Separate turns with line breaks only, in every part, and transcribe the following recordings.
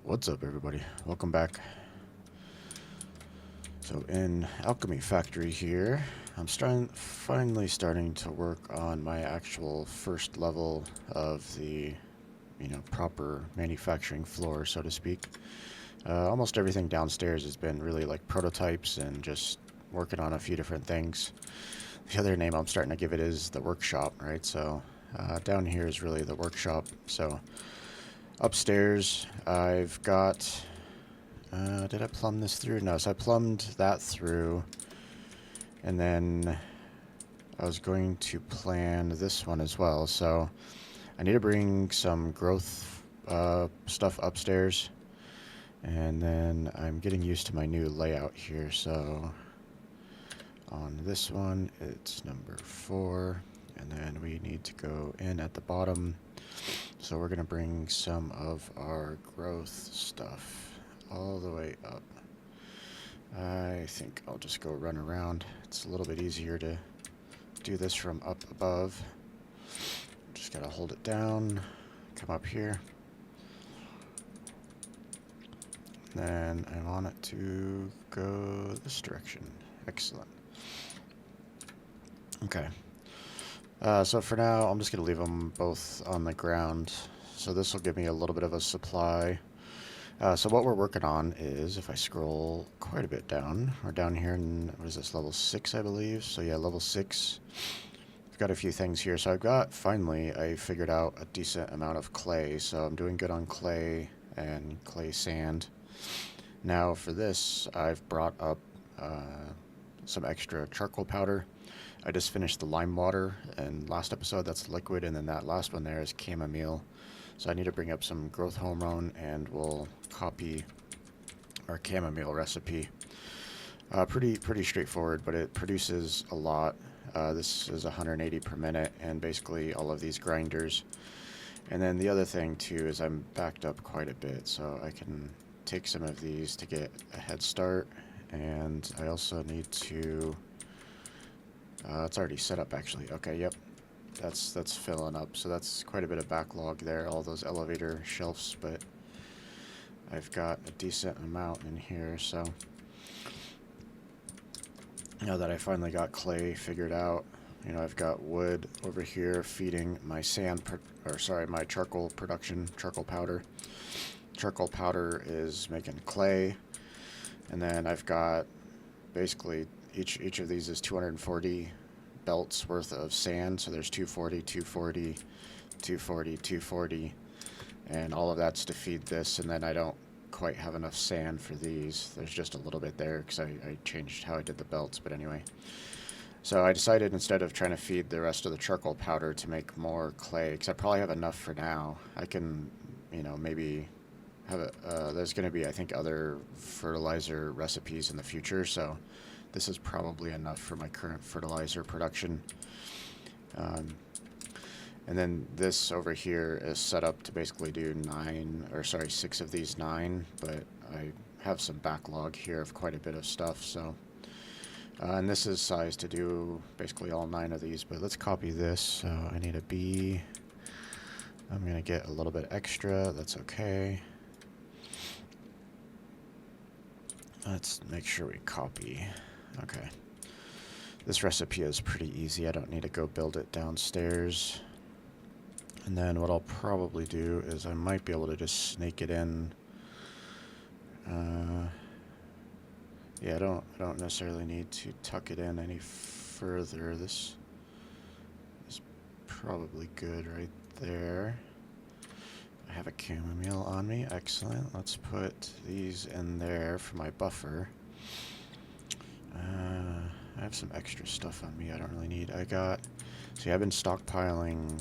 What's up, everybody? Welcome back. So in Alchemy Factory here, I'm finally starting to work on my actual first level of the, proper manufacturing floor, so to speak. Almost everything downstairs has been really like prototypes and just working on a few different things. The other name I'm starting to give it is the workshop, right? So down here is really the workshop. So upstairs, I've got... did I plumb this through? No, so I plumbed that through. And then I was going to plan this one as well. So I need to bring some growth stuff upstairs. And then I'm getting used to my new layout here. So on this one, it's number 4. And then we need to go in at the bottom. So we're going to bring some of our growth stuff all the way up. I think I'll just go run around. It's a little bit easier to do this from up above. Just gotta hold it down, come up here. Then I want it to go this direction. Excellent. Okay. So for now, I'm just gonna leave them both on the ground. So this will give me a little bit of a supply. So what we're working on is, if I scroll quite a bit down, we're down here in, what is this, level 6, I believe? So yeah, level 6. I've got a few things here. So I've got, finally, I figured out a decent amount of clay. So I'm doing good on clay and clay sand. Now for this, I've brought up some extra charcoal powder. I just finished the lime water, and last episode that's liquid, and then that last one there is chamomile. So I need to bring up some growth hormone, and we'll copy our chamomile recipe. Pretty straightforward, but it produces a lot. This is 180 per minute, and basically all of these grinders. And then the other thing too is I'm backed up quite a bit, so I can take some of these to get a head start. And I also need to... it's already set up actually. Okay, yep. That's filling up, so that's quite a bit of backlog there, all those elevator shelves, but I've got a decent amount in here. So now that I finally got clay figured out, I've got wood over here feeding my my charcoal production, charcoal powder. Charcoal powder is making clay, and then I've got basically each of these is 240 belts worth of sand, so there's 240, 240, 240, 240, and all of that's to feed this. And then I don't quite have enough sand for these. There's just a little bit there because I changed how I did the belts, but anyway. So I decided, instead of trying to feed the rest of the charcoal powder, to make more clay, because I probably have enough for now. I can, maybe have it. There's going to be, I think, other fertilizer recipes in the future, so this is probably enough for my current fertilizer production. And then this over here is set up to basically do 6 of these 9, but I have some backlog here of quite a bit of stuff, so... and this is sized to do basically all 9 of these, but let's copy this. So I need a B. I'm going to get a little bit extra. That's okay. Let's make sure we copy. Okay. This recipe is pretty easy. I don't need to go build it downstairs. And then what I'll probably do is I might be able to just snake it in. Yeah, I don't necessarily need to tuck it in any further. This is probably good right there. I have a chamomile on me. Excellent. Let's put these in there for my buffer. I have some extra stuff on me I don't really need. See, I've been stockpiling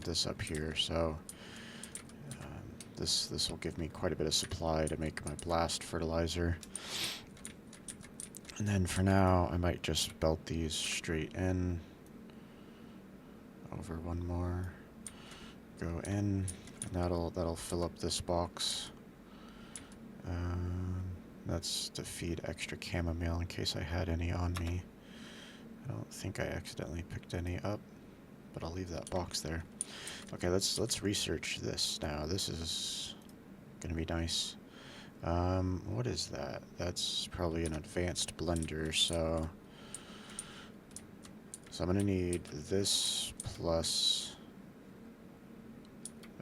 this up here, so this will give me quite a bit of supply to make my blast fertilizer. And then for now, I might just belt these straight in. Over one more. Go in. And that'll fill up this box. That's to feed extra chamomile in case I had any on me. I don't think I accidentally picked any up, but I'll leave that box there. Okay, let's research this now. This is gonna be nice. What is that? That's probably an advanced blender, so I'm gonna need this plus,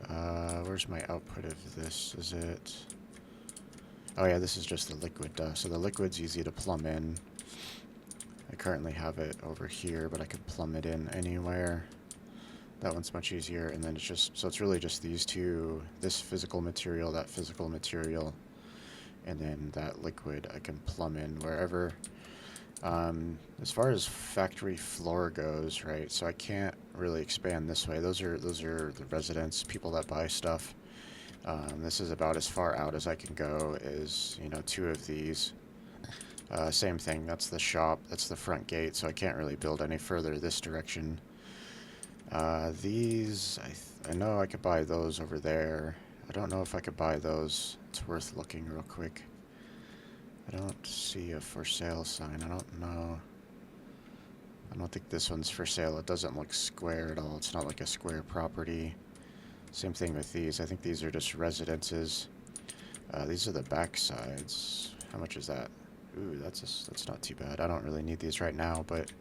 where's my output of this? Is it, oh yeah, this is just the liquid, so the liquid's easy to plumb in. I currently have it over here, but I could plumb it in anywhere. That one's much easier, and then it's just, so it's really just these two, this physical material, that physical material, and then that liquid I can plumb in wherever. As far as factory floor goes, right, so I can't really expand this way. Those are the residents, people that buy stuff. This is about as far out as I can go, is, you know, 2 of these. Same thing, that's the shop, that's the front gate, so I can't really build any further this direction. These, I know I could buy those over there. I don't know if I could buy those. It's worth looking real quick. I don't see a for sale sign. I don't know. I don't think this one's for sale. It doesn't look square at all. It's not like a square property. Same thing with these. I think these are just residences. These are the back sides. How much is that? Ooh, that's not too bad. I don't really need these right now, but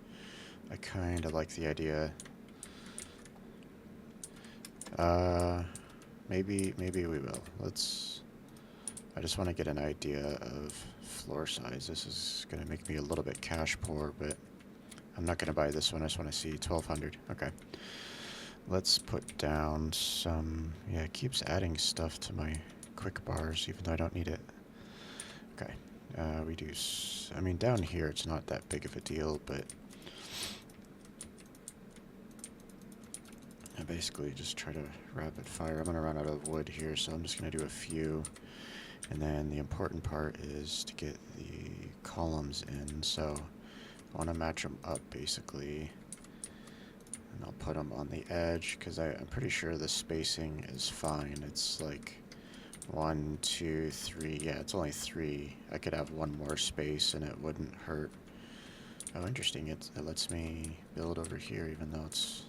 I kind of like the idea. Maybe we will. I just want to get an idea of floor size. This is going to make me a little bit cash poor, but I'm not going to buy this one. I just want to see 1200. Okay. Let's put down some, yeah, it keeps adding stuff to my quick bars, even though I don't need it. Okay. We do, I mean, down here it's not that big of a deal, but I basically just try to rapid fire. I'm going to run out of wood here, so I'm just going to do a few. And then the important part is to get the columns in, so I want to match them up basically. And I'll put them on the edge, because I'm pretty sure the spacing is fine. It's like 1, 2, 3, yeah, it's only 3. I could have one more space and it wouldn't hurt. Oh, interesting, it lets me build over here even though it's...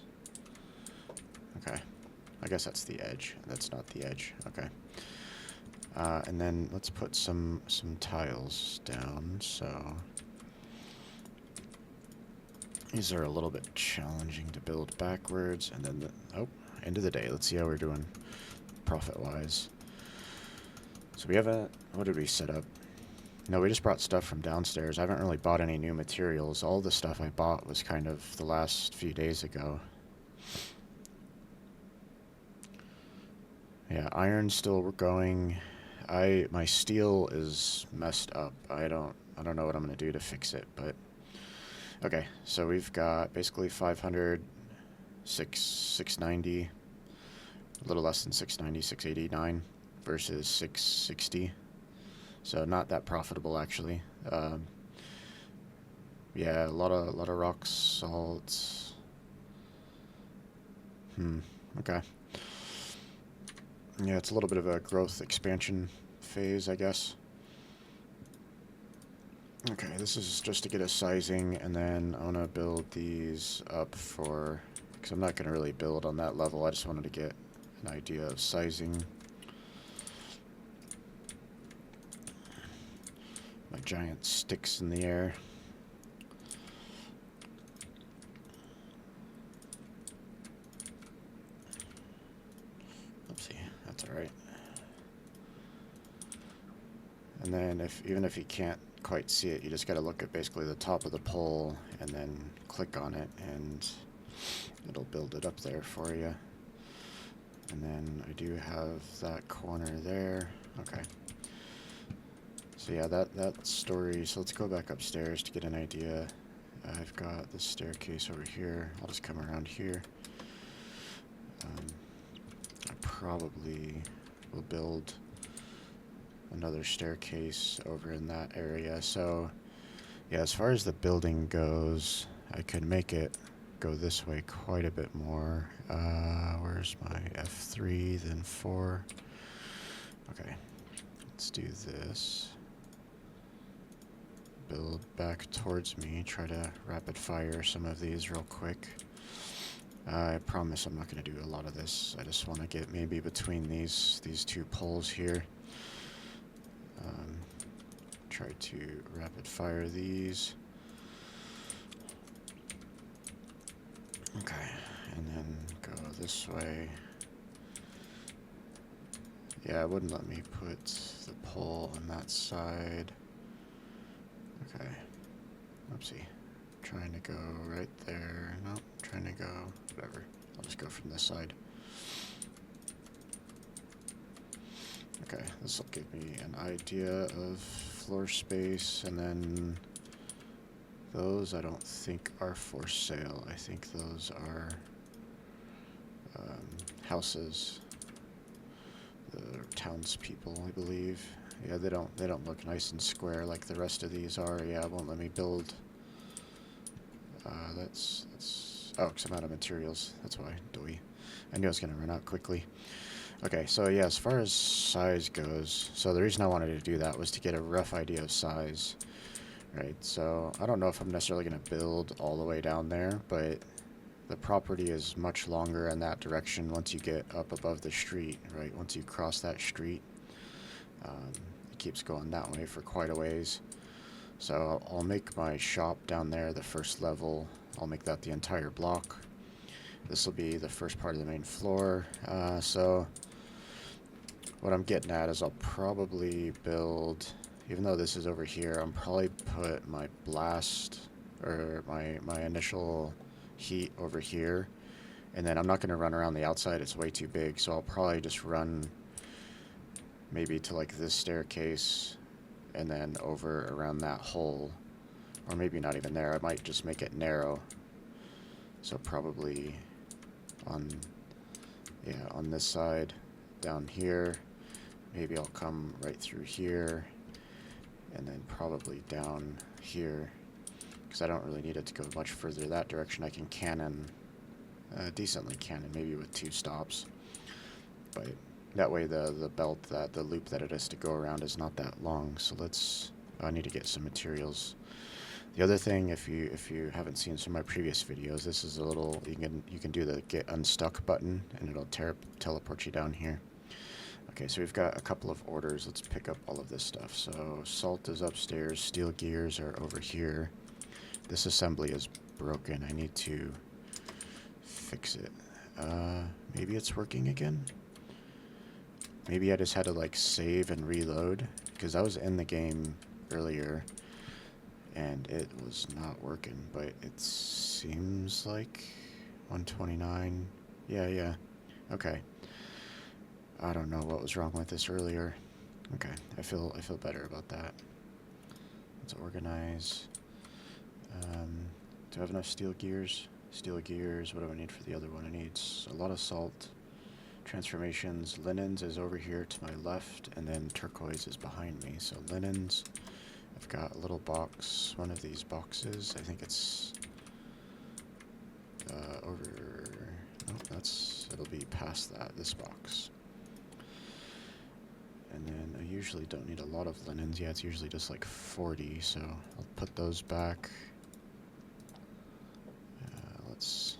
Okay, I guess that's the edge. That's not the edge, okay. And then let's put some tiles down, so these are a little bit challenging to build backwards, and then end of the day. Let's see how we're doing profit-wise. So we haven't, what did we set up? No, we just brought stuff from downstairs. I haven't really bought any new materials. All the stuff I bought was kind of the last few days ago. Yeah, iron's still going. My steel is messed up. I don't know what I'm gonna do to fix it, but okay. So we've got basically 500, 690, a little less than 690, 689 versus 660. So not that profitable actually. Yeah, a lot of rock salt. Okay. Yeah, it's a little bit of a growth expansion phase, I guess. Okay, this is just to get a sizing, and then I want to build these up for, because I'm not going to really build on that level. I just wanted to get an idea of sizing. My giant sticks in the air. Alright. And then even if you can't quite see it, you just gotta look at basically the top of the pole and then click on it and it'll build it up there for you. And then I do have that corner there. Okay. So yeah, that story, so let's go back upstairs to get an idea. I've got this staircase over here. I'll just come around here. I probably will build another staircase over in that area. So yeah, as far as the building goes, I could make it go this way quite a bit more. Where's my F3, then 4? Okay, let's do this. Build back towards me, try to rapid fire some of these real quick. I promise I'm not going to do a lot of this. I just want to get maybe between these two poles here. try to rapid fire these. Okay, and then go this way. Yeah, it wouldn't let me put the pole on that side. Okay. Oopsie. Trying to go right there. Nope, trying to go, whatever. I'll just go from this side. Okay, this will give me an idea of floor space, and then those I don't think are for sale. I think those are houses. The townspeople, I believe. Yeah, they don't look nice and square like the rest of these are. Yeah, it won't let me build. That's oh, because I'm out of materials. That's why. Doy. I knew I was gonna run out quickly. Okay, so yeah, as far as size goes, so the reason I wanted to do that was to get a rough idea of size, right? So I don't know if I'm necessarily gonna build all the way down there, but the property is much longer in that direction once you get up above the street, right? Once you cross that street, it keeps going that way for quite a ways. So I'll make my shop down there the first level. I'll make that the entire block. This will be the first part of the main floor. So what I'm getting at is I'll probably build, even though this is over here, I'll probably put my blast or my initial heat over here, and then I'm not going to run around the outside, it's way too big, so I'll probably just run maybe to like this staircase and then over around that hole, or maybe not even there. I might just make it narrow, so probably on this side down here, maybe I'll come right through here and then probably down here, because I don't really need it to go much further that direction. I can cannon, decently cannon, maybe with 2 stops. But that way the belt, the loop that it has to go around is not that long. So I need to get some materials. The other thing, if you haven't seen some of my previous videos, this is a little, you can do the get unstuck button, and it'll teleport you down here. Okay, so we've got a couple of orders. Let's pick up all of this stuff. So salt is upstairs, steel gears are over here. This assembly is broken. I need to fix it. Maybe it's working again? Maybe I just had to like save and reload, because I was in the game earlier and it was not working, but it seems like 129. Yeah. Okay. I don't know what was wrong with this earlier. Okay, I feel better about that. Let's organize. Do I have enough steel gears? Steel gears, what do I need for the other one? I need a lot of salt. Transformations. Linens is over here to my left, and then turquoise is behind me. So linens, I've got a little box, one of these boxes. I think it's over, no, it'll be past that, this box. And then I usually don't need a lot of linens. Yeah, it's usually just like 40, so I'll put those back. Let's...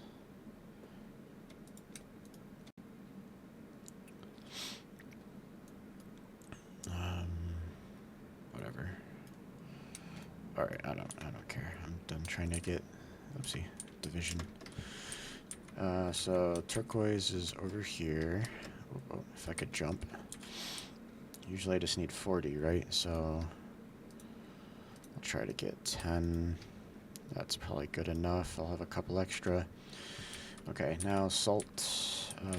whatever. Alright, I don't care. I'm done trying to get... Oopsie. Division. So turquoise is over here. Oh, if I could jump. Usually I just need 40, right? So I'll try to get 10. That's probably good enough. I'll have a couple extra. Okay, now salt.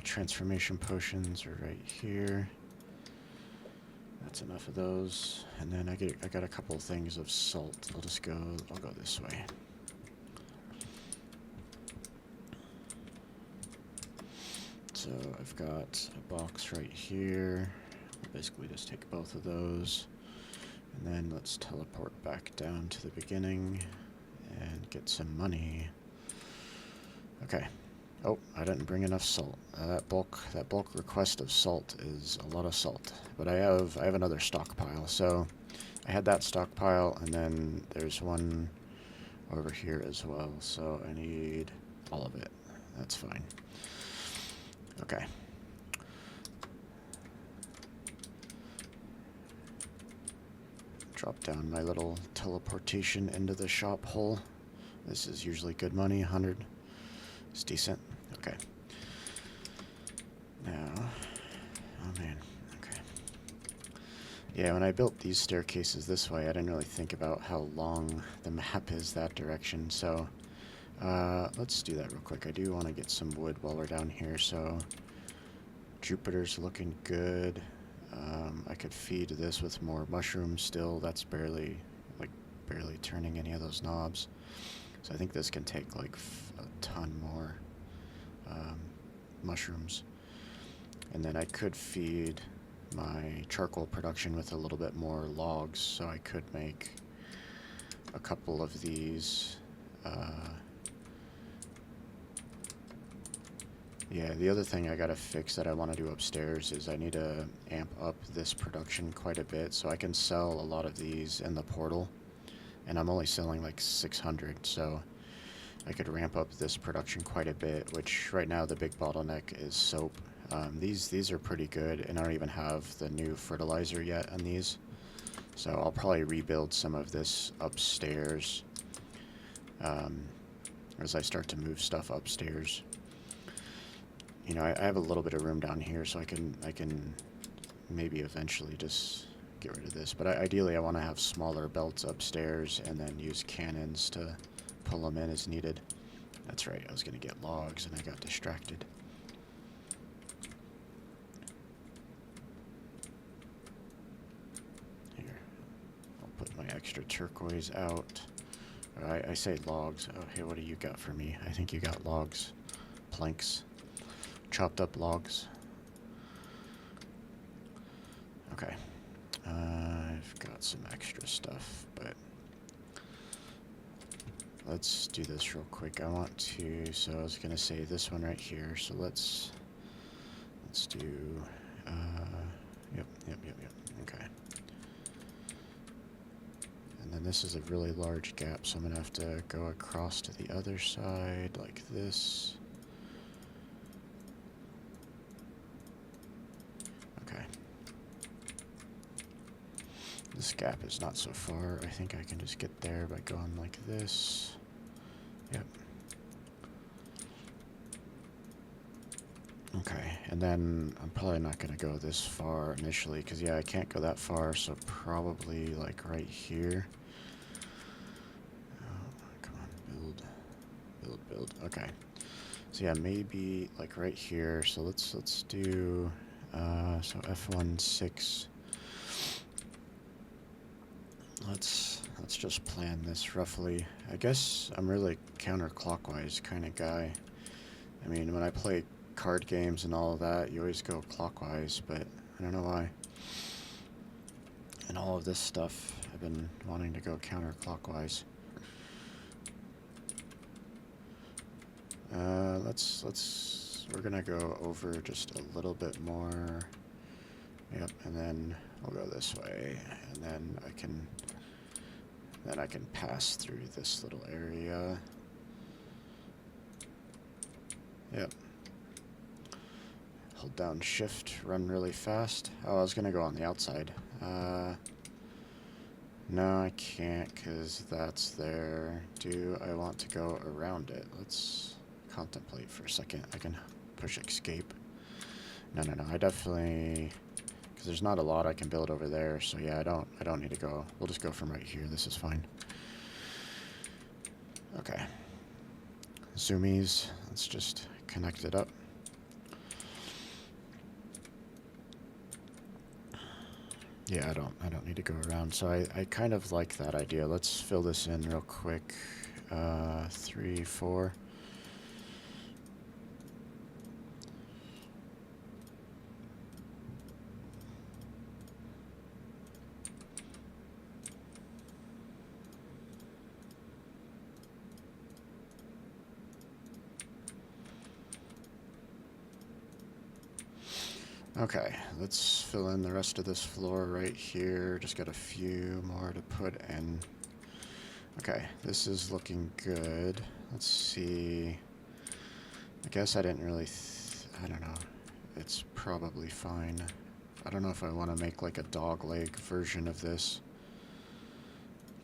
Transformation potions are right here. That's enough of those. And then I got a couple of things of salt. I'll go this way. So I've got a box right here. I'll basically just take both of those. And then let's teleport back down to the beginning and get some money. Okay. Oh, I didn't bring enough salt. That bulk request of salt is a lot of salt. But I have another stockpile. So I had that stockpile, and then there's one over here as well. So I need all of it. That's fine. Okay. drop down my little teleportation into the shop hole. This is usually good money, 100. It's decent. Okay. Now, oh man, okay. Yeah, when I built these staircases this way, I didn't really think about how long the map is that direction, so let's do that real quick. I do want to get some wood while we're down here, so Jupiter's looking good. I could feed this with more mushrooms still. That's barely turning any of those knobs. So I think this can take like a ton more mushrooms. And then I could feed my charcoal production with a little bit more logs, so I could make a couple of these. Yeah, the other thing I gotta fix that I want to do upstairs is I need to amp up this production quite a bit so I can sell a lot of these in the portal. And I'm only selling like 600, so I could ramp up this production quite a bit, which right now the big bottleneck is soap. These are pretty good, and I don't even have the new fertilizer yet on these. So I'll probably rebuild some of this upstairs as I start to move stuff upstairs. You know, I have a little bit of room down here, so I can maybe eventually just get rid of this. But ideally, I want to have smaller belts upstairs and then use cannons to pull them in as needed. That's right, I was going to get logs and I got distracted. Here, I'll put my extra turquoise out. I say logs. Oh, hey, what do you got for me? I think you got logs. Planks. Chopped up logs. Okay. I've got some extra stuff, but let's do this real quick. I want to, so I was going to say this one right here, so let's do, yep, okay. And then this is a really large gap, so I'm going to have to go across to the other side like this. Okay. This gap is not so far. I think I can just get there by going like this. Yep. Okay, and then I'm probably not going to go this far initially, because yeah, I can't go that far, so probably like right here. Oh, come on, build. Okay. So yeah, maybe like right here. So let's do so F16. Let's just plan this roughly. I guess I'm really counterclockwise kind of guy. I mean, when I play card games and all of that, you always go clockwise, but I don't know why. And all of this stuff, I've been wanting to go counterclockwise. We're gonna go over just a little bit more. Yep, and then I'll go this way, and then I can pass through this little area. Yep. Hold down shift, run really fast. Oh, I was gonna go on the outside. No, I can't, because that's there. Do I want to go around it? Let's contemplate for a second. I can push escape. No, I definitely, because there's not a lot I can build over there, so yeah, I don't need to go. We'll just go from right here. This is fine. Okay. Zoomies, let's just connect it up. Yeah, I don't need to go around, so I kind of like that idea. Let's fill this in real quick. 3, 4. Okay, let's fill in the rest of this floor right here. Just got a few more to put in. Okay, this is looking good. Let's see. I guess I didn't really, I don't know. It's probably fine. I don't know if I want to make like a dog leg version of this.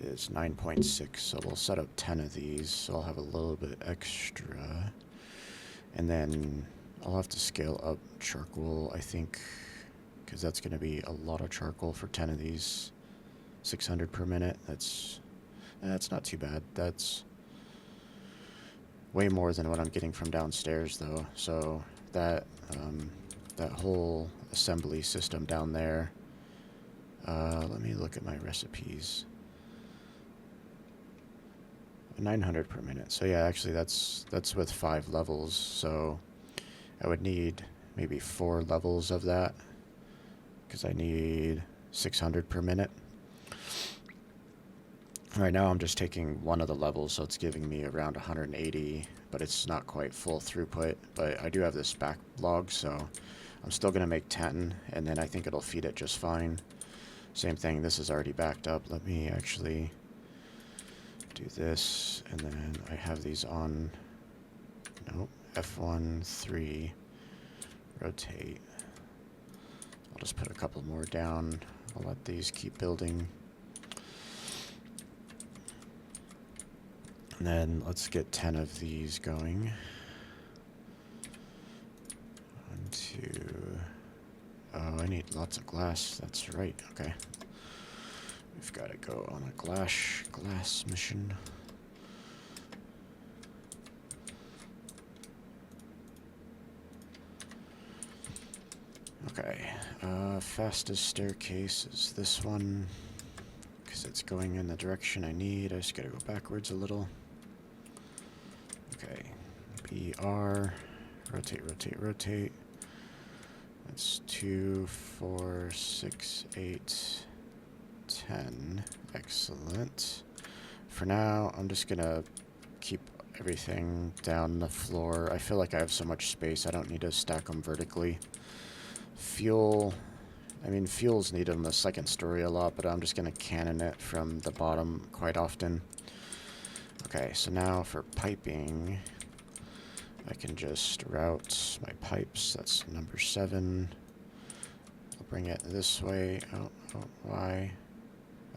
is 9.6, so we'll set up 10 of these, so I'll have a little bit extra. And then I'll have to scale up charcoal, I think, because that's going to be a lot of charcoal for 10 of these. 600 per minute, that's not too bad. That's way more than what I'm getting from downstairs, though. So that whole assembly system down there, let me look at my recipes. 900 per minute. So yeah, actually that's with 5 levels. So I would need maybe 4 levels of that, because I need 600 per minute. Right now I'm just taking one of the levels, so it's giving me around 180, but it's not quite full throughput. But I do have this backlog, so I'm still going to make 10, and then I think it'll feed it just fine. Same thing, this is already backed up. Let me actually do this, and then I have these on, nope, F1, 3, rotate. I'll just put a couple more down. I'll let these keep building. And then let's get 10 of these going. 1, 2. Oh, I need lots of glass. That's right. Okay. We've got to go on a glass mission. Okay. Fastest staircase is this one, because it's going in the direction I need. I just got to go backwards a little. Okay, BR, rotate, rotate, rotate. That's 2, 4, 6, 8, 10. Excellent. For now, I'm just gonna keep everything down the floor. I feel like I have so much space, I don't need to stack them vertically. Fuel, I mean, fuel's needed on the second story a lot, but I'm just gonna cannon it from the bottom quite often. Okay, so now for piping, I can just route my pipes. That's number 7. I'll bring it this way. Oh, why?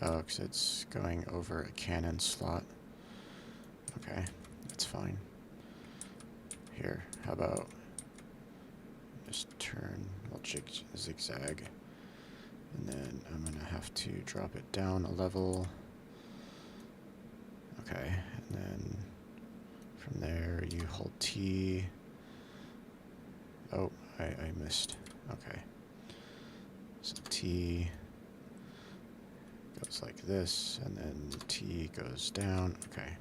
Oh, because it's going over a cannon slot. Okay, that's fine. Here, how about just turn, we'll zigzag. And then I'm going to have to drop it down a level. Okay, and then from there you hold T. Oh, I missed. Okay. So T goes like this, and then T goes down. Okay.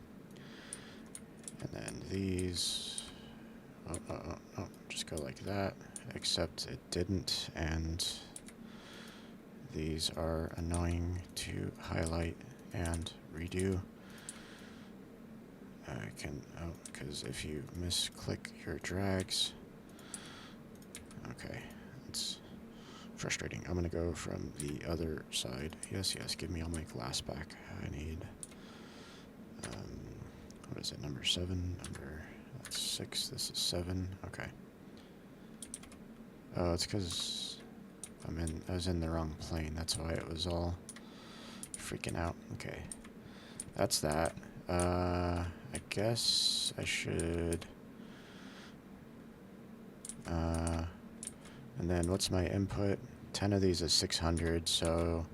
And then these, oh, just go like that, except it didn't, and these are annoying to highlight and redo. I can, oh, because if you misclick your drags, okay, it's frustrating. I'm going to go from the other side. Yes, give me all my glass back. I need, what is it, number 7? That's 6, this is 7, okay. Oh, it's because I was in the wrong plane, that's why it was all freaking out. Okay, that's that. I guess I should, and then what's my input? 10 of these is 600, so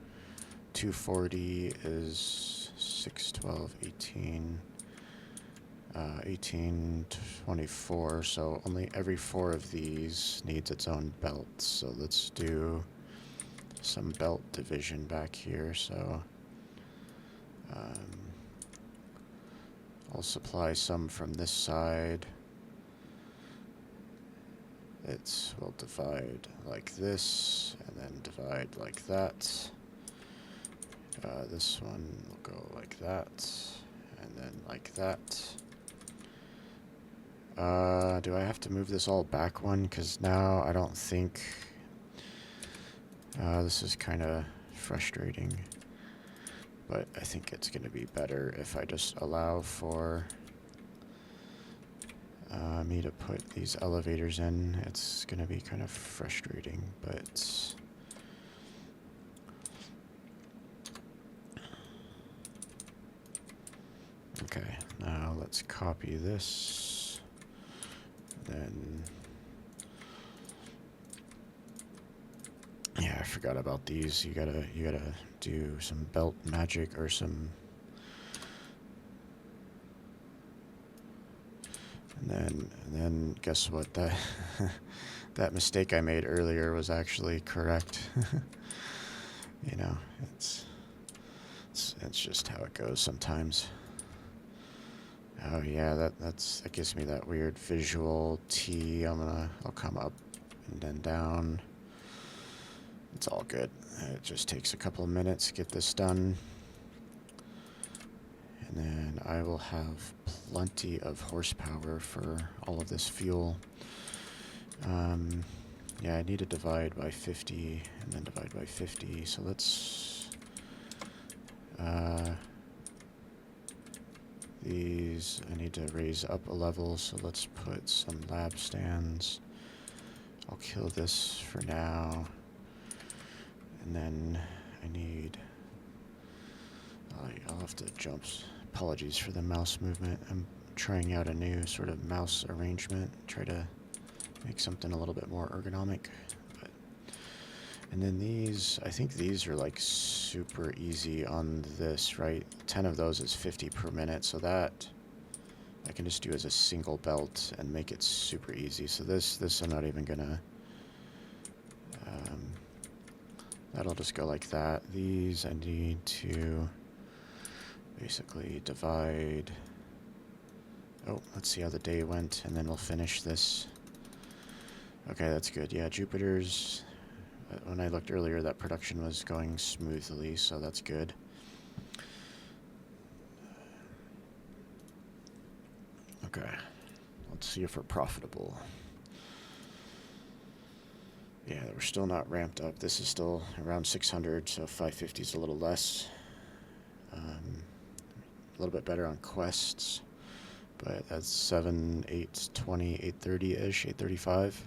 240 is 6, 12, 18, 18, 24, so only every 4 of these needs its own belt. So let's do some belt division back here. So I'll supply some from this side. We'll divide like this, and then divide like that. This one will go like that, and then like that. Do I have to move this all back one? Because now I don't think... this is kind of frustrating. But I think it's going to be better if I just allow for me to put these elevators in. It's going to be kind of frustrating, but... Okay, now let's copy this. Then, yeah, I forgot about these. You gotta do some belt magic or some. And then guess what? That that mistake I made earlier was actually correct. You know, it's just how it goes sometimes. Oh yeah, that gives me that weird visual T. I'll come up and then down. It's all good. It just takes a couple of minutes to get this done. And then I will have plenty of horsepower for all of this fuel. Yeah, I need to divide by 50 and then divide by 50. So let's... these I need to raise up a level, so let's put some lab stands. I'll kill this for now. And then I need... I'll have to jump. Apologies for the mouse movement. I'm trying out a new sort of mouse arrangement. Try to make something a little bit more ergonomic. And then these, I think these are like super easy on this, right? 10 of those is 50 per minute, so that I can just do as a single belt and make it super easy. So this I'm not even gonna, that'll just go like that. These I need to basically divide. Oh, let's see how the day went, and then we'll finish this. Okay, that's good. Yeah, Jupiter's, when I looked earlier, that production was going smoothly, so that's good. Okay, let's see if we're profitable. Yeah, we're still not ramped up. This is still around 600, so 550 is a little less. A little bit better on quests, but that's 7, 8, 20, 830-ish, 835.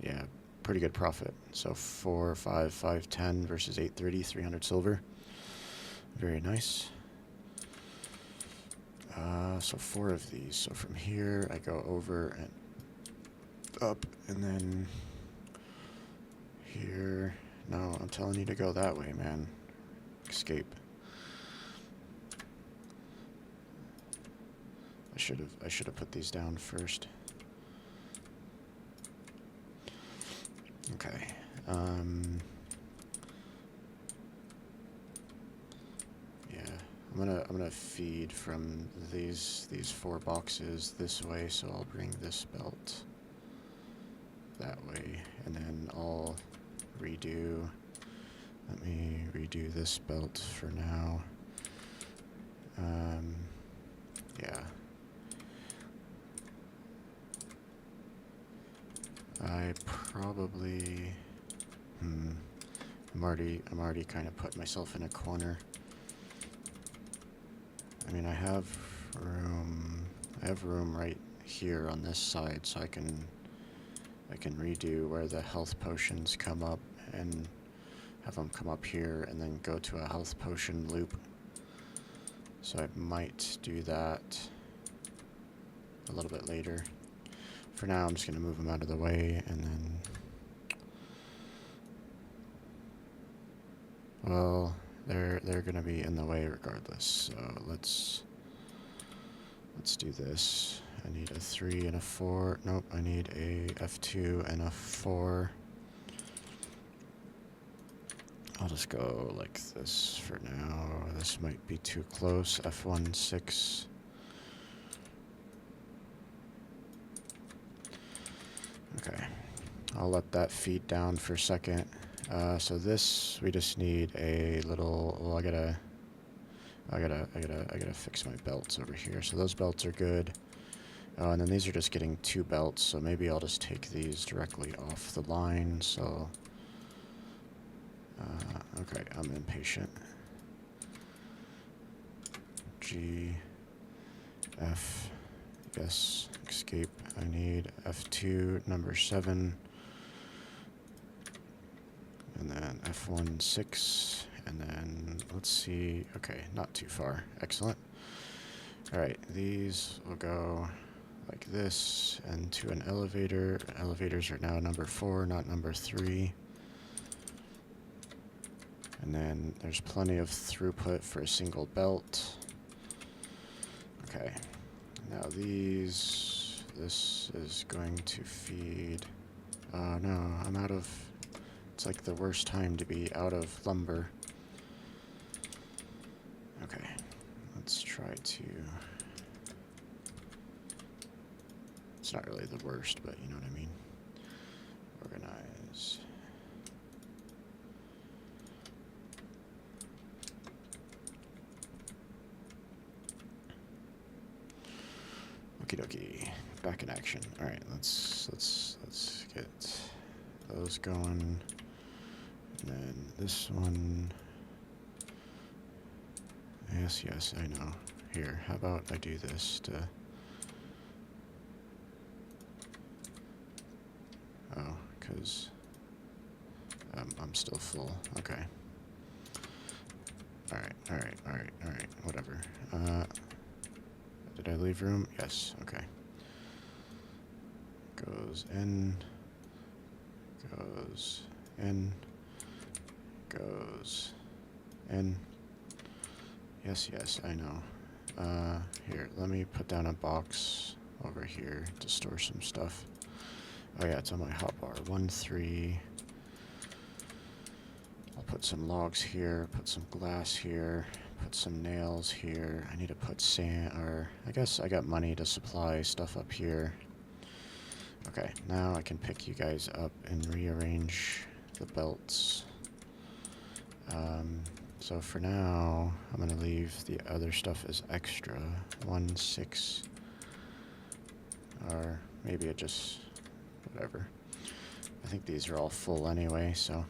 Yeah, pretty good profit. So 4, 5, 5, 10 versus 830, 300 silver. Very nice. So 4 of these. So from here, I go over and up, and then here. No, I'm telling you to go that way, man. Escape. I should have put these down first. Okay. Yeah, I'm gonna feed from these 4 boxes this way, so I'll bring this belt that way, and then I'll redo. Let me redo this belt for now. Yeah. I probably, I'm already kind of put myself in a corner. I mean, I have room right here on this side, so I can redo where the health potions come up and have them come up here and then go to a health potion loop. So I might do that a little bit later. For now, I'm just going to move them out of the way, and then... Well, they're going to be in the way regardless, so let's do this. I need a 3 and a 4. Nope, I need a F2 and a 4. I'll just go like this for now. This might be too close. F1, 6. Okay, I'll let that feed down for a second. So this, we just need a little, well, I gotta fix my belts over here. So those belts are good. And then these are just getting 2 belts, so maybe I'll just take these directly off the line, so, okay, I'm impatient. G, F, yes, escape. I need F2, number 7, and then F1, 6, and then, let's see, okay, not too far, excellent. Alright, these will go like this and to an elevator. Elevators are now number 4, not number 3. And then there's plenty of throughput for a single belt. Okay, now this is going to feed... Oh no, I'm out of... It's like the worst time to be out of lumber. Okay, let's try to... It's not really the worst, but you know what I mean. Organize. Okie dokie. Back in action. Alright, let's get those going. And then this one. Yes, I know. Here, how about I do this to... Oh, because I'm still full. Okay. Alright, whatever. Did I leave room? Yes, okay. Goes in, goes in, goes in. Yes, I know. Here, let me put down a box over here to store some stuff. Oh yeah, it's on my hotbar. 1, 3. I'll put some logs here, put some glass here, put some nails here. I need to put sand, or I guess I got money to supply stuff up here. Okay, now I can pick you guys up and rearrange the belts. So for now, I'm gonna leave the other stuff as extra. 1, 6, or maybe it just, whatever. I think these are all full anyway, so.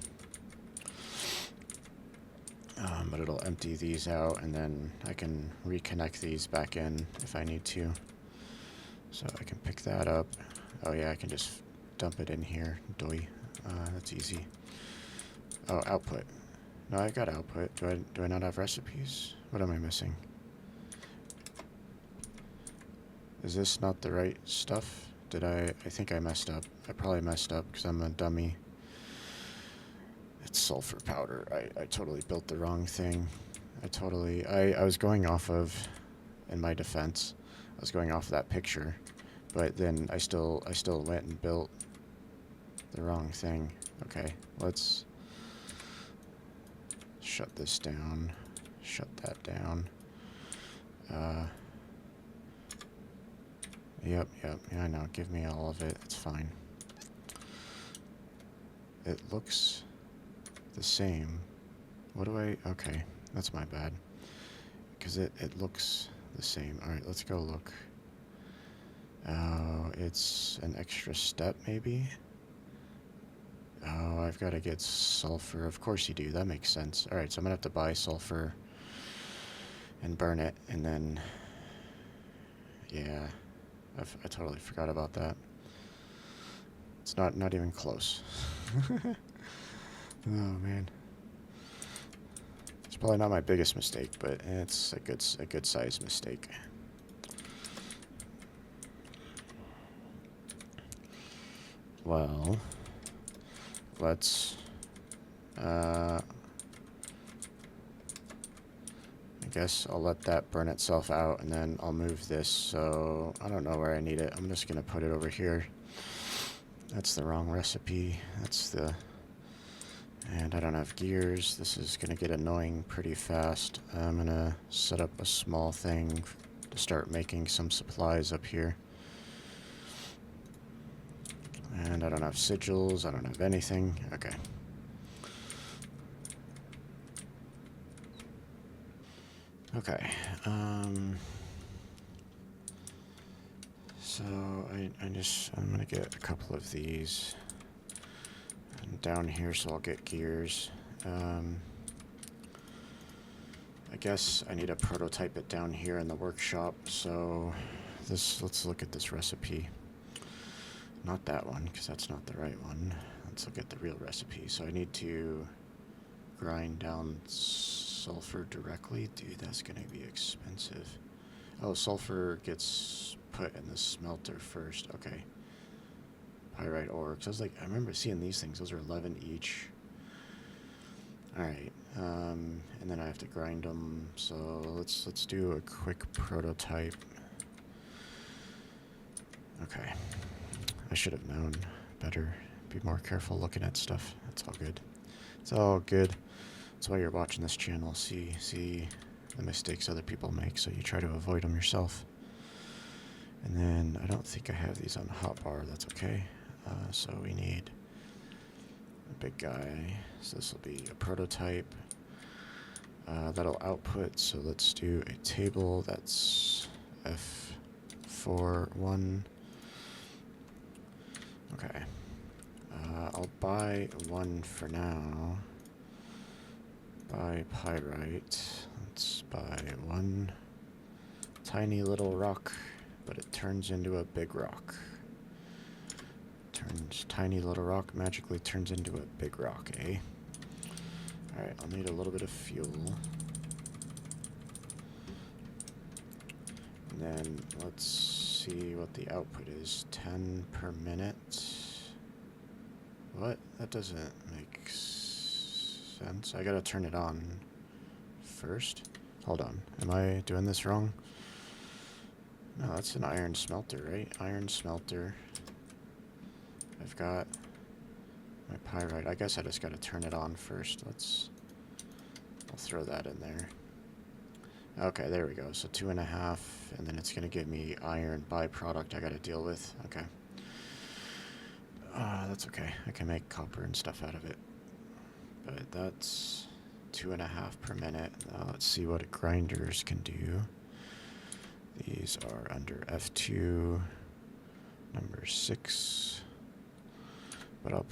But it'll empty these out, and then I can reconnect these back in if I need to. So I can pick that up. Oh yeah, I can just dump it in here. Doi. That's easy. Oh, output. No, I got output. Do I not have recipes? What am I missing? Is this not the right stuff? I think I messed up. I probably messed up because I'm a dummy. It's sulfur powder. I totally built the wrong thing. I was going off of, in my defense, I was going off of that picture, but then I still went and built the wrong thing. Okay, let's shut this down. Shut that down. Yep, yeah, I know. Give me all of it. It's fine. It looks the same. What do I... Okay, that's my bad. Because it looks the same. Alright, let's go look. Oh, it's an extra step, maybe? Oh, I've got to get sulfur. Of course you do. That makes sense. Alright, so I'm going to have to buy sulfur and burn it, and then... Yeah, I totally forgot about that. It's not even close. Oh, man. It's probably not my biggest mistake, but it's a good sized mistake. Well, let's I guess I'll let that burn itself out, and then I'll move this. So I don't know where I need it. I'm just gonna put it over here. That's the wrong recipe. And I don't have gears. This is gonna get annoying pretty fast. I'm gonna set up a small thing to start making some supplies up here. And I don't have sigils. I don't have anything. Okay. Okay. So I'm gonna get a couple of these. And down here, so I'll get gears. I guess I need to prototype it down here in the workshop. So let's look at this recipe. Not that one, because that's not the right one. Let's look at the real recipe. So I need to grind down sulfur directly. Dude, that's going to be expensive. Oh, sulfur gets put in the smelter first. Okay. Pyrite ore. Cause I remember seeing these things. Those are 11 each. Alright. And then I have to grind them. So let's do a quick prototype. Okay. I should have known better. Be more careful looking at stuff. It's all good. It's all good. That's why you're watching this channel. See the mistakes other people make, so you try to avoid them yourself. And then I don't think I have these on the hotbar. That's okay. So we need a big guy. So this will be a prototype. That'll output. So let's do a table. That's F41. Okay. I'll buy one for now. Buy pyrite. Let's buy one tiny little rock, but it turns into a big rock. Tiny little rock magically turns into a big rock, eh? Alright, I'll need a little bit of fuel. And then let's see what the output is. 10 per minute. What? That doesn't make sense. I gotta turn it on first. Hold on. Am I doing this wrong? No, that's an iron smelter, right? Iron smelter. I've got my pyrite. I guess I just gotta turn it on first. I'll throw that in there. Okay, there we go. So 2.5, and then it's gonna give me iron byproduct I gotta deal with. Okay. That's okay. I can make copper and stuff out of it. But that's 2.5 per minute. Now let's see what grinders can do. These are under F2, number 6. But I'll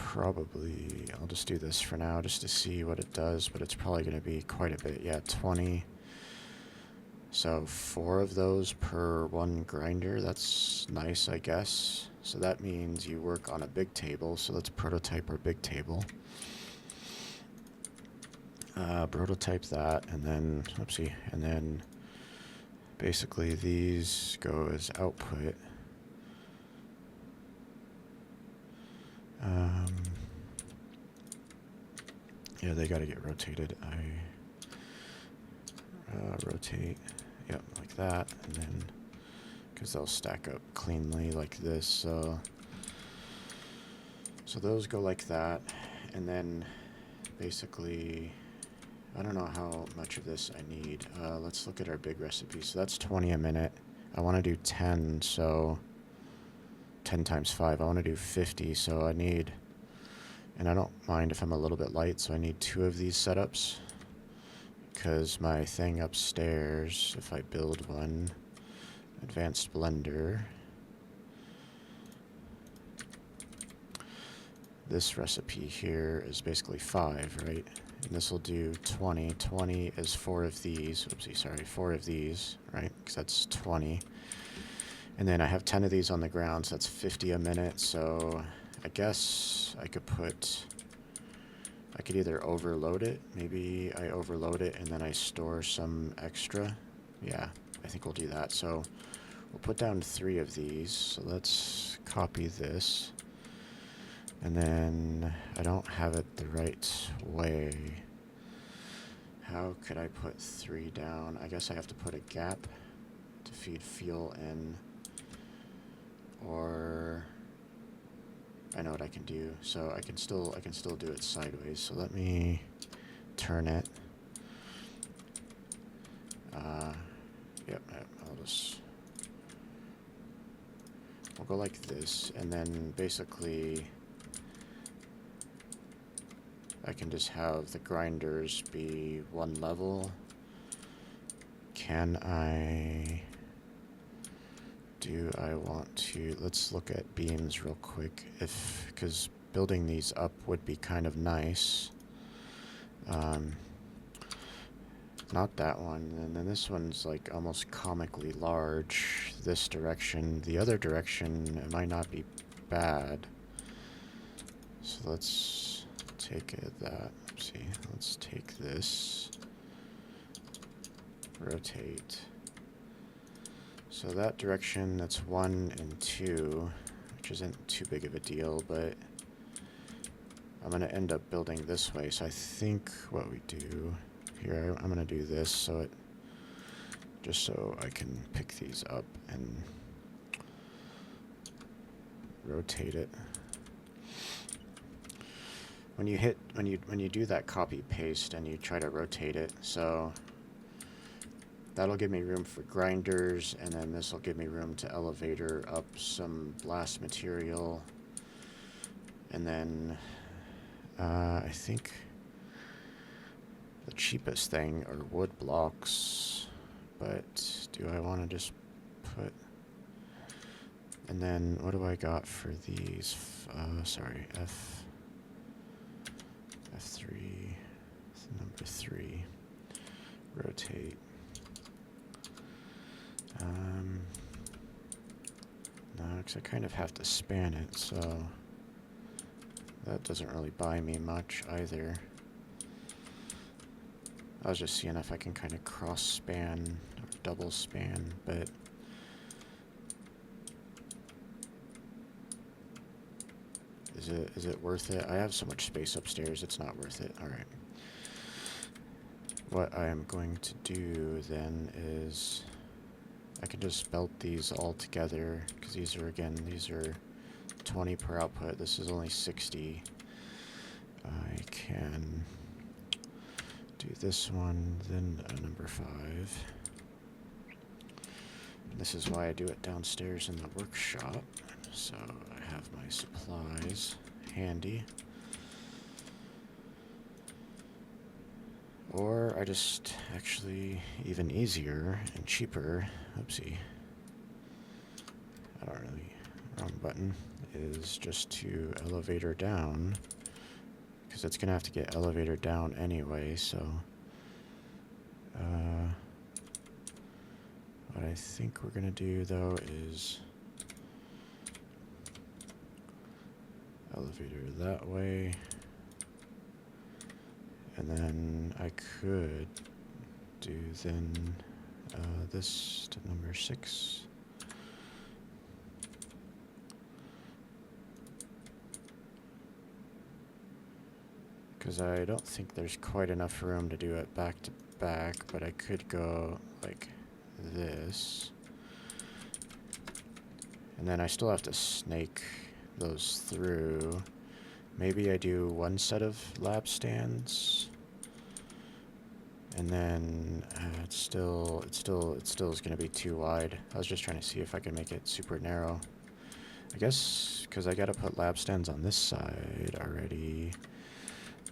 just do this for now just to see what it does, but it's probably going to be quite a bit. Yeah, 20. So 4 of those per one grinder. That's nice, I guess. So that means you work on a big table. So let's prototype our big table. Prototype that, and then, oopsie, and then basically these go as output. Yeah, they gotta get rotated. Rotate, yep, like that, and then, because they'll stack up cleanly like this, so those go like that, and then basically, I don't know how much of this I need. Let's look at our big recipe. So that's 20 a minute. I want to do 10, so 10 times 5. I want to do 50, so I need, and I don't mind if I'm a little bit light, so I need 2 of these setups. Because my thing upstairs, if I build one, advanced blender, this recipe here is basically 5, right? And this will do 20. 20 is 4 of these. Oopsie, sorry, 4 of these, right? Because that's 20. And then I have 10 of these on the ground, so that's 50 a minute. So I guess I could either overload it. Maybe I overload it and then I store some extra. Yeah, I think we'll do that. So we'll put down 3 of these. So let's copy this. And then I don't have it the right way. How could I put 3 down? I guess I have to put a gap to feed fuel in. Or I know what I can do. So I can still do it sideways. So let me turn it. Yep, we'll go like this, and then basically I can just have the grinders be one level. Do I want to, let's look at beams real quick, because building these up would be kind of nice. Not that one, and then this one's like almost comically large, this direction. The other direction, it might not be bad. So let's take let's take this, rotate. So that direction, that's 1 and 2, which isn't too big of a deal, but I'm going to end up building this way. So I think what we do here, I'm going to do this so it, just so I can pick these up and rotate it. When you do that copy paste and you try to rotate it, so that'll give me room for grinders, and then this will give me room to elevator up some blast material, and then I think the cheapest thing are wood blocks, but do I want to just put, and then what do I got for these? Sorry, F3, number 3, rotate. No, because I kind of have to span it, so that doesn't really buy me much either. I was just seeing if I can kind of cross span or double span, but is it worth it? I have so much space upstairs, it's not worth it. Alright. What I am going to do then is I can just belt these all together, because these are 20 per output. This is only 60. I can do this one, then number 5. This is why I do it downstairs in the workshop, so I have my supplies handy. Or I just, actually, even easier and cheaper, oopsie, I don't really, wrong button, is just to elevator down, because it's going to have to get elevator down anyway, so what I think we're going to do, though, is elevator that way. And then I could do then this to number 6. Because I don't think there's quite enough room to do it back to back, but I could go like this. And then I still have to snake those through. Maybe I do one set of lab stands, and then it still is going to be too wide. I was just trying to see if I can make it super narrow. I guess because I got to put lab stands on this side already.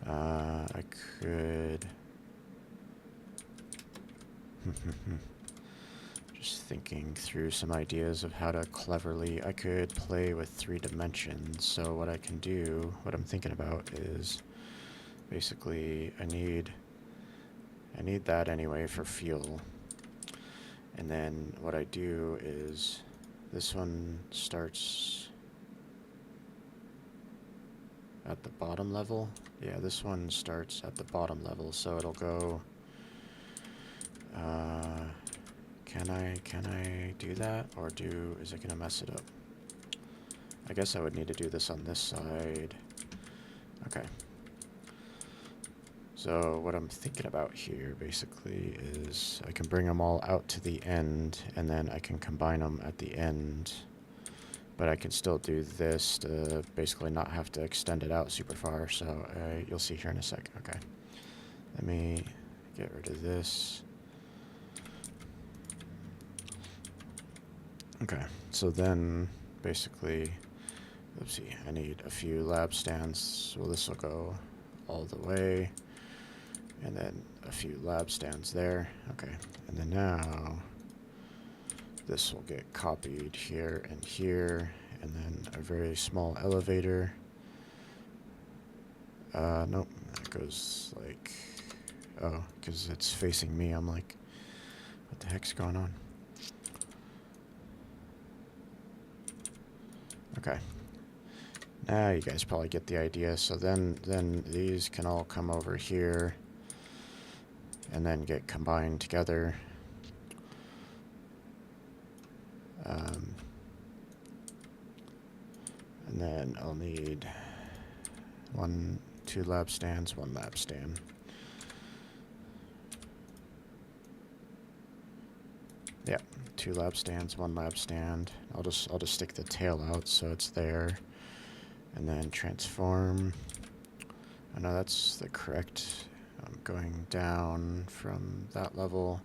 I could just thinking through some ideas of how to cleverly, I could play with 3 dimensions. So what I can do, what I'm thinking about is basically I need that anyway for fuel. And then what I do is this one starts at the bottom level. Yeah, this one starts at the bottom level, so it'll go Can I do that, or is it gonna mess it up? I guess I would need to do this on this side. Okay. So what I'm thinking about here basically is I can bring them all out to the end, and then I can combine them at the end. But I can still do this to basically not have to extend it out super far, so you'll see here in a sec. Okay. Let me get rid of this. Okay, so then basically, oopsie, I need a few lab stands. Well, this will go all the way, and then a few lab stands there. Okay, and then now this will get copied here, and then a very small elevator. Nope, that goes like, oh, because it's facing me. I'm like, what the heck's going on? Okay. Now you guys probably get the idea. So then these can all come over here and then get combined together. And then I'll need 2 lab stands, 1 lab stand. Yeah, 2 lab stands, 1 lab stand. I'll just stick the tail out so it's there. And then transform. I know that's the correct. I'm going down from that level.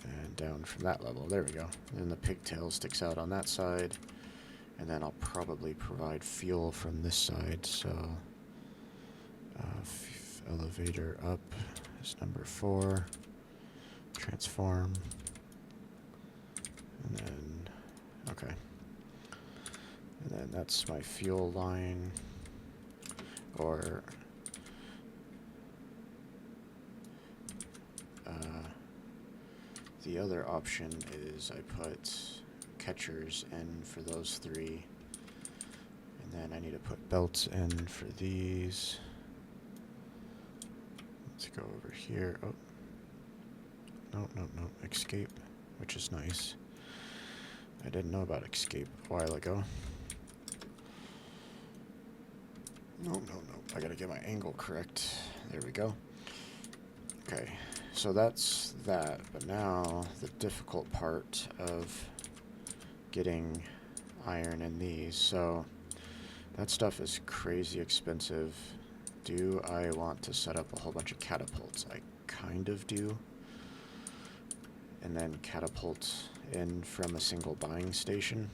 And down from that level. There we go. And then the pigtail sticks out on that side. And then I'll probably provide fuel from this side. So elevator up is number 4. Transform. And then, okay. And then that's my fuel line. Or the other option is I put catchers in for those 3. And then I need to put belts in for these. Let's go over here. Oh. No, escape, which is nice. I didn't know about escape a while ago. No, I gotta get my angle correct. There we go. Okay, so that's that, but now the difficult part of getting iron in these. So that stuff is crazy expensive. Do I want to set up a whole bunch of catapults? I kind of do. And then catapult in from a single buying station.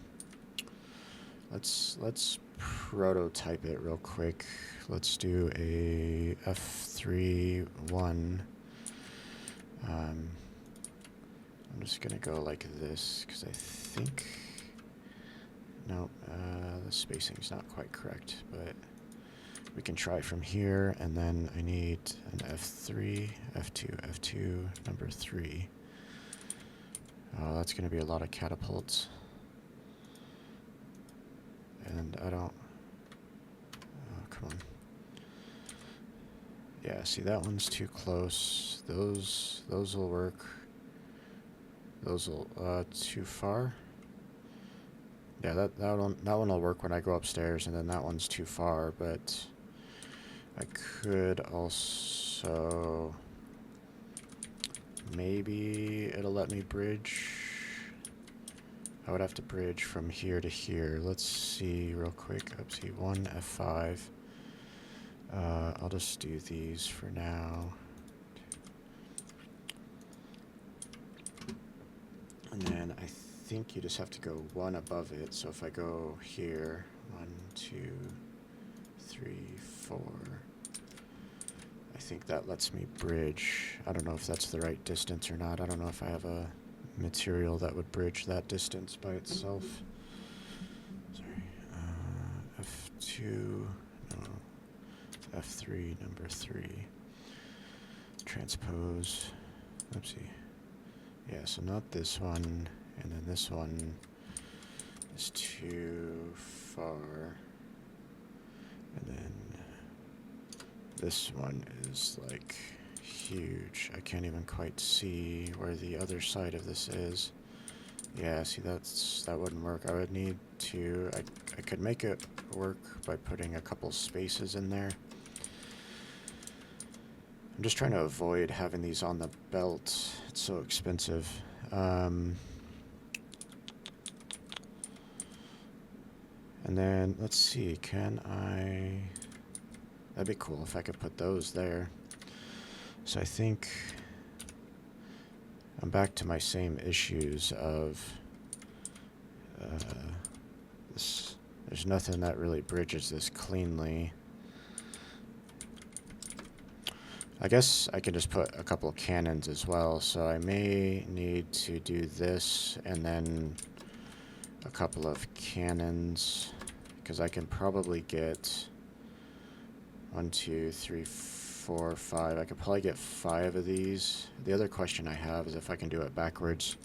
Let's prototype it real quick. Let's do a F3-1. I'm just gonna go like this because I think no, the spacing's not quite correct, but we can try from here. And then I need an F3, F2, number 3. Oh, that's going to be a lot of catapults. And I don't... Oh, come on. Yeah, see, that one's too close. Those will work. Those will... too far? Yeah, that one will work when I go upstairs, and then that one's too far, but... I could also... Maybe it'll let me bridge. I would have to bridge from here to here. Let's see real quick. Oopsie, 1 F5. I'll just do these for now. And then I think you just have to go 1 above it. So if I go here, 1, 2, 3, 4. I think that lets me bridge. I don't know if that's the right distance or not. I don't know if I have a material that would bridge that distance by itself. Sorry. F2, no. F3, number 3. Transpose. Oopsie. Yeah, so not this one, and then this one is too far. And then this one is like huge. I can't even quite see where the other side of this is. Yeah, see, that wouldn't work. I would need to... I could make it work by putting a couple spaces in there. I'm just trying to avoid having these on the belt. It's so expensive. And then, let's see, can I... That'd be cool if I could put those there. So I think I'm back to my same issues of this. There's nothing that really bridges this cleanly. I guess I can just put a couple of cannons as well. So I may need to do this and then a couple of cannons, because I can probably get 1, 2, 3, 4, 5. I could probably get 5 of these. The other question I have is if I can do it backwards.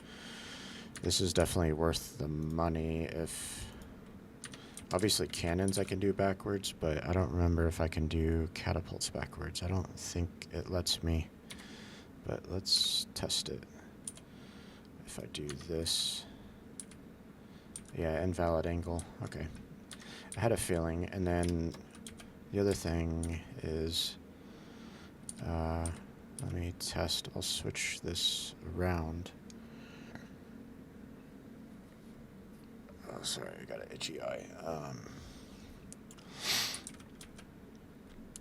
This is definitely worth the money. If obviously cannons I can do backwards, but I don't remember if I can do catapults backwards. I don't think it lets me, but let's test it. if I do this, yeah, invalid angle. Okay, I had a feeling. And then the other thing is, let me test. I'll switch this around. Oh, sorry, I got an itchy eye.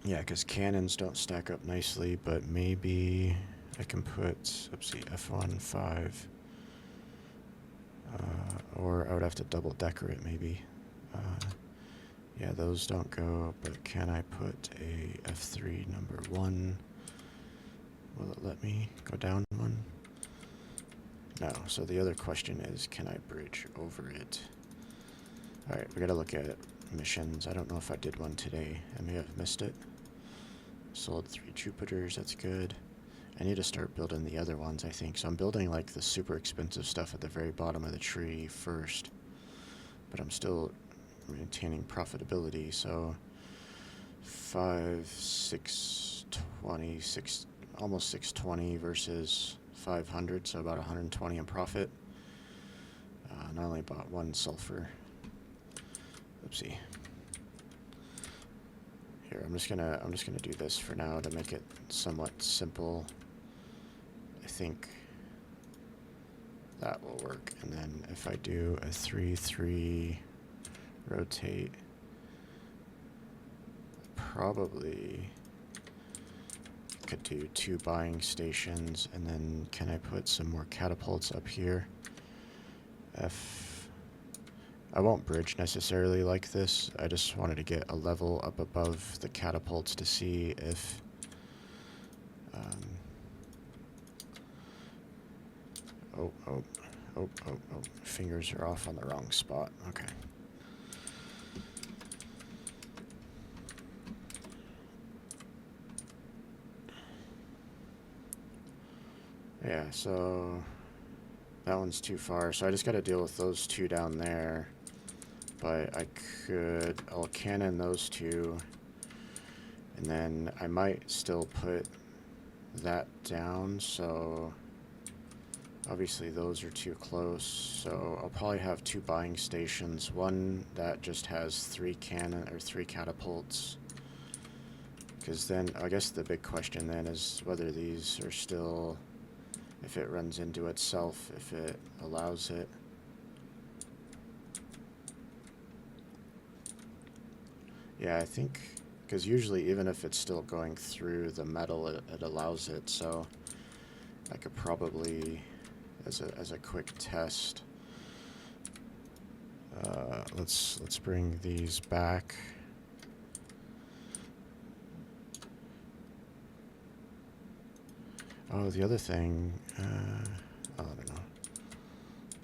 Yeah, because cannons don't stack up nicely, but maybe I can put, oopsie, F1, 5. Or I would have to double decker it, maybe. Yeah, those don't go, but can I put a F3 number 1? Will it let me go down 1? No, so the other question is, can I bridge over it? Alright, we gotta look at missions. I don't know if I did one today. I may have missed it. Sold 3 Jupiters, that's good. I need to start building the other ones, I think. So I'm building like the super expensive stuff at the very bottom of the tree first. But I'm still maintaining profitability, so 5, 6, 20, 6, almost 620 versus 500, so about 120 in profit. And I only bought 1 sulfur. Oopsie. Here, I'm just gonna do this for now to make it somewhat simple. I think that will work. And then if I do a 3-3 rotate, probably could do 2 buying stations. And then can I put some more catapults up here? I won't bridge necessarily like this. I just wanted to get a level up above the catapults to see if oh, fingers are off on the wrong spot. Okay. Yeah, so that one's too far, so I just got to deal with those 2 down there. But I'll cannon those 2, and then I might still put that down, so obviously those are too close, so I'll probably have 2 buying stations, one that just has 3 catapults, because then I guess the big question then is whether these are still, if it runs into itself, if it allows it. Yeah, I think, because usually even if it's still going through the metal, it allows it, so I could probably, as a quick test, let's bring these back. Oh, the other thing, I don't know.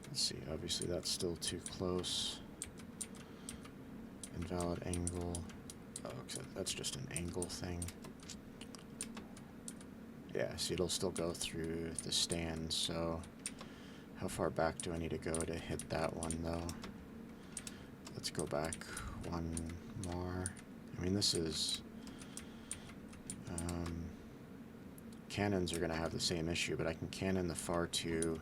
Let's see, obviously that's still too close. Invalid angle. Oh, that's just an angle thing. Yeah, see, it'll still go through the stand, so how far back do I need to go to hit that one, though? Let's go back 1 more. I mean, this is... cannons are going to have the same issue, but I can cannon the far 2.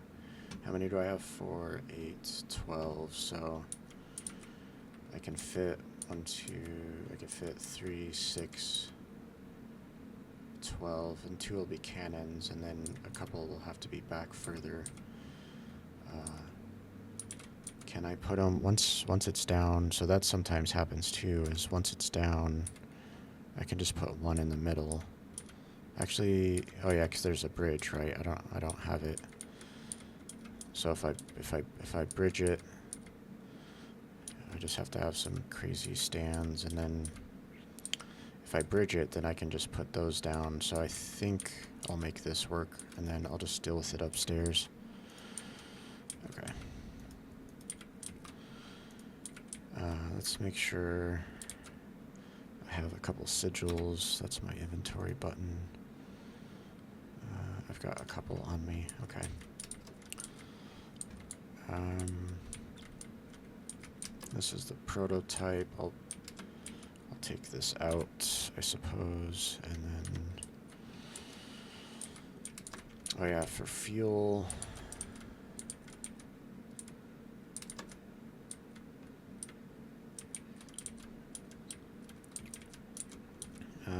How many do I have? 4, 8, 12, so... I can fit 1, 2, I can fit 3, 6, 12, and 2 will be cannons, and then a couple will have to be back further. Can I put them, once it's down, so that sometimes happens too, is once it's down, I can just put 1 in the middle. Actually, oh yeah, because there's a bridge, right? I don't have it. So if I bridge it, I just have to have some crazy stands, and then if I bridge it, then I can just put those down. So I think I'll make this work, and then I'll just deal with it upstairs. Okay. Let's make sure I have a couple sigils. That's my inventory button. I've got a couple on me. Okay. This is the prototype. I'll take this out, I suppose, and then, oh yeah, for fuel,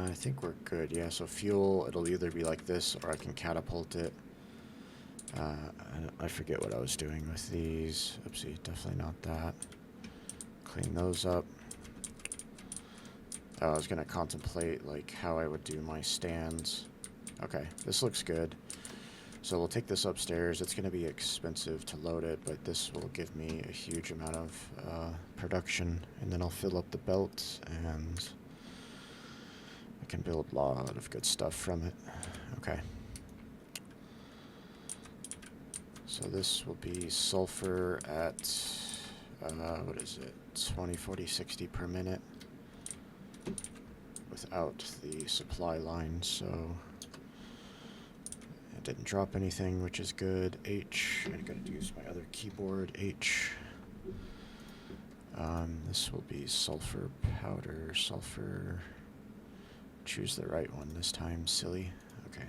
I think we're good. Yeah, so fuel, it'll either be like this or I can catapult it. I forget what I was doing with these. Oopsie, definitely not that. Clean those up. I was going to contemplate like how I would do my stands. Okay, this looks good. So we'll take this upstairs. It's going to be expensive to load it, but this will give me a huge amount of production. And then I'll fill up the belt, and I can build a lot of good stuff from it. Okay. So this will be sulfur at, what is it, 20, 40, 60 per minute without the supply line, so it didn't drop anything, which is good. H, I gotta use my other keyboard, H. This will be sulfur powder, sulfur, choose the right one this time, silly. Okay.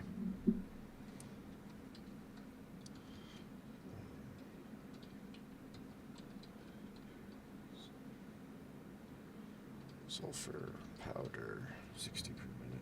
Sulfur powder, 60 per minute.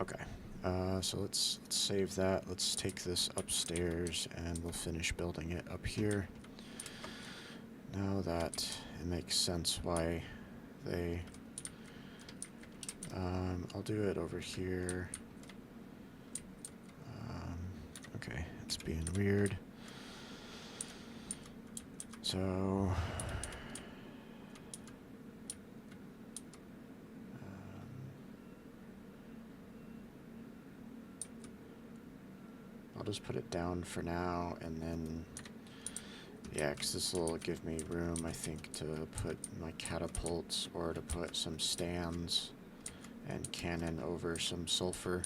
Okay, so let's save that. Let's take this upstairs and we'll finish building it up here. Now that it makes sense why they... I'll do it over here. Okay, it's being weird. So... I'll just put it down for now, and then... Yeah, because this will give me room, I think, to put my catapults or to put some stands and cannon over some sulfur.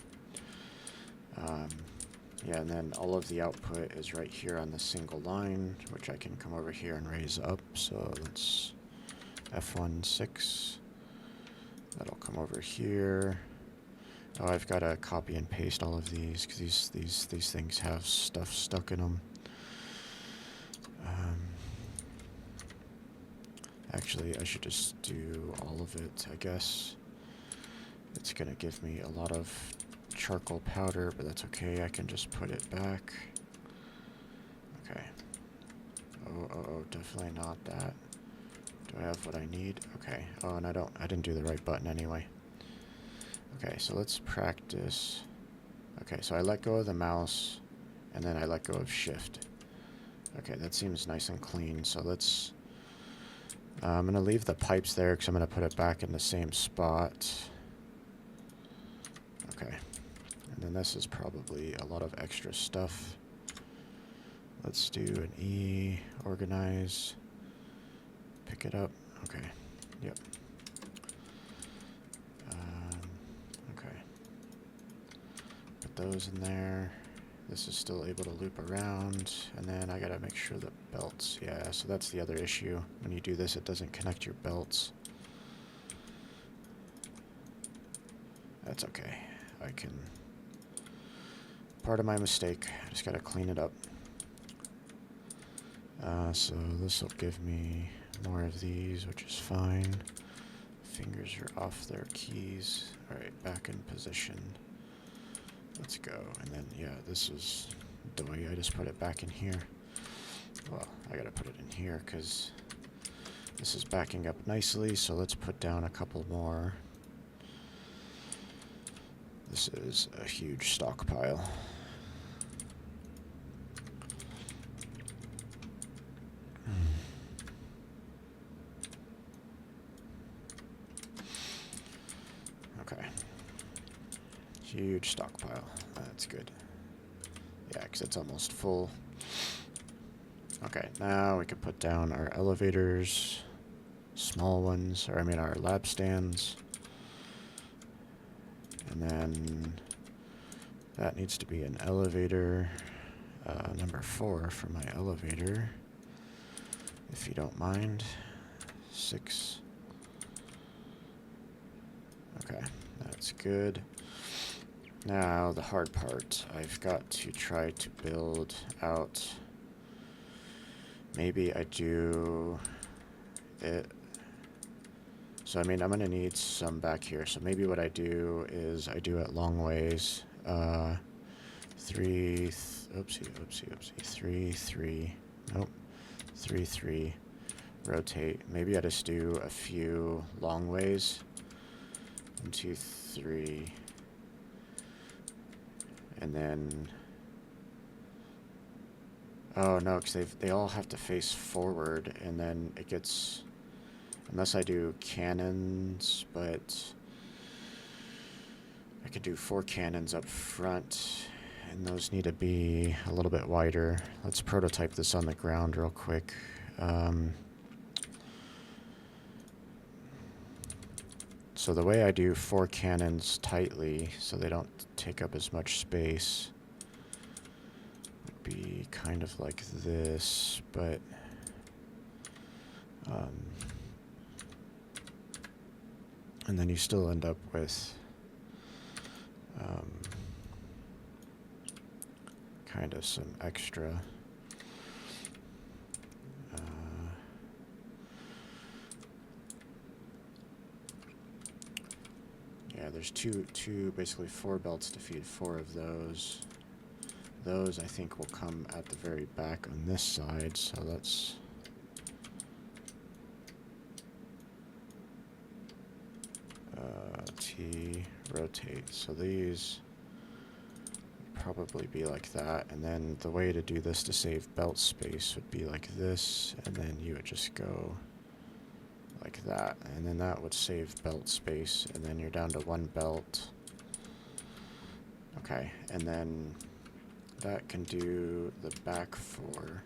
Yeah, and then all of the output is right here on the single line, which I can come over here and raise up. So let's F16. That'll come over here. Oh, I've got to copy and paste all of these because these things have stuff stuck in them. Actually, I should just do all of it, I guess. It's gonna give me a lot of charcoal powder, but that's okay. I can just put it back. Okay. Oh, definitely not that. Do I have what I need? Okay. Oh, and I didn't do the right button anyway. Okay, so let's practice. Okay, so I let go of the mouse, and then I let go of shift. Okay, that seems nice and clean, so let's... I'm going to leave the pipes there because I'm going to put it back in the same spot. Okay. And then this is probably a lot of extra stuff. Let's do an E, organize, pick it up. Okay. Yep. Okay. Put those in there. This is still able to loop around, and then I gotta make sure the belts, yeah, so that's the other issue. When you do this, it doesn't connect your belts. That's okay. I can, part of my mistake, I just gotta clean it up. So this will give me more of these, which is fine. Fingers are off their keys. Alright, back in position. Let's go, and then, yeah, this is doy. I just put it back in here. Well, I gotta put it in here, because this is backing up nicely, so let's put down a couple more. This is a huge stockpile. Okay. Huge stockpile. That's good. Yeah, because it's almost full. Okay, now we can put down our elevators. Small ones, or I mean our lab stands. And then that needs to be an elevator. Number 4 for my elevator, if you don't mind. 6. Okay, that's good. Now, the hard part. I've got to try to build out... Maybe I do it... So, I mean, I'm going to need some back here. So maybe what I do is I do it long ways. 3... Oopsie. 3, 3. Nope. 3, 3. Rotate. Maybe I just do a few long ways. 1, 2, 3. And then... Oh, no, because they all have to face forward, and then it gets... Unless I do cannons, but... I could do 4 cannons up front, and those need to be a little bit wider. Let's prototype this on the ground real quick. So the way I do 4 cannons tightly, so they don't take up as much space, would be kind of like this, but and then you still end up with kind of some extra yeah, there's basically 4 belts to feed 4 of those. Those I think will come at the very back on this side, so let's T rotate. So these probably be like that, and then the way to do this to save belt space would be like this, and then you would just go like that, and then that would save belt space, and then you're down to 1 belt. Okay, and then that can do the back 4.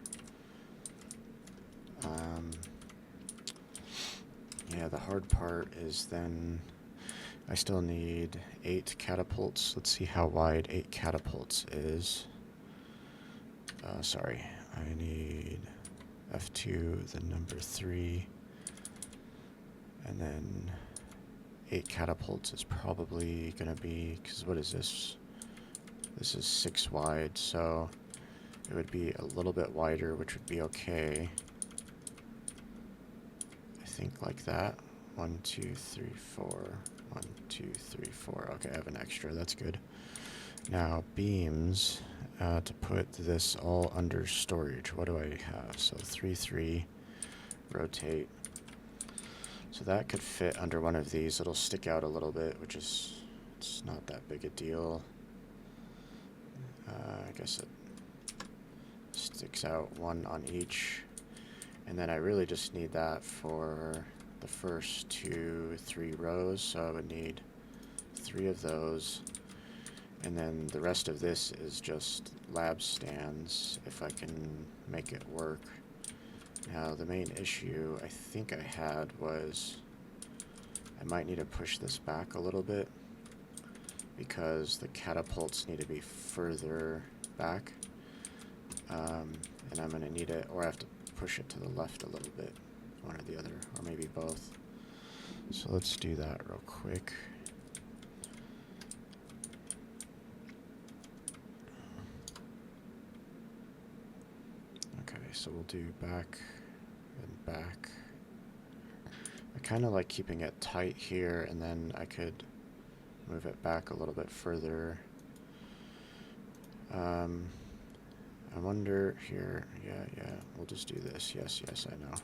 Yeah, the hard part is then I still need 8 catapults. Let's see how wide 8 catapults is. Sorry, I need F2, the number 3, and then 8 catapults is probably going to be, because what is this? This is 6 wide, so it would be a little bit wider, which would be okay. I think like that. 1, 2, 3, 4. 1, 2, 3, 4. Okay, I have an extra. That's good. Now, beams, to put this all under storage. What do I have? So 3, 3. Rotate. So that could fit under one of these. It'll stick out a little bit, which is, it's not that big a deal. I guess it sticks out 1 on each. And then I really just need that for the first 2, 3 rows. So I would need 3 of those. And then the rest of this is just lab stands, if I can make it work. Now, the main issue I think I had was I might need to push this back a little bit, because the catapults need to be further back, and I'm going to need it, or I have to push it to the left a little bit, one or the other, or maybe both. So let's do that real quick. Okay, so we'll do back and back. I kind of like keeping it tight here, and then I could move it back a little bit further. I wonder here, yeah, we'll just do this. Yes, I know.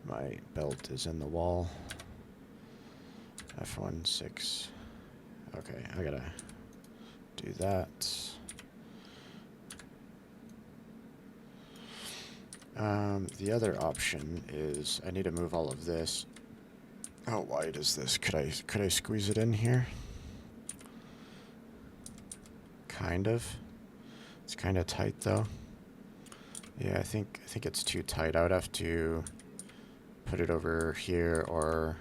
My belt is in the wall. F1, 6. Okay, I gotta do that. The other option is I need to move all of this. How wide is this? Could I squeeze it in here? Kind of. It's kind of tight though. Yeah, I think it's too tight. I would have to put it over here, or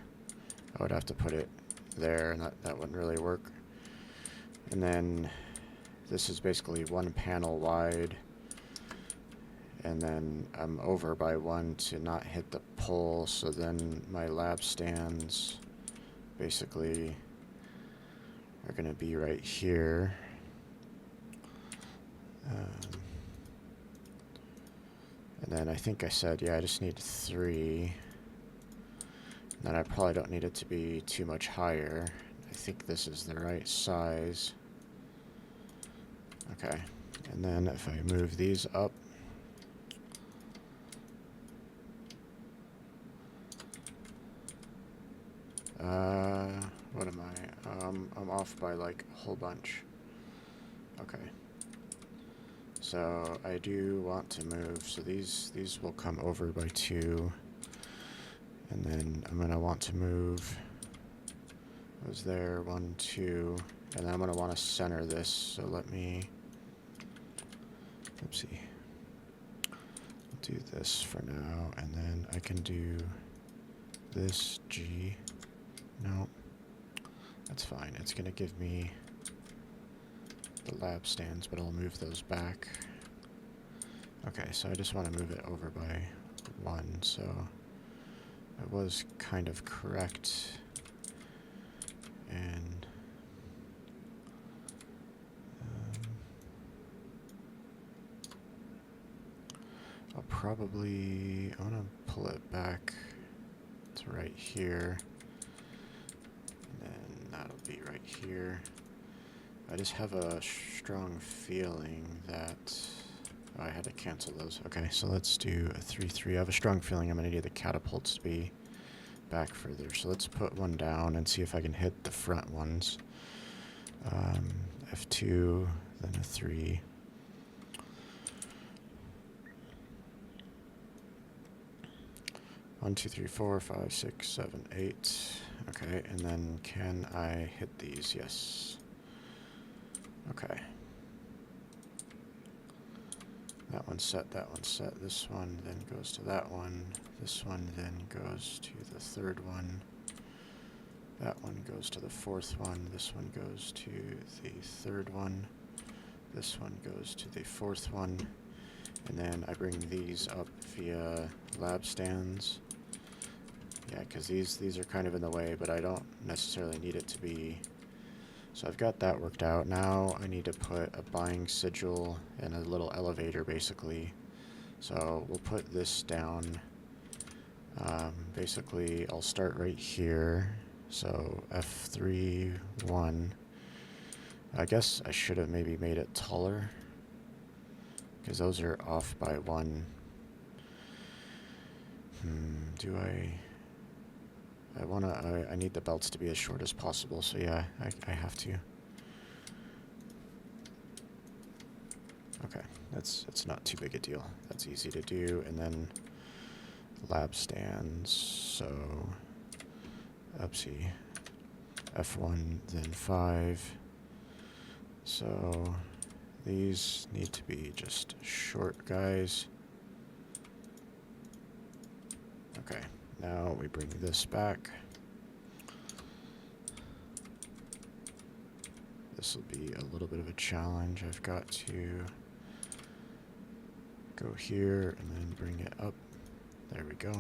I would have to put it there, and that wouldn't really work. And then this is basically 1 panel wide, and then I'm over by 1 to not hit the pole, so then my lab stands basically are going to be right here. And then I think I said, yeah, I just need 3. And then I probably don't need it to be too much higher. I think this is the right size. Okay, and then if I move these up, what am I? I'm off by like a whole bunch. Okay. So I do want to move, so these will come over by 2. And then I'm gonna want to move, was there 1, 2, and then I'm gonna want to center this, so let me, oopsie, do this for now, and then I can do this G, no, that's fine, it's gonna give me the lab stands, but I'll move those back. Okay, so I just want to move it over by 1, so I was kind of correct. And I'll probably, I want to pull it back to right here, and then that'll be right here. I just have a strong feeling that I had to cancel those. Okay, so let's do a 3-3. I have a strong feeling I'm going to need the catapults to be back further. So let's put 1 down and see if I can hit the front ones. F2, then a 3. One, 2, 3, 4, 5, 6, 7, 8. Okay, and then can I hit these? Yes. Okay. That one's set, that one's set. This one then goes to that one. This one then goes to the 3rd one. That one goes to the 4th one. This one goes to the 3rd one. This one goes to the 4th one. And then I bring these up via lab stands. Yeah, because these are kind of in the way, but I don't necessarily need it to be. So I've got that worked out. Now I need to put a buying sigil and a little elevator, basically. So we'll put this down. Basically, I'll start right here. So F3, 1. I guess I should have maybe made it taller, because those are off by 1. Do I need the belts to be as short as possible, so yeah, I have to. Okay, it's not too big a deal. That's easy to do. And then lab stands, so oopsie, F1, then 5. So these need to be just short guys. Okay, now we bring this back. This will be a little bit of a challenge. I've got to go here and then bring it up. There we go.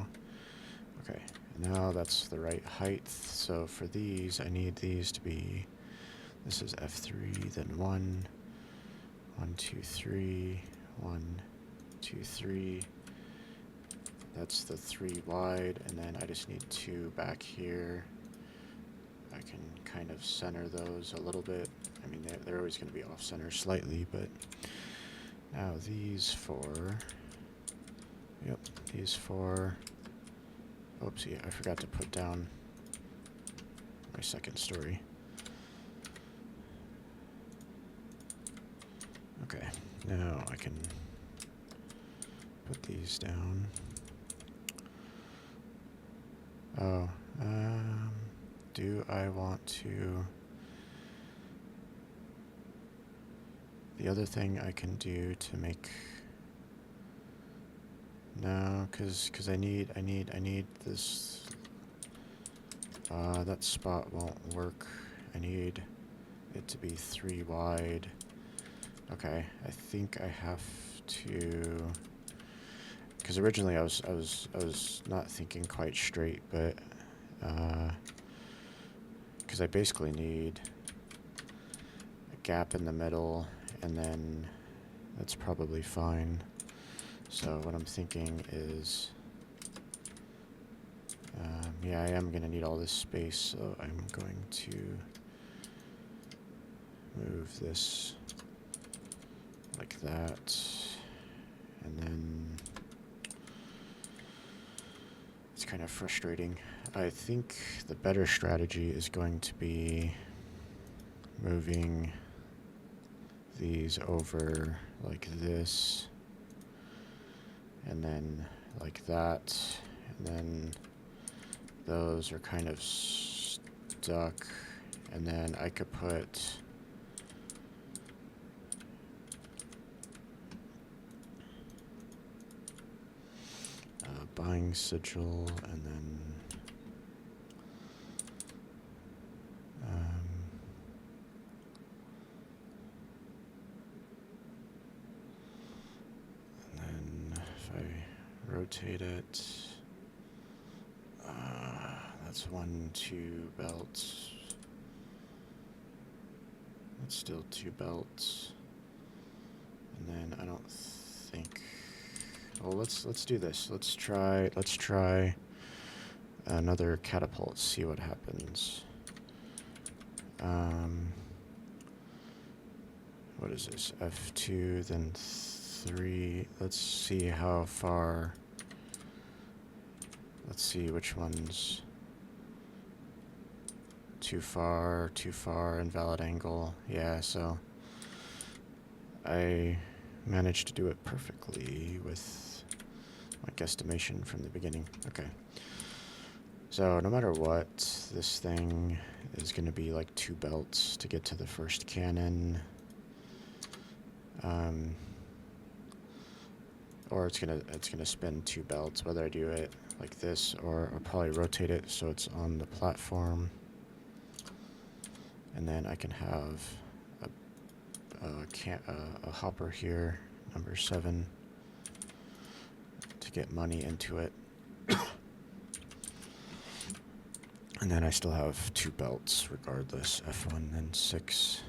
Okay, now that's the right height. So for these, I need these to be, this is F3, then 1, 1, 2, 3, 1, 2, 3. That's the 3 wide, and then I just need 2 back here. I can kind of center those a little bit. I mean, they're always going to be off center slightly, but now these 4. Yep, these 4. Oopsie, I forgot to put down my second story. Okay, now I can put these down. Oh, do I want to... The other thing I can do to make... No, because I need this... that spot won't work. I need it to be 3 wide. Okay, I think I have to because originally I was not thinking quite straight, but because I basically need a gap in the middle, and then that's probably fine. So what I'm thinking is, yeah, I am going to need all this space, so I'm going to move this like that, and then it's kind of frustrating. I think the better strategy is going to be moving these over like this, and then like that, and then those are kind of stuck, and then I could put buying sigil, and then if I rotate it, that's 1, 2 belts. That's still 2 belts. And then I don't think. Well, let's do this. Let's try another catapult. See what happens. What is this? F2, then 3. Let's see how far. Let's see which one's too far, invalid angle. Yeah, so I managed to do it perfectly with my guesstimation from the beginning. Okay. So no matter what, this thing is going to be like 2 belts to get to the first cannon. Or it's gonna spin 2 belts, whether I do it like this or I'll probably rotate it so it's on the platform. And then I can have a hopper here, number 7, to get money into it. And then I still have 2 belts regardless, F1 and 6.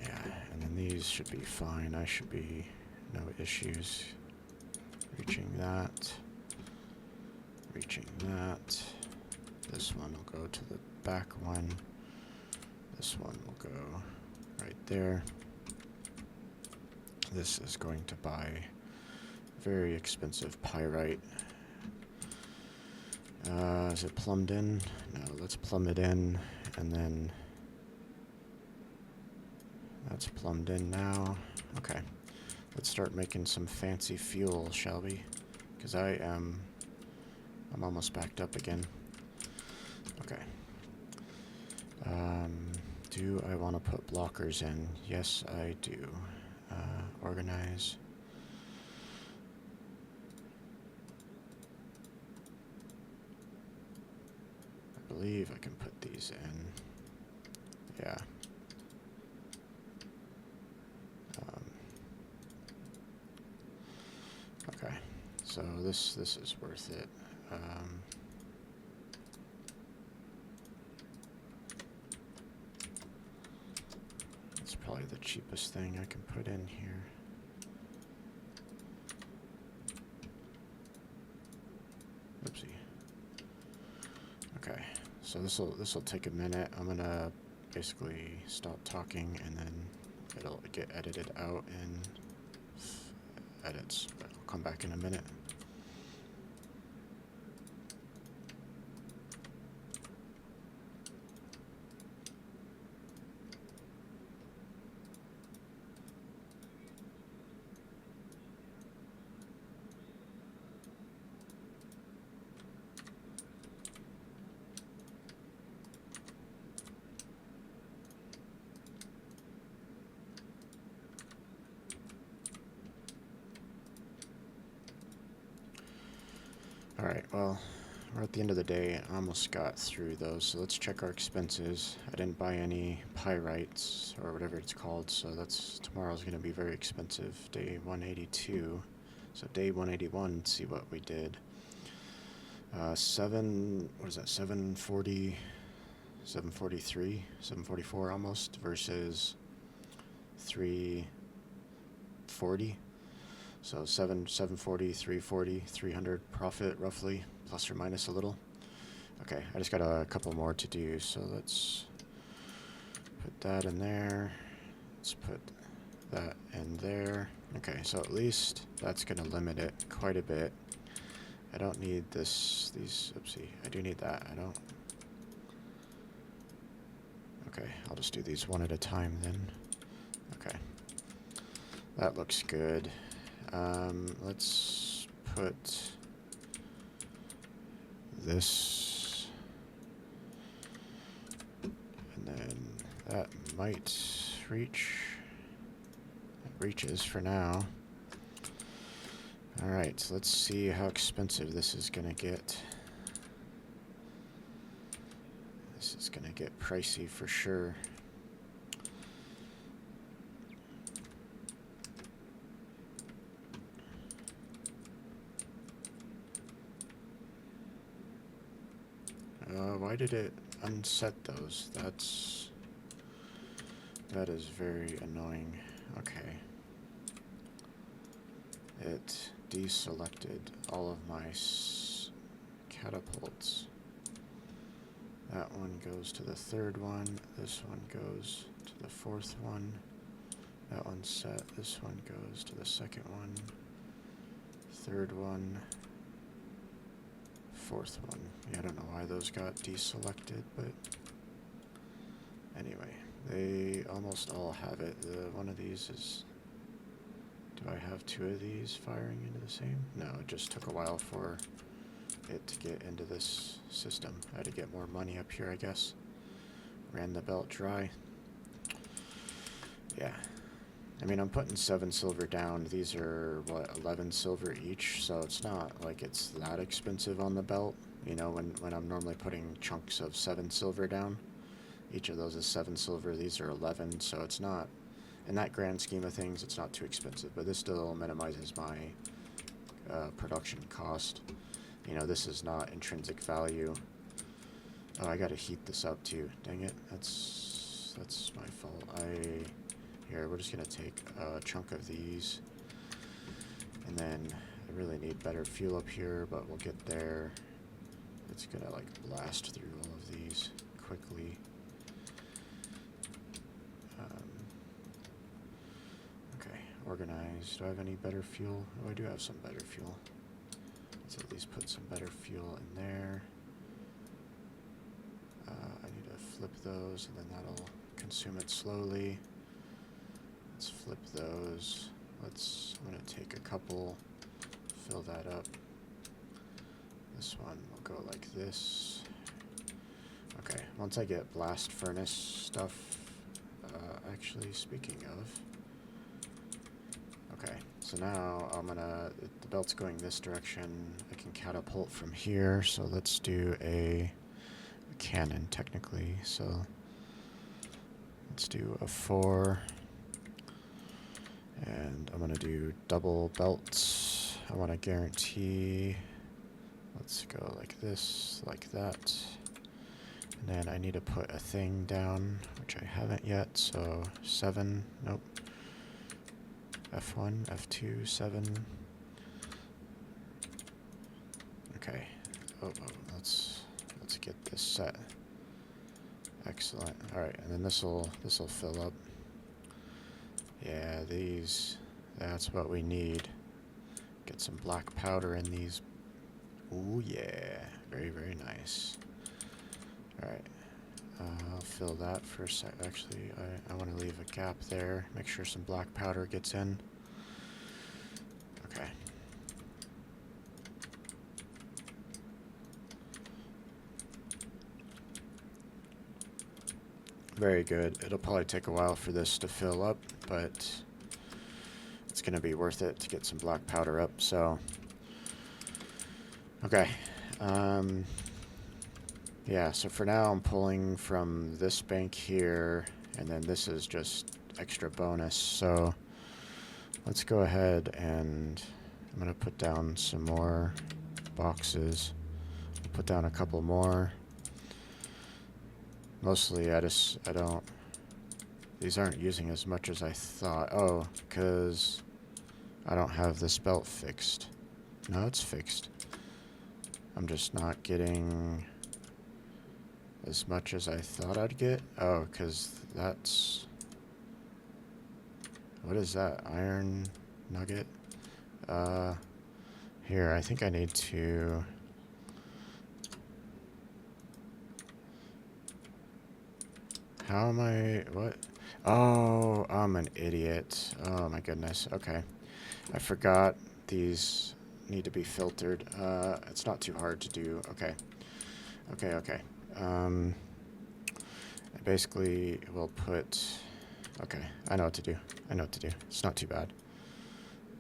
Yeah, and then these should be fine. I should be no issues reaching that. Reaching that. This one will go to the back one. This one will go right there. This is going to buy very expensive pyrite. Is it plumbed in? No, let's plumb it in, and then that's plumbed in now. Okay, let's start making some fancy fuel, shall we? Because I'm almost backed up again. Okay. Do I want to put blockers in? Yes, I do. Organize. I believe I can put these in. Yeah. Okay. So this is worth it. It's probably the cheapest thing I can put in here. Oopsie. Okay, so this'll take a minute. I'm gonna basically stop talking, and then it'll get edited out in edits. But I'll come back in a minute. Alright, well, we're at the end of the day. I almost got through those, so let's check our expenses. I didn't buy any pyrites, or whatever it's called, so tomorrow's going to be very expensive. Day 182. So day 181, let's see what we did. What is that, 740, 743, 744 almost, versus 340. So 740, 340, 300 profit roughly, plus or minus a little. Okay, I just got a couple more to do, so let's put that in there. Let's put that in there. Okay, so at least that's going to limit it quite a bit. I don't need oopsie, I do need that, I don't. Okay, I'll just do these one at a time then. Okay, that looks good. Let's put this, and then that might reach. It reaches for now. Alright, so let's see how expensive this is gonna get. This is gonna get pricey for sure. Why did it unset those? That is very annoying. Okay. It deselected all of my catapults. That one goes to the third one. This one goes to the fourth one. That one's set. This one goes to the second one. Third one. Fourth one. Yeah, I don't know why those got deselected, but anyway, they almost all have it. One of these is... Do I have two of these firing into the same? No, it just took a while for it to get into this system. I had to get more money up here, I guess. Ran the belt dry. Yeah. I mean, I'm putting 7 silver down. These are, what, 11 silver each? So it's not like it's that expensive on the belt. You know, when I'm normally putting chunks of 7 silver down. Each of those is 7 silver. These are 11, so it's not... In that grand scheme of things, it's not too expensive, but this still minimizes my production cost. You know, this is not intrinsic value. Oh, I gotta heat this up too. Dang it, that's my fault. Here, we're just gonna take a chunk of these, and then I really need better fuel up here, but we'll get there. It's gonna like blast through all of these quickly. Organized. Do I have any better fuel? Oh, I do have some better fuel. Let's at least put some better fuel in there. I need to flip those, and then that'll consume it slowly. Let's flip those. I'm going to take a couple, fill that up. This one will go like this. Okay, once I get blast furnace stuff, actually, speaking of, okay, so now the belt's going this direction. I can catapult from here, so let's do a cannon, technically. So let's do a 4, and I'm gonna do double belts. I want to guarantee, let's go like this, like that, and then I need to put a thing down, which I haven't yet, so 7, nope. F1, F2, 7. Okay. Oh, let's get this set. Excellent. All right, and then this'll fill up. Yeah, that's what we need. Get some black powder in these. Ooh, yeah. Very, very nice. All right. I'll fill that for a sec. Actually, I want to leave a gap there. Make sure some black powder gets in. Okay. Very good. It'll probably take a while for this to fill up, but it's going to be worth it to get some black powder up. So, okay. Yeah, so for now I'm pulling from this bank here, and then this is just extra bonus. So let's go ahead and I'm going to put down some more boxes. I'll put down a couple more. Mostly I don't, these aren't using as much as I thought. Oh, because I don't have this belt fixed. No, it's fixed. I'm just not getting as much as I thought I'd get. Oh, because that's... What is that? Iron nugget? Here, I think I need to... How am I... What? Oh, I'm an idiot. Oh my goodness. Okay. I forgot these need to be filtered. It's not too hard to do. Okay. Okay. I basically will put... Okay, I know what to do. It's not too bad.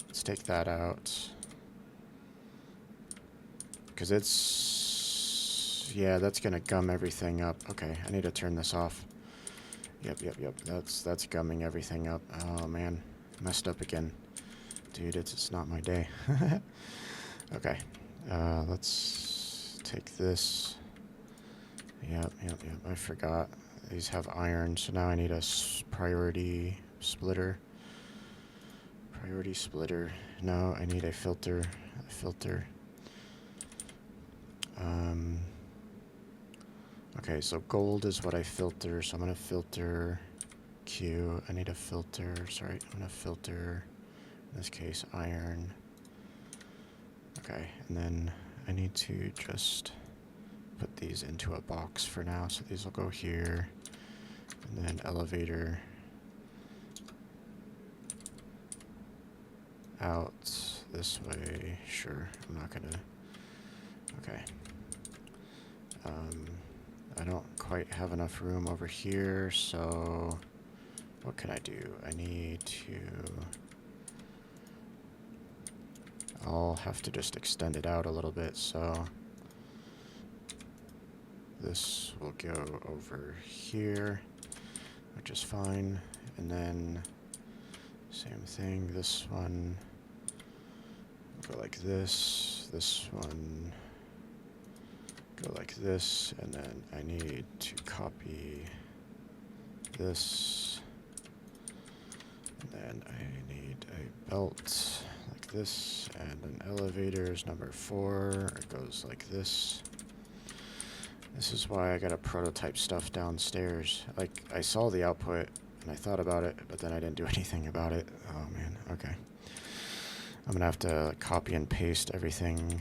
Let's take that out. Because it's... Yeah, that's going to gum everything up. Okay, I need to turn this off. Yep. That's gumming everything up. Oh, man. Messed up again. Dude, it's not my day. Okay. Let's take this. Yep. I forgot. These have iron, so now I need a priority splitter. No, I need a filter. Okay, so gold is what I filter, so I'm going to filter Q. I need a filter, sorry, I'm going to filter, in this case, iron. Okay, and then I need to just put these into a box for now, so these will go here, and then elevator out this way. Sure, I'm not going to... Okay. I don't quite have enough room over here, so what can I do? I need to... I'll have to just extend it out a little bit, so this will go over here, which is fine, and then same thing, this one will go like this one go like this, and then I need to copy this, and then I need a belt like this, and an elevator is number 4. It goes like this. This is why I gotta prototype stuff downstairs. Like, I saw the output and I thought about it, but then I didn't do anything about it. Oh man, okay. I'm gonna have to copy and paste everything.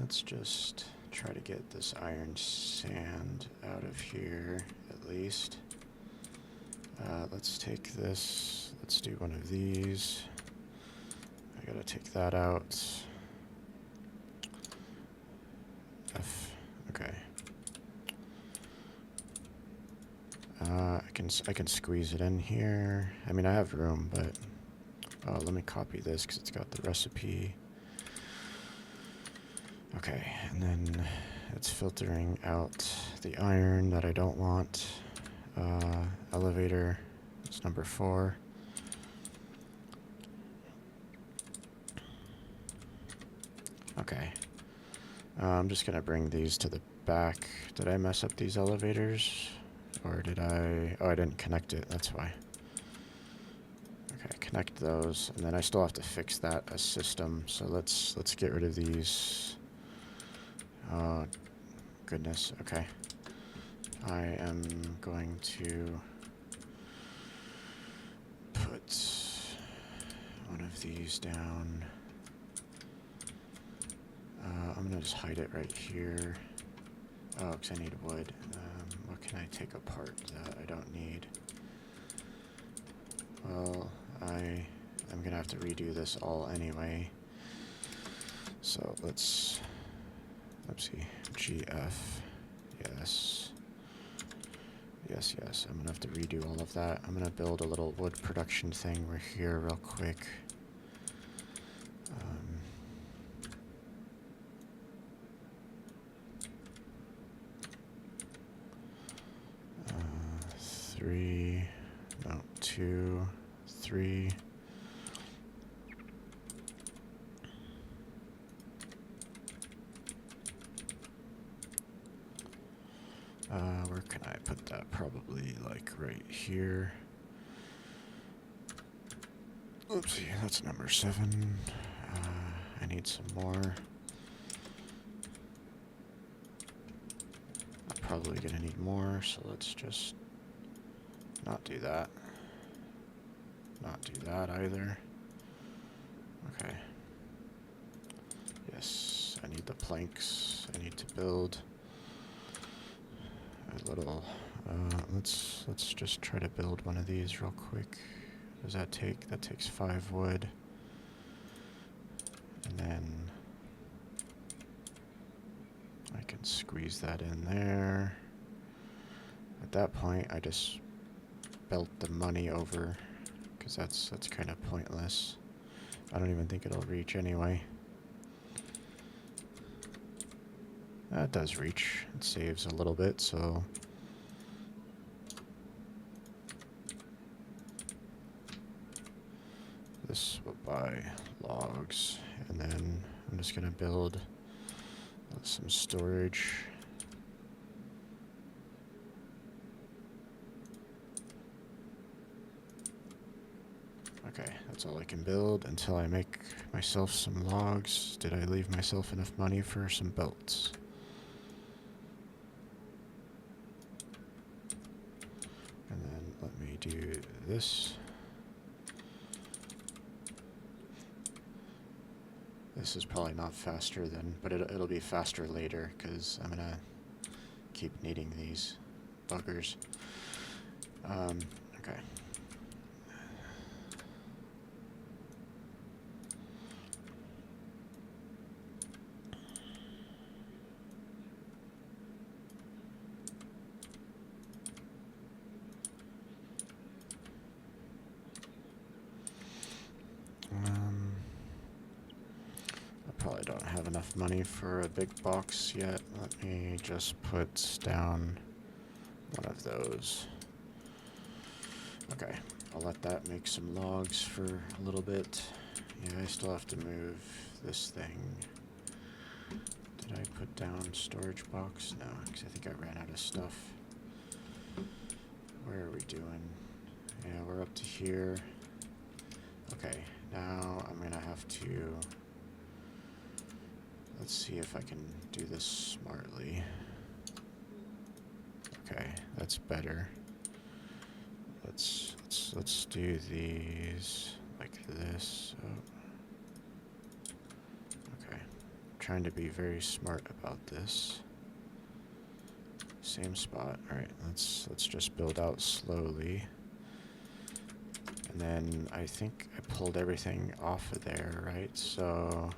Let's just try to get this iron sand out of here, at least. Let's take this. Let's do one of these. I gotta take that out. F. Okay. I can squeeze it in here. I mean, I have room, but let me copy this because it's got the recipe. Okay, and then it's filtering out the iron that I don't want. Elevator, it's number 4. Okay. I'm just gonna bring these to the back. Did I mess up these elevators? Or did I... Oh, I didn't connect it, that's why. Okay, connect those, and then I still have to fix that as system, so let's get rid of these. Oh, goodness, okay. I am going to put one of these down. I'm gonna just hide it right here. Oh, because I need wood. What can I take apart that I don't need? Well, I'm gonna have to redo this all anyway. So let's see. GF. Yes. Yes. I'm gonna have to redo all of that. I'm gonna build a little wood production thing right here real quick. Where can I put that? Probably like right here. Oopsie, that's number 7. I need some more. I'm probably gonna need more, so let's just not do that. Not do that either. Okay. Yes, I need the planks. I need to build a little. Let's just try to build one of these real quick. What does that take? That takes 5 wood. And then I can squeeze that in there. At that point, I just belt the money over, because that's kind of pointless. I don't even think it'll reach anyway. That does reach. It saves a little bit, so this will buy logs, and then I'm just gonna build some storage. Okay, that's all I can build until I make myself some logs. Did I leave myself enough money for some belts? And then let me do this. This is probably not faster than, but it'll be faster later, because I'm gonna keep needing these buggers. Okay. I probably don't have enough money for a big box yet. Let me just put down one of those. Okay, I'll let that make some logs for a little bit. Yeah, I still have to move this thing. Did I put down storage box? No, because I think I ran out of stuff. Where are we doing? Yeah, we're up to here. Okay, now I'm gonna have to... Let's see if I can do this smartly. Okay, that's better. Let's do these like this. Oh. Okay, trying to be very smart about this. Same spot. All right, let's just build out slowly. And then I think I pulled everything off of there, right? So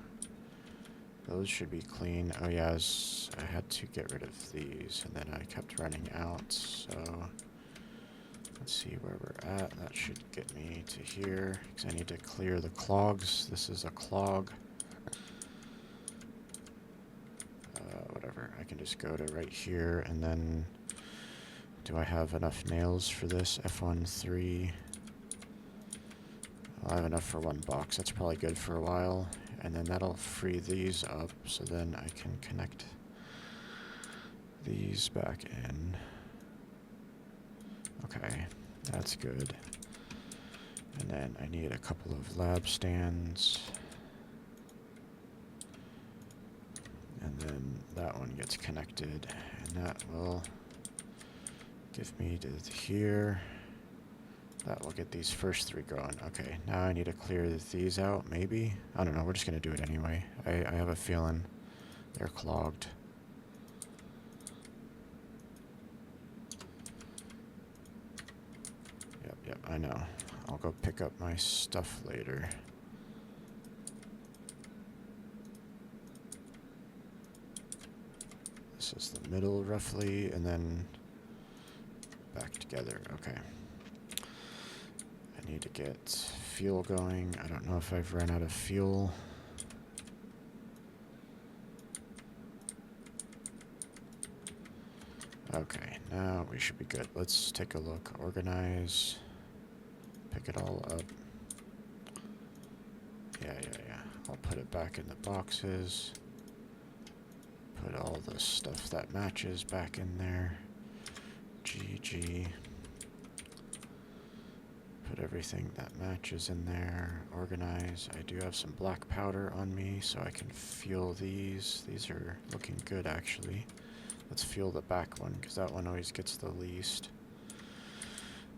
those should be clean. Oh yeah, I had to get rid of these, and then I kept running out, so let's see where we're at. That should get me to here, because I need to clear the clogs. This is a clog. Whatever, I can just go to right here, and then do I have enough nails for this? F13. I have enough for 1 box. That's probably good for a while. And then that'll free these up, so then I can connect these back in. Okay, that's good. And then I need a couple of lab stands. And then that one gets connected, and that will give me to here. That will get these first 3 going. Okay, now I need to clear these out, maybe? I don't know, we're just going to do it anyway. I have a feeling they're clogged. Yep, I know. I'll go pick up my stuff later. This is the middle, roughly, and then back together. Okay. I need to get fuel going. I don't know if I've run out of fuel. Okay, now we should be good. Let's take a look. Organize. Pick it all up. Yeah. I'll put it back in the boxes. Put all the stuff that matches back in there. GG. Put everything that matches in there. Organize. I do have some black powder on me, so I can fuel these. These are looking good, actually. Let's fuel the back one, because that one always gets the least.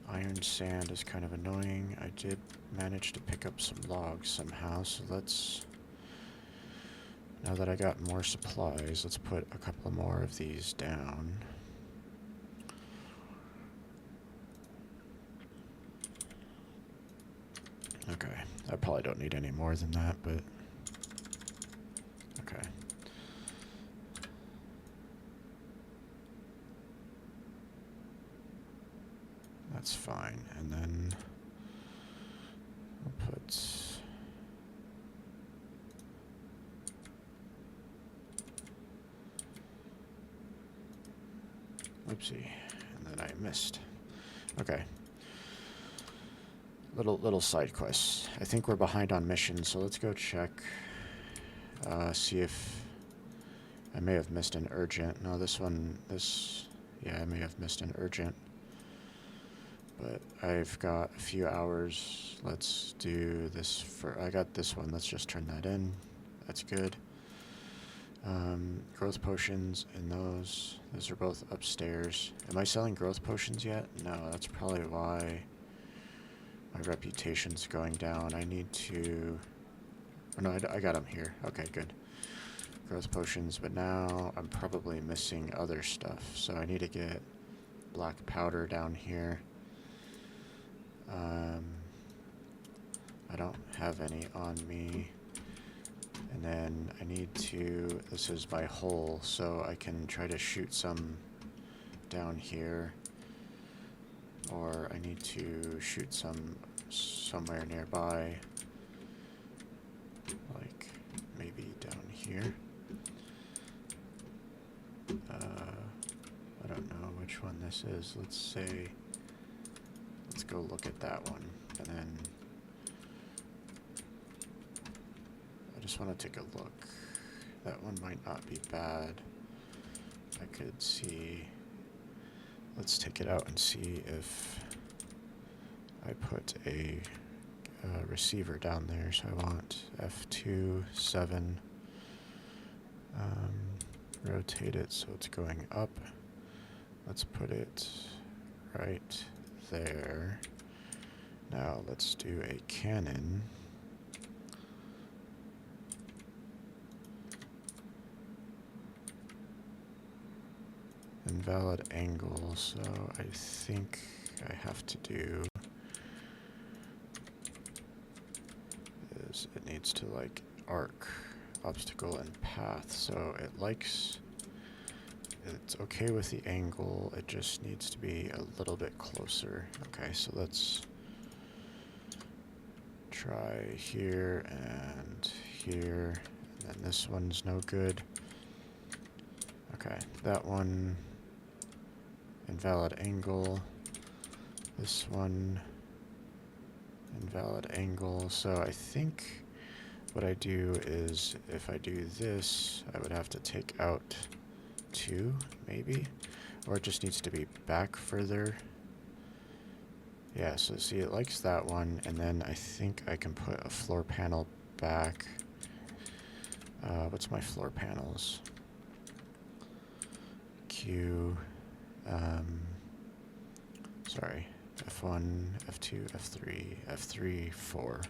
Iron sand is kind of annoying. I did manage to pick up some logs somehow, so let's... Now that I got more supplies, let's put a couple more of these down. Okay, I probably don't need any more than that, but... Okay. That's fine, and then we'll put... Oopsie, and then I missed. Okay. Little side quests. I think we're behind on missions, so let's go check. See if I may have missed an urgent. No, yeah, I may have missed an urgent. But I've got a few hours. Let's do this I got this one. Let's just turn that in. That's good. Growth potions and those are both upstairs. Am I selling growth potions yet? No, that's probably why my reputation's going down. I need to... Oh, no, I got them here. Okay, good. Growth potions, but now I'm probably missing other stuff. So I need to get black powder down here. I don't have any on me. And then I need to, this is by hole, so I can try to shoot some down here. Or I need to shoot some somewhere nearby. Like maybe down here. I don't know which one this is. Let's go look at that one. And then I just want to take a look. That one might not be bad. I could see. Let's take it out and see if I put a receiver down there. So I want F27. Rotate it so it's going up. Let's put it right there. Now let's do a cannon. Invalid angle, so I think I have to do is it needs to like arc obstacle and path, so it's okay with the angle, it just needs to be a little bit closer. Okay, so let's try here and here, and then this one's no good. Okay, that one invalid angle, this one invalid angle, so I think what I do is if I do this I would have to take out 2 maybe, or it just needs to be back further. Yeah, so see it likes that one, and then I think I can put a floor panel back. What's my floor panels? Q, sorry, F1, F2, F3, F3, 4.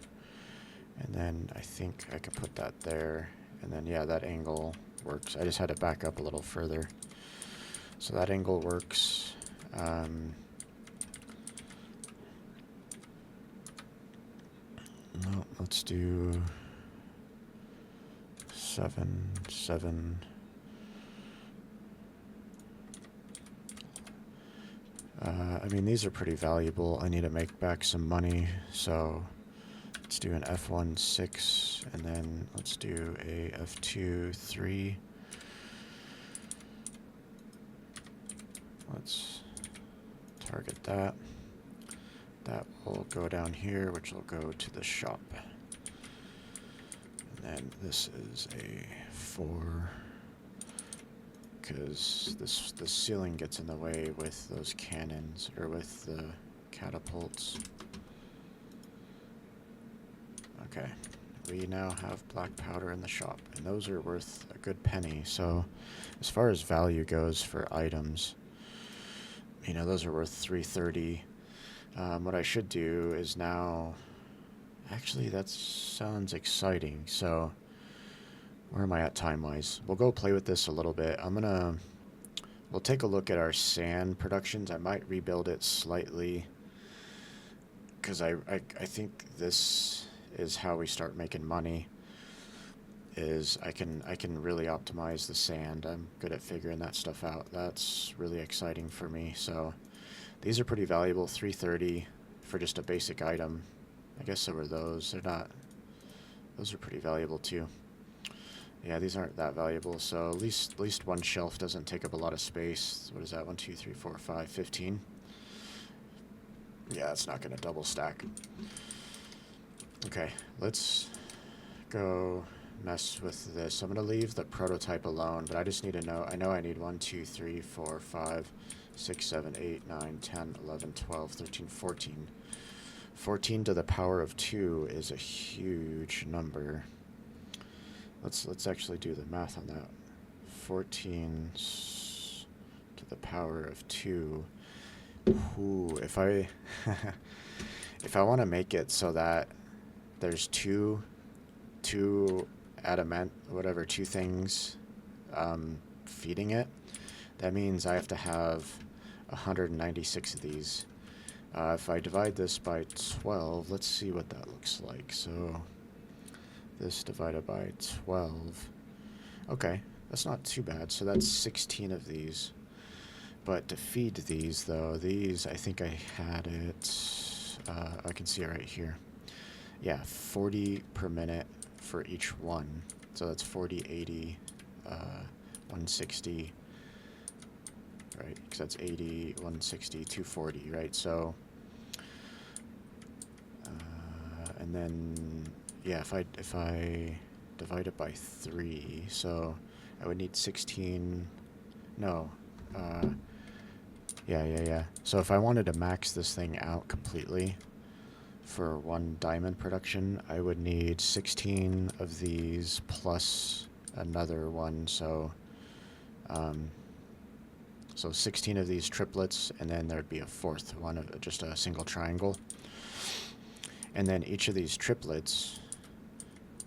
And then I think I can put that there, and then yeah, that angle works. I just had to back up a little further. So that angle works. No, let's do 7, 7. I mean, these are pretty valuable. I need to make back some money, so let's do an F1, 6, and then let's do a F2, 3. Let's target that. That will go down here, which will go to the shop. And then this is a 4. because the ceiling gets in the way with those cannons, or with the catapults. Okay, we now have black powder in the shop, and those are worth a good penny. So as far as value goes for items, you know, those are worth 330. What I should do is now, actually that sounds exciting. So where am I at time-wise? We'll go play with this a little bit. We'll take a look at our sand productions. I might rebuild it slightly, because I think this is how we start making money, is I can really optimize the sand. I'm good at figuring that stuff out. That's really exciting for me. So these are pretty valuable, 330 for just a basic item. I guess so are those. They're not, those are pretty valuable too. Yeah, these aren't that valuable, so at least one shelf doesn't take up a lot of space. What is that? 1, 2, 3, 4, 5, 15. Yeah, it's not going to double stack. Okay, let's go mess with this. I'm going to leave the prototype alone, but I just need to know. I know I need 1, 2, 3, 4, 5, 6, 7, 8, 9, 10, 11, 12, 13, 14. 14 to the power of 2 is a huge number. Let's actually do the math on that. 14 to the power of 2. Ooh, if I if I want to make it so that there's two adamant, whatever, two things feeding it, that means I have to have 196 of these. If I divide this by 12, let's see what that looks like. So this divided by 12. Okay, that's not too bad. So that's 16 of these. But to feed these, though, these, I think I had it, I can see it right here. Yeah, 40 per minute for each one. So that's 40, 80, 160, right? Because that's 80, 160, 240, right? So, and then, yeah, if I divide it by 3, so I would need 16, no, yeah. So if I wanted to max this thing out completely for one diamond production, I would need 16 of these plus another one, so 16 of these triplets, and then there'd be a fourth one, of just a single triangle. And then each of these triplets,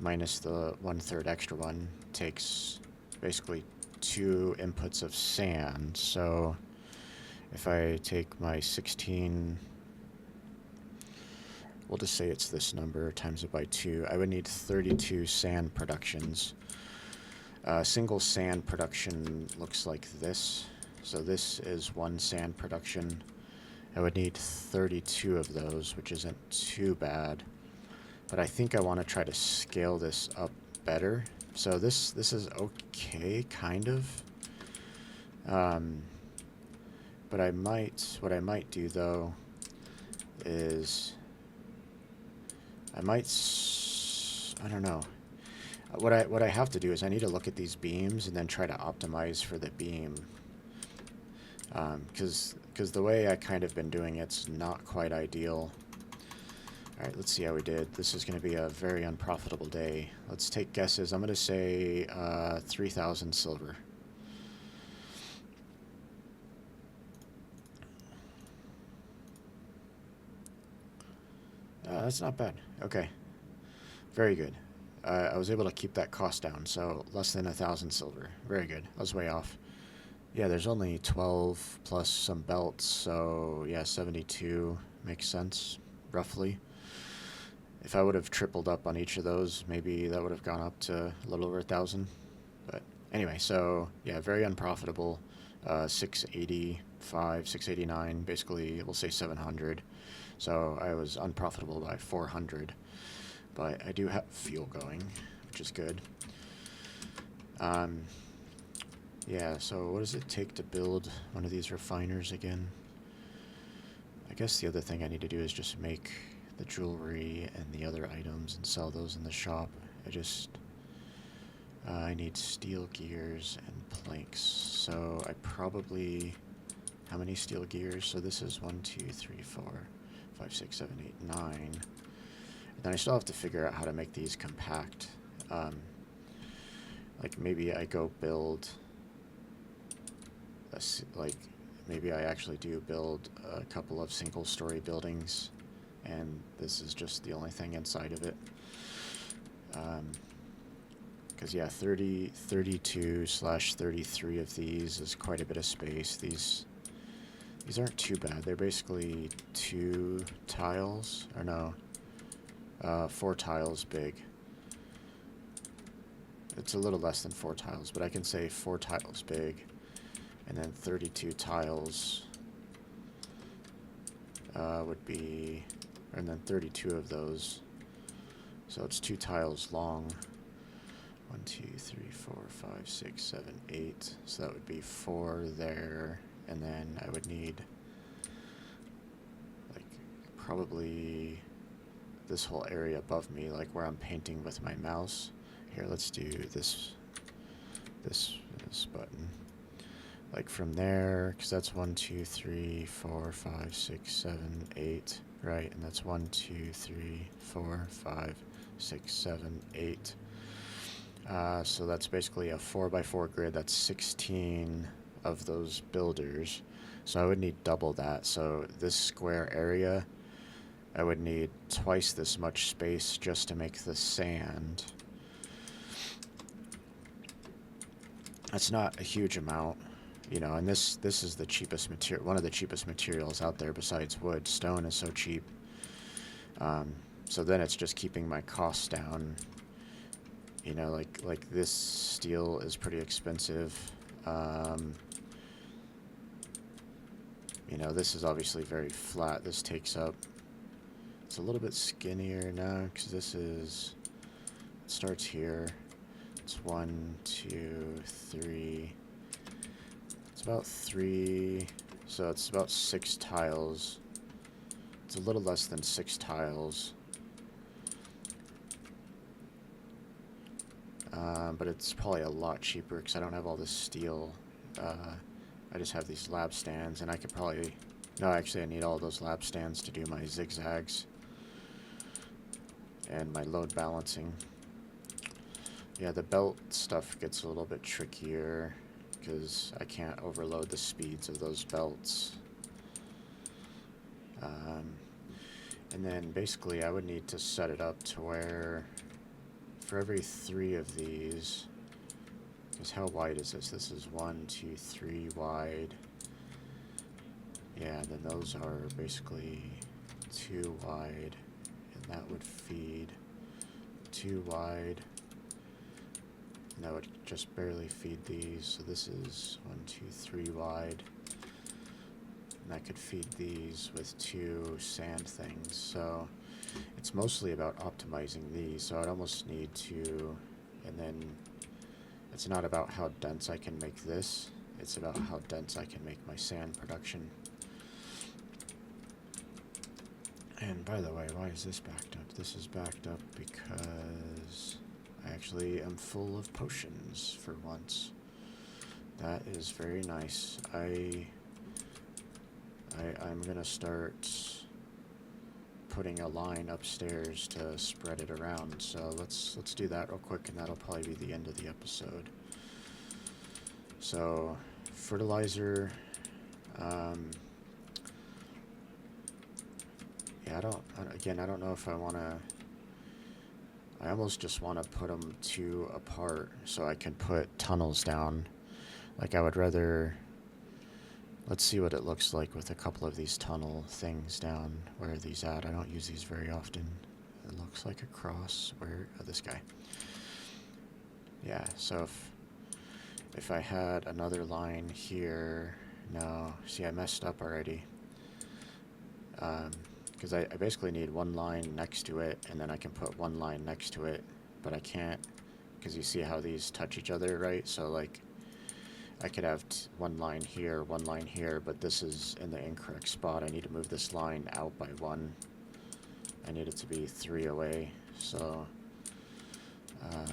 minus the 1/3 extra one, takes basically 2 inputs of sand. So if I take my 16, we'll just say it's this number, times it by 2, I would need 32 sand productions. Single sand production looks like this. So this is 1 sand production. I would need 32 of those, which isn't too bad. But I think I want to try to scale this up better. So this is okay, kind of. But what I might do though is I don't know. What I have to do is I need to look at these beams and then try to optimize for the beam. Because the way I kind of been doing it's not quite ideal. Alright, let's see how we did. This is going to be a very unprofitable day. Let's take guesses. I'm going to say 3,000 silver. That's not bad. Okay. Very good. I was able to keep that cost down, so less than 1,000 silver. Very good. I was way off. Yeah, there's only 12 plus some belts, so yeah, 72 makes sense, roughly. If I would have tripled up on each of those, maybe that would have gone up to a little over 1,000. But anyway, so yeah, very unprofitable. 685, 689, basically we'll say 700. So I was unprofitable by 400. But I do have fuel going, which is good. Yeah, so what does it take to build one of these refiners again? I guess the other thing I need to do is just make the jewelry and the other items and sell those in the shop. I need steel gears and planks. So I probably... How many steel gears? So this is 1, 2, 3, 4, 5, 6, 7, 8, 9. And then I still have to figure out how to make these compact. Like maybe I go build... maybe I actually do build a couple of single-story buildings, and this is just the only thing inside of it. Because yeah, 32/33 of these is quite a bit of space. These aren't too bad. They're basically 2 tiles, or no, 4 tiles big. It's a little less than 4 tiles, but I can say 4 tiles big, and then 32 tiles would be, and then 32 of those. So it's 2 tiles long. 1, 2, 3, 4, 5, 6, 7, 8. So that would be 4 there, and then I would need like probably this whole area above me, like where I'm painting with my mouse. Here, let's do this button. Like from there, because that's 1, 2, 3, 4, 5, 6, 7, 8, right? And that's 1, 2, 3, 4, 5, 6, 7, 8. So that's basically a 4x4 grid. That's 16 of those builders. So I would need double that. So this square area, I would need twice this much space just to make the sand. That's not a huge amount, you know, and this is the cheapest material, one of the cheapest materials out there besides wood. Stone is so cheap. So then it's just keeping my costs down. You know, like this steel is pretty expensive. You know, this is obviously very flat. This takes up... It's a little bit skinnier now, because this is... It starts here. It's 1, 2, 3... It's about 3... So it's about 6 tiles. It's a little less than 6 tiles. But it's probably a lot cheaper because I don't have all this steel. I just have these lab stands, and I could probably... No, actually I need all those lab stands to do my zigzags and my load balancing. Yeah, the belt stuff gets a little bit trickier because I can't overload the speeds of those belts. And then basically I would need to set it up to where for every 3 of these, because how wide is this? This is 1, 2, 3 wide. Yeah, and then those are basically 2 wide, and that would feed 2 wide, and that would just barely feed these. So this is 1, 2, 3 wide, and that could feed these with 2 sand things. So it's mostly about optimizing these. So I'd almost need to, and then it's not about how dense I can make this, it's about how dense I can make my sand production. And by the way, why is this backed up? This is backed up because I actually am full of potions for once. That is very nice. I'm gonna start putting a line upstairs to spread it around. So let's do that real quick, and that'll probably be the end of the episode. So fertilizer. Yeah, I don't know if I want to... I almost just want to put them 2 apart so I can put tunnels down. Like, I would rather... Let's see what it looks like with a couple of these tunnel things down. Where are these at? I don't use these very often. It looks like a cross. Where... Oh, this guy. Yeah, so if I had another line here... No, see, I messed up already. Because I basically need 1 line next to it, and then I can put 1 line next to it, but I can't, because you see how these touch each other, right? So, like, I could have 1 line here, 1 line here, but this is in the incorrect spot. I need to move this line out by 1. I need it to be 3 away, so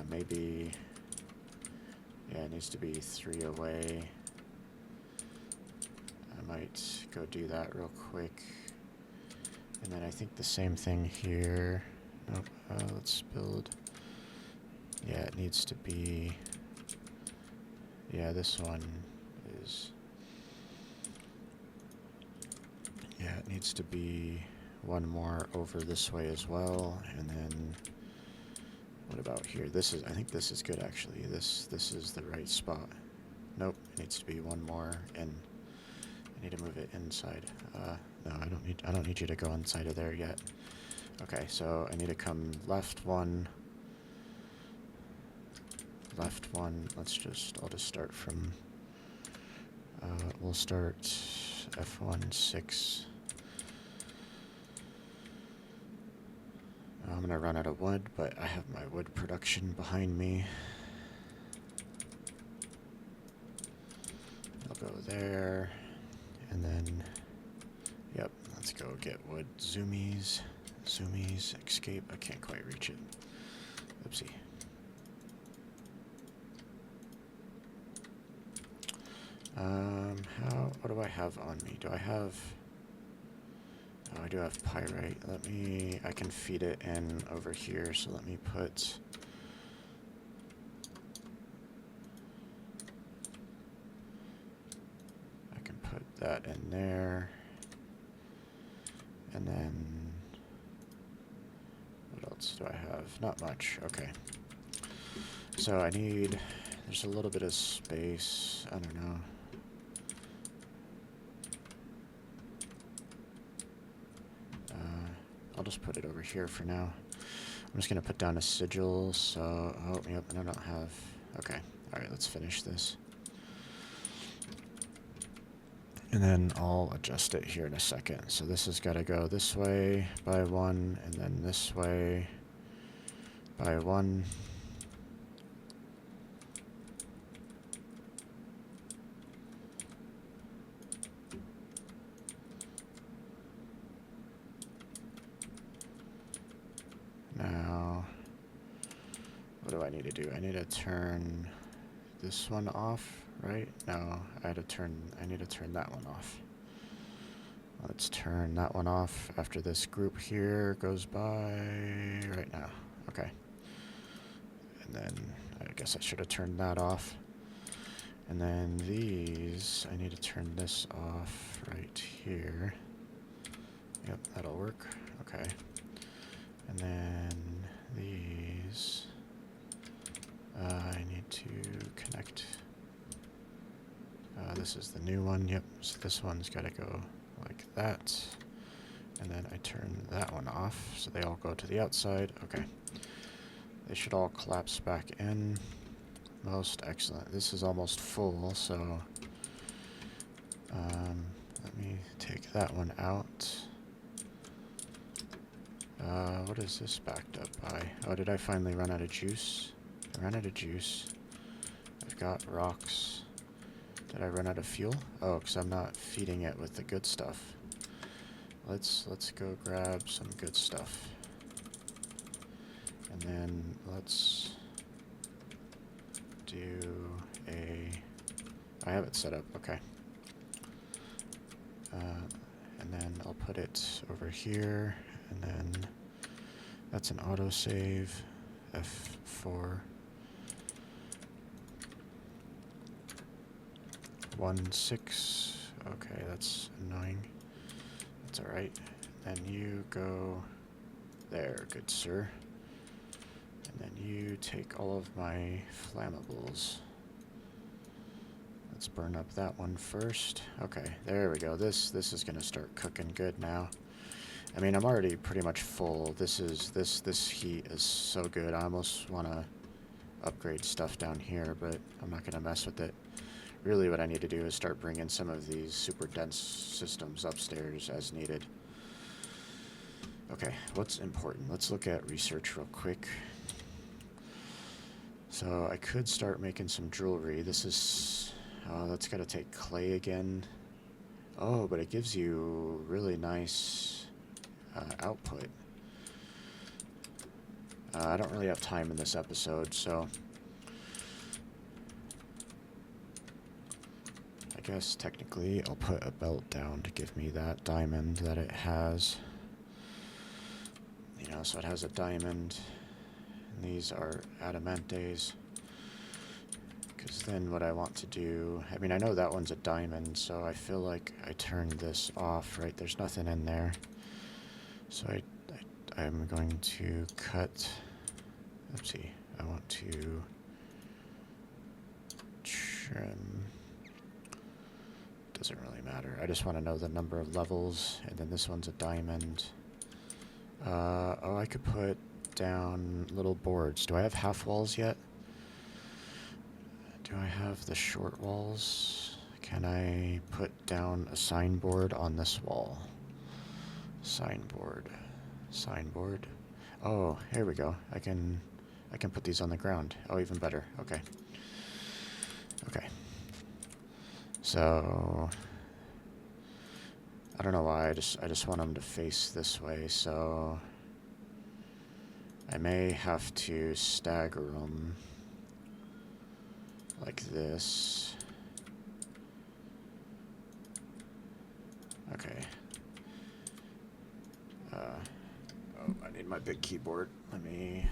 maybe Yeah, it needs to be 3 away. I might go do that real quick. And then I think the same thing here. Nope, let's build. Yeah, it needs to be... Yeah, this one is... Yeah, it needs to be one more over this way as well. And then... What about here? This is... I think this is good, actually. This is the right spot. Nope, it needs to be one more in. I need to move it inside. No, I don't need you to go inside of there yet. Okay, so I need to come left one. Left one. I'll just start from, we'll start F1, 6. I'm gonna run out of wood, but I have my wood production behind me. I'll go there, and then, yep, let's go get wood. Zoomies, escape. I can't quite reach it. Oopsie. What do I have on me? Do I have... Oh, I do have pyrite. I can feed it in over here, so let me put... I can put that in there. And then... What else do I have? Not much. Okay. So I need... There's a little bit of space. I don't know. I'll just put it over here for now. I'm just going to put down a sigil, so... Oh, yep, and I don't have... Okay. Alright, let's finish this. And then I'll adjust it here in a second. So this has got to go this way by 1, and then this way by 1. Now, what do I need to do? I need to turn this one off, right? No, I need to turn that one off. Let's turn that one off after this group here goes by right now. Okay. And then I guess I should have turned that off. And then these, I need to turn this off right here. Yep, that'll work. Okay. And then these, I need to connect. This is the new one, yep, so this one's got to go like that. And then I turn that one off, so they all go to the outside. Okay. They should all collapse back in. Most excellent. This is almost full, so let me take that one out. What is this backed up by? Oh, did I finally run out of juice? I ran out of juice. I've got rocks. Did I run out of fuel? Oh, because I'm not feeding it with the good stuff. Let's go grab some good stuff. And then let's do a... I have it set up, okay. And then I'll put it over here, and then that's an autosave, F4. 1-6, okay, that's annoying. That's alright. Then you go there, good sir. And then you take all of my flammables. Let's burn up that one first. Okay, there we go. This is gonna start cooking good now. I mean, I'm already pretty much full. This heat is so good. I almost wanna upgrade stuff down here, but I'm not gonna mess with it. Really what I need to do is start bringing some of these super dense systems upstairs as needed. Okay, what's important? Let's look at research real quick. So I could start making some jewelry. This is... Oh, that's got to take clay again. Oh, but it gives you really nice output. I don't really have time in this episode, so... guess technically I'll put a belt down to give me that diamond that it has. You know, so it has a diamond. And these are adamantes. Because then what I want to do... I mean, I know that one's a diamond, so I feel like I turn this off, right? There's nothing in there. So I'm going to cut... Oopsie. I want to trim... Doesn't really matter. I just want to know the number of levels, and then this one's a diamond. Oh, I could put down little boards. Do I have half walls yet? Do I have the short walls? Can I put down a signboard on this wall? Signboard. Signboard. Oh, here we go. I can put these on the ground. Oh, even better. Okay. Okay. So I don't know why. I just want them to face this way. So I may have to stagger them like this. Okay. Oh, I need my big keyboard. I'm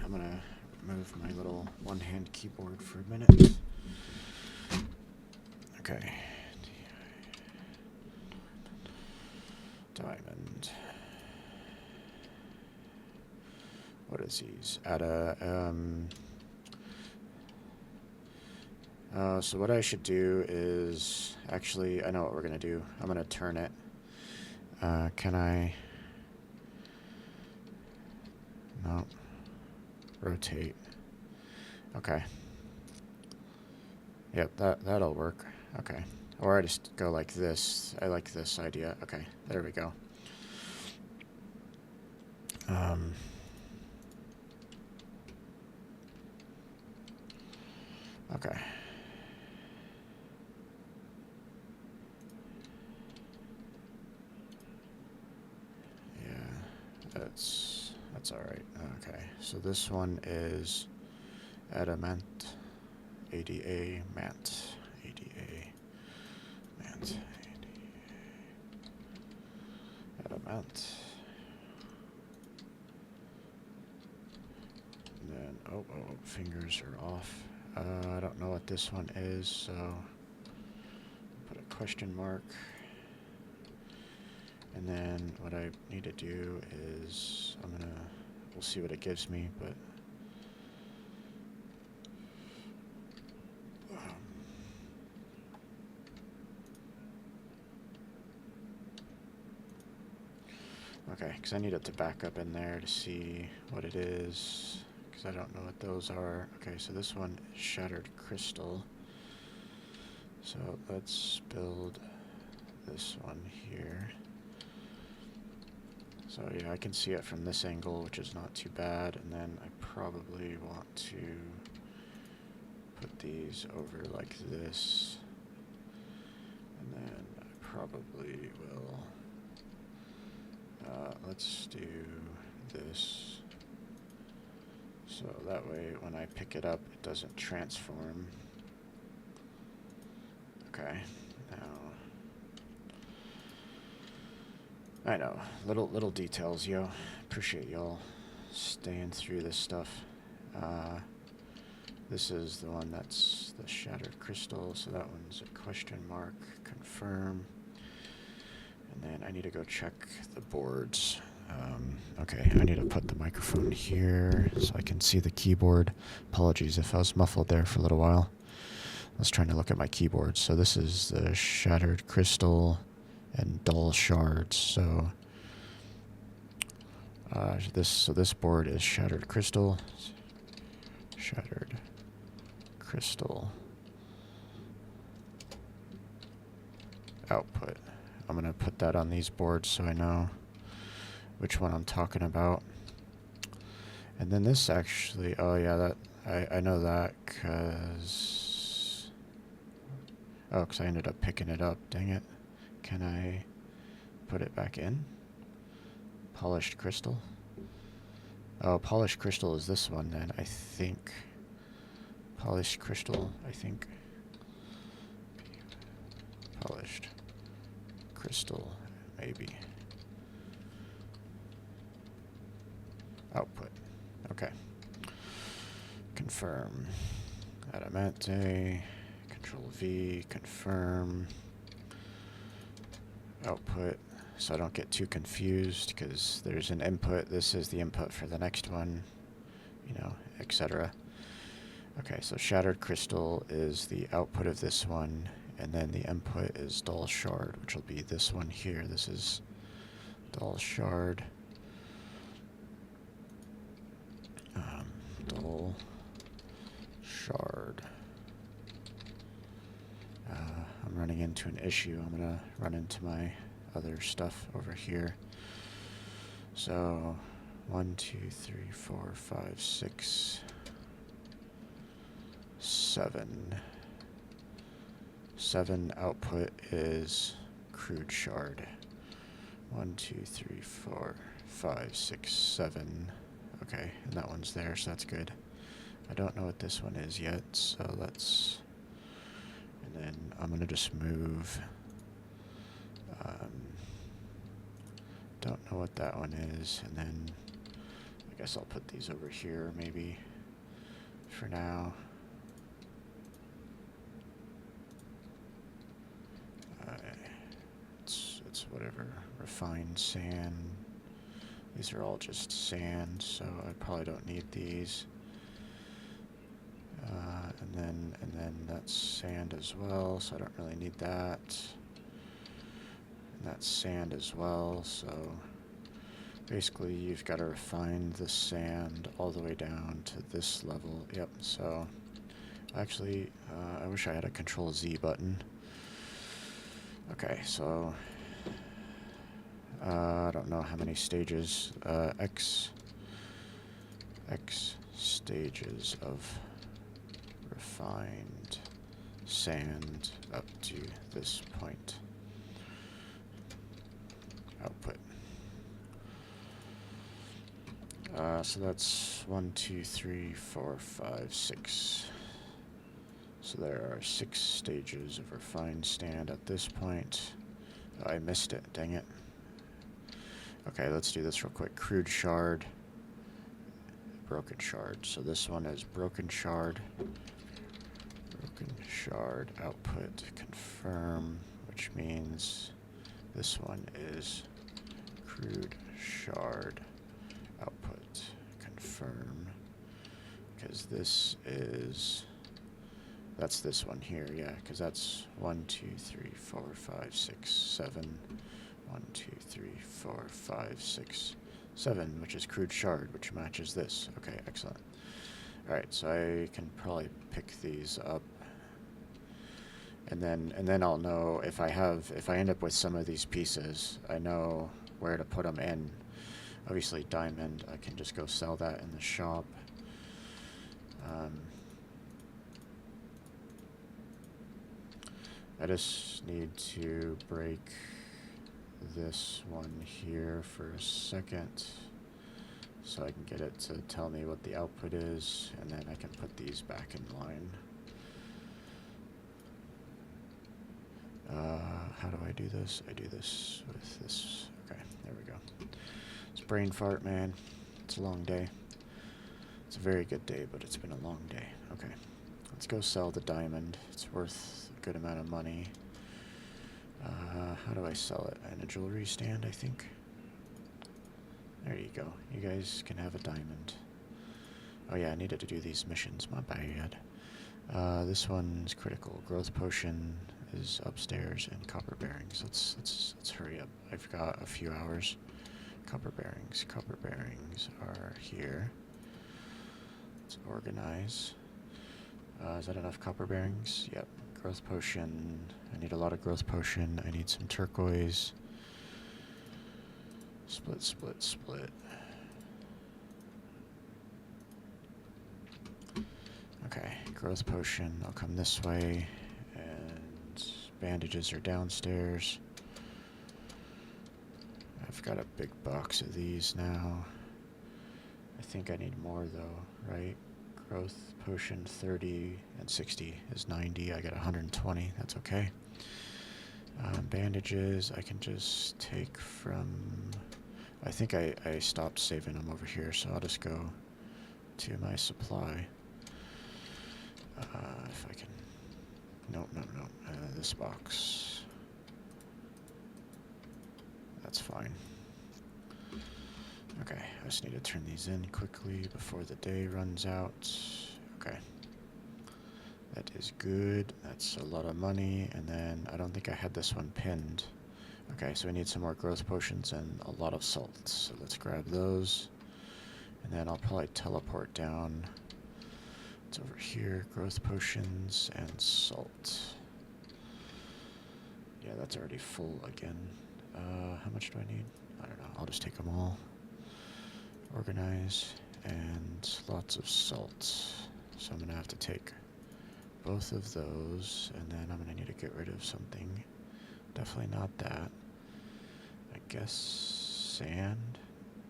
gonna move my little one-hand keyboard for a minute. Okay. Diamond. What is these? So what I should do is... Actually, I know what we're going to do. I'm going to turn it. Can I... No. Rotate. Okay. Yep, that'll work. Okay. Or I just go like this. I like this idea. Okay, there we go. Okay. Yeah, that's all right. Okay, so this one is adamant, ADA, mant, ADA, mant, adamant. And then, oh, fingers are off. I don't know what this one is, so put a question mark. And then what I need to do is we'll see what it gives me, but okay, because I need it to back up in there to see what it is, because I don't know what those are. Okay, so this one is shattered crystal. So let's build this one here. So yeah, I can see it from this angle, which is not too bad, and then I probably want to put these over like this, and then I probably will, let's do this, so that way when I pick it up, it doesn't transform. Okay, now, I know, little details, yo. Appreciate y'all staying through this stuff. This is the one that's the shattered crystal, so that one's a question mark, confirm. And then I need to go check the boards. Okay, I need to put the microphone here so I can see the keyboard. Apologies if I was muffled there for a little while. I was trying to look at my keyboard. So this is the shattered crystal and dull shards. So this board is shattered crystal. Shattered crystal output. I'm gonna put that on these boards so I know which one I'm talking about. And then this actually, oh yeah, that I know that because I ended up picking it up. Dang it. Can I put it back in? Polished crystal? Oh, polished crystal is this one then, I think. Polished crystal, I think. Polished crystal, maybe. Output. Okay. Confirm. Adamante. Control V. Confirm. Output. So I don't get too confused because there's an input. This is the input for the next one, you know, etc. Okay, so shattered crystal is the output of this one, and then the input is dull shard, which will be this one here. This is dull shard. Dull shard. I'm running into an issue. I'm gonna run into my other stuff over here. So 1, 2, 3, 4, 5, 6, 7. 7 output is crude shard. 1, 2, 3, 4, 5, 6, 7. Okay, and that one's there, so that's good. I don't know what this one is yet, so let's... And then I'm going to just move... don't know what that one is, and then I guess I'll put these over here, maybe, for now. It's whatever. Refined sand. These are all just sand, so I probably don't need these. And then that's sand as well, so I don't really need that. And that's sand as well, so basically you've got to refine the sand all the way down to this level. Yep, so actually, I wish I had a Control Z button. Okay, so I don't know how many stages, X stages of refined sand up to this point. Output. So that's 1, 2, 3, 4, 5, 6. So there are 6 stages of refined sand at this point. Oh, I missed it, dang it. Okay, let's do this real quick. Crude shard, broken shard. So this one is broken shard. Broken shard output confirm, which means this one is crude shard output confirm, because this is, that's this one here, yeah, because that's 1, 2, 3, 4, 5, 6, 7. 1, 2, 3, 4, 5, 6, 7, which is crude shard, which matches this. Okay, excellent. Alright, so I can probably pick these up. And then I'll know if I end up with some of these pieces, I know where to put them in. Obviously diamond, I can just go sell that in the shop. I just need to break this one here for a second so I can get it to tell me what the output is, and then I can put these back in line. How do I do this? I do this with this. Okay, there we go. It's brain fart, man. It's a long day. It's a very good day, but it's been a long day. Okay, let's go sell the diamond. It's worth a good amount of money. How do I sell it? In a jewelry stand, I think. There you go. You guys can have a diamond. Oh yeah, I needed to do these missions. My bad. This one's critical. Growth potion is upstairs, and copper bearings. Let's hurry up. I've got a few hours. Copper bearings. Copper bearings are here. Let's organize. Is that enough copper bearings? Yep. Growth potion. I need a lot of growth potion. I need some turquoise. Split, split, split. Okay, growth potion. I'll come this way. And bandages are downstairs. I've got a big box of these now. I think I need more though, right? Growth potion 30 and 60 is 90. I got 120. That's okay. Bandages, I can just take from... I think I stopped saving them over here, so I'll just go to my supply. If I can... Nope. This box. That's fine. Okay, I just need to turn these in quickly before the day runs out. Okay. That is good. That's a lot of money. And then I don't think I had this one pinned. Okay, so we need some more growth potions and a lot of salt. So let's grab those. And then I'll probably teleport down. It's over here. Growth potions and salt. Yeah, that's already full again. How much do I need? I don't know. I'll just take them all. Organize. And lots of salt. So I'm going to have to take both of those. And then I'm going to need to get rid of something. Definitely not that. I guess sand?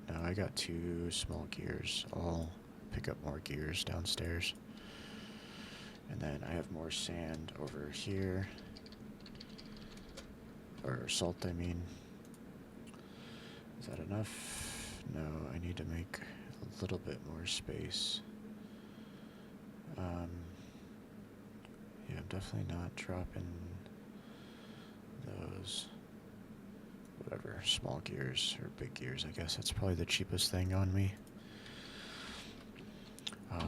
No, I got 2 small gears. I'll pick up more gears downstairs. And then I have more sand over here. Or salt, I mean. Is that enough? No, I need to make a little bit more space. Yeah, I'm definitely not dropping those. Whatever, small gears, or big gears, I guess. That's probably the cheapest thing on me.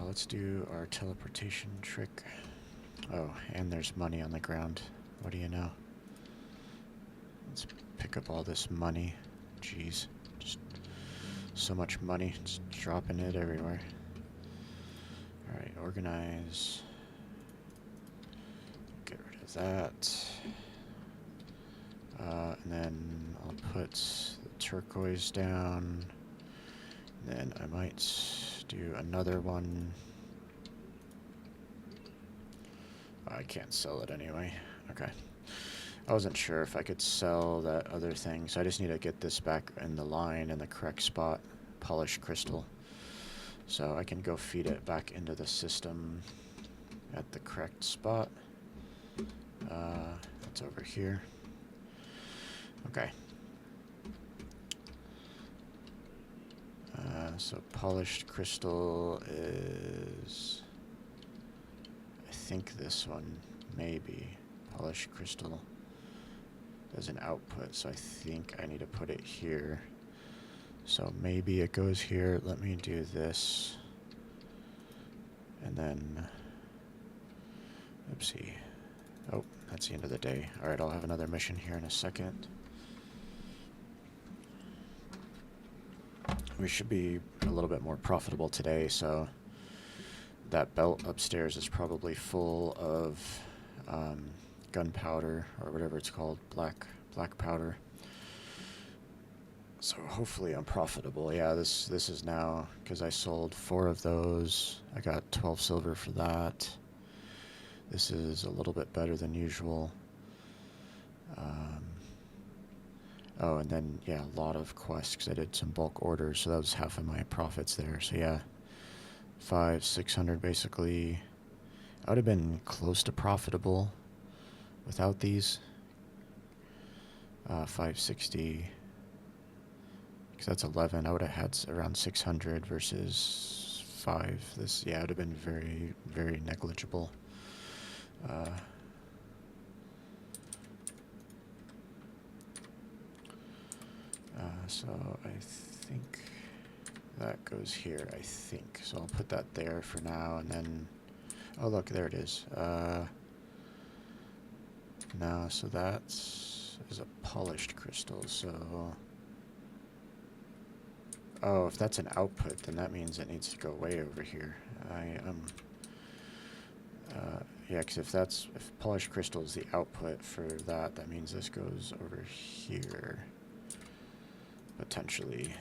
Let's do our teleportation trick. Oh, and there's money on the ground. What do you know? Let's pick up all this money. Jeez, just so much money, just dropping it everywhere. Alright, organize. Get rid of that. And then I'll put the turquoise down. And then I might do another one. I can't sell it anyway. Okay. I wasn't sure if I could sell that other thing, so I just need to get this back in the line in the correct spot. Polished crystal. So I can go feed it back into the system at the correct spot. It's over here. Okay. So polished crystal is... I think this one, maybe. Polished crystal. There's an output, so I think I need to put it here. So maybe it goes here. Let me do this. And then... Oopsie. Oh, that's the end of the day. Alright, I'll have another mission here in a second. We should be a little bit more profitable today, so that belt upstairs is probably full of gunpowder, or whatever it's called, black powder. So hopefully I'm profitable. Yeah, this is now, because I sold 4 of those. I got 12 silver for that. This is a little bit better than usual. Oh, and then, yeah, a lot of quests, because I did some bulk orders, so that was half of my profits there. So yeah, 500-600 basically. I would have been close to profitable without these. 560, because that's 11. I would have had around 600 versus 5. This, yeah, it would have been very, very negligible. So I think that goes here, I think. So I'll put that there for now, and then... Oh, look, there it is. Now, so that's is a polished crystal, so... Oh, if that's an output, then that means it needs to go way over here. Yeah, because if polished crystal is the output for that, that means this goes over here. Potentially.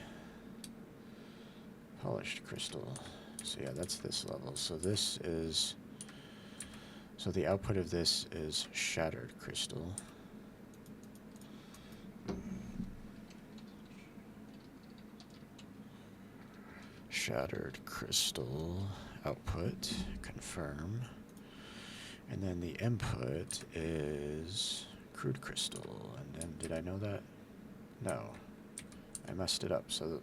Polished crystal. So yeah, that's this level. So this is... So the output of this is shattered crystal. Shattered crystal output, confirm. And then the input is crude crystal. And then, did I know that? No. I messed it up. So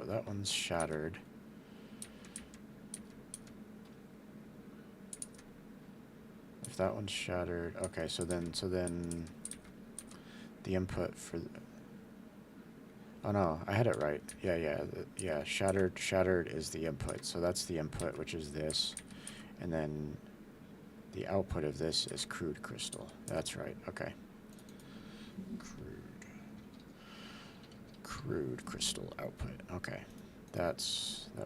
that one's shattered. If that one's shattered, okay, so then the input for oh no, I had it right. Yeah, shattered is the input. So that's the input, which is this. And then the output of this is crude crystal. That's right. Okay. Crude crystal output. Okay. That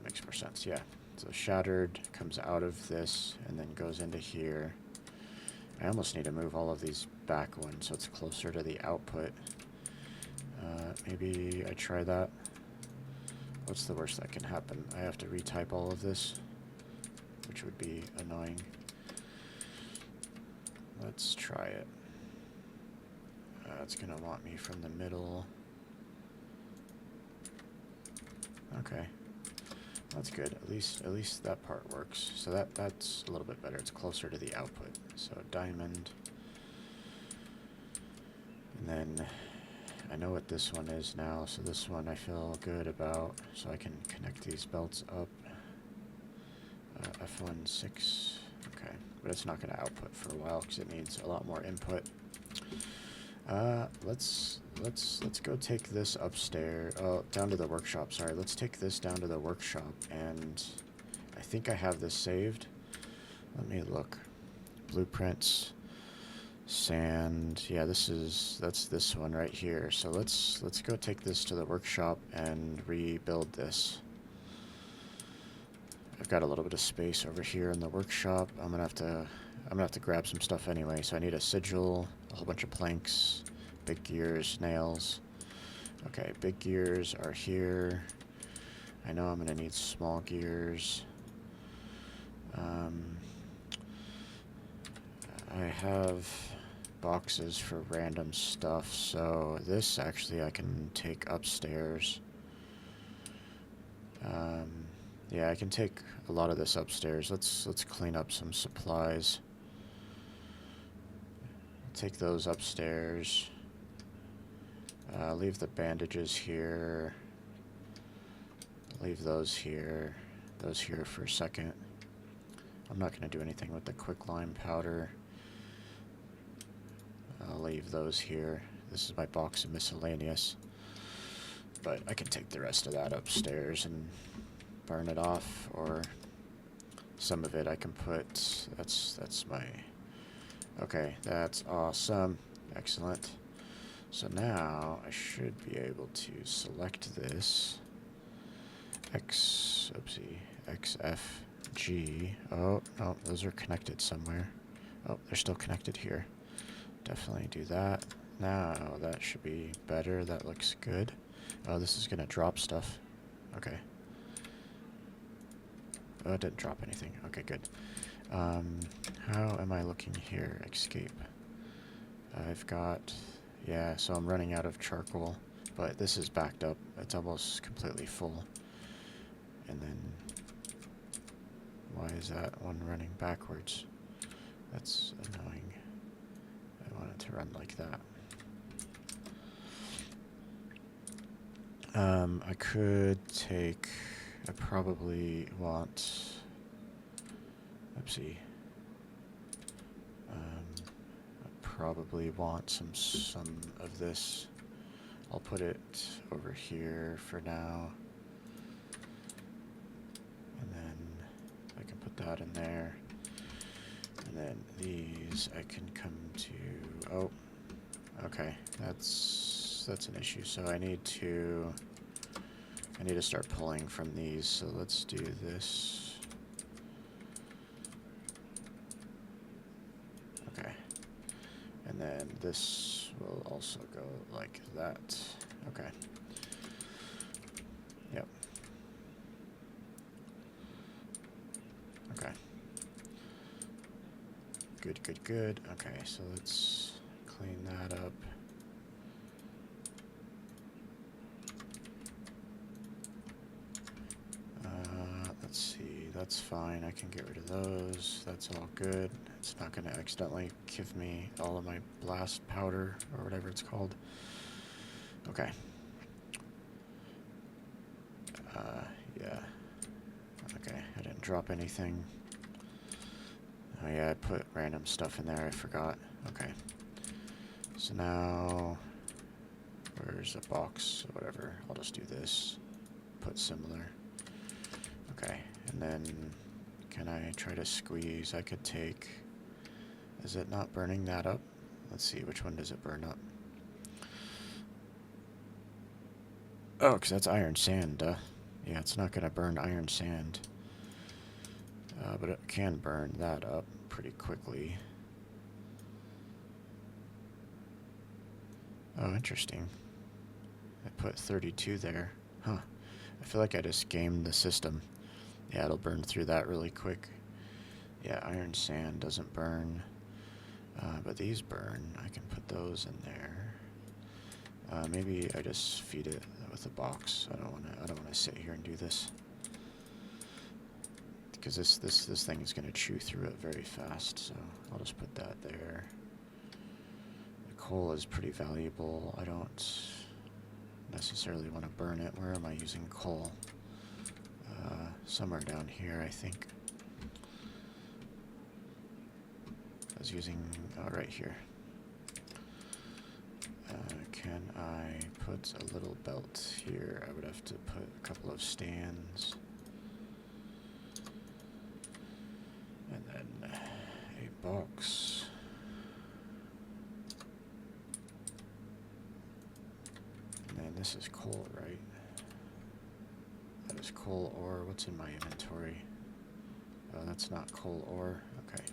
makes more sense. Yeah. So shattered comes out of this and then goes into here. I almost need to move all of these back one so it's closer to the output. Maybe I try that. What's the worst that can happen? I have to retype all of this, which would be annoying. Let's try it. It's gonna want me from the middle. Okay, that's good. At least that part works. So that's a little bit better. It's closer to the output. So diamond, and then I know what this one is now. So this one I feel good about. So I can connect these belts up. F16. Okay, but it's not going to output for a while because it needs a lot more input. Let's go take this upstairs. Oh, down to the workshop. Sorry, let's take this down to the workshop, and I think I have this saved. Let me look. Blueprints, sand. Yeah, that's this one right here. So let's go take this to the workshop and rebuild this. I've got a little bit of space over here in the workshop. I'm gonna have to grab some stuff anyway. So I need a sigil, a whole bunch of planks, big gears, nails. Okay, big gears are here. I know I'm gonna need small gears. I have boxes for random stuff, so this actually I can take upstairs. Yeah, I can take a lot of this upstairs. Let's clean up some supplies. Take those upstairs. Leave the bandages here. Leave those here. Those here for a second. I'm not going to do anything with the quicklime powder. I'll leave those here. This is my box of miscellaneous. But I can take the rest of that upstairs and burn it off, or some of it I can put. That's my... Okay, that's awesome. Excellent. So now I should be able to select this. XFG. Oh, no, those are connected somewhere. Oh, they're still connected here. Definitely do that. Now that should be better. That looks good. Oh, this is gonna drop stuff. Okay. Oh, it didn't drop anything. Okay, good. How am I looking here? Escape. I've got... Yeah, so I'm running out of charcoal, but this is backed up. It's almost completely full. And then... Why is that one running backwards? That's annoying. I want it to run like that. I could take... I probably want... Oopsie. I probably want some of this. I'll put it over here for now. And then I can put that in there. And then these I can come to... Oh, okay. That's an issue. So I need to start pulling from these. So let's do this. Okay. And then this will also go like that. Okay. Yep. Okay. Good, good, good. Okay, so let's clean that up. Let's see, that's fine. I can get rid of those. That's all good. It's not going to accidentally give me all of my blast powder or whatever it's called. Okay. Yeah. Okay, I didn't drop anything. Oh yeah, I put random stuff in there, I forgot. Okay. So now, where's a box or whatever? I'll just do this. Put similar. Okay, and then can I try to squeeze? I could take... Is it not burning that up? Let's see, which one does it burn up? Oh, because that's iron sand, duh. Yeah, it's not going to burn iron sand. But it can burn that up pretty quickly. Oh, interesting. I put 32 there. Huh. I feel like I just gamed the system. Yeah, it'll burn through that really quick. Yeah, iron sand doesn't burn. But these burn. I can put those in there. Maybe I just feed it with a box. I don't want to sit here and do this. Because this thing is going to chew through it very fast, so I'll just put that there. The coal is pretty valuable. I don't necessarily want to burn it. Where am I using coal? Somewhere down here, I think. I was using... Oh, right here. Can I put a little belt here? I would have to put a couple of stands. And then a box. And then this is coal, right? That is coal ore. What's in my inventory? Oh, that's not coal ore. Okay.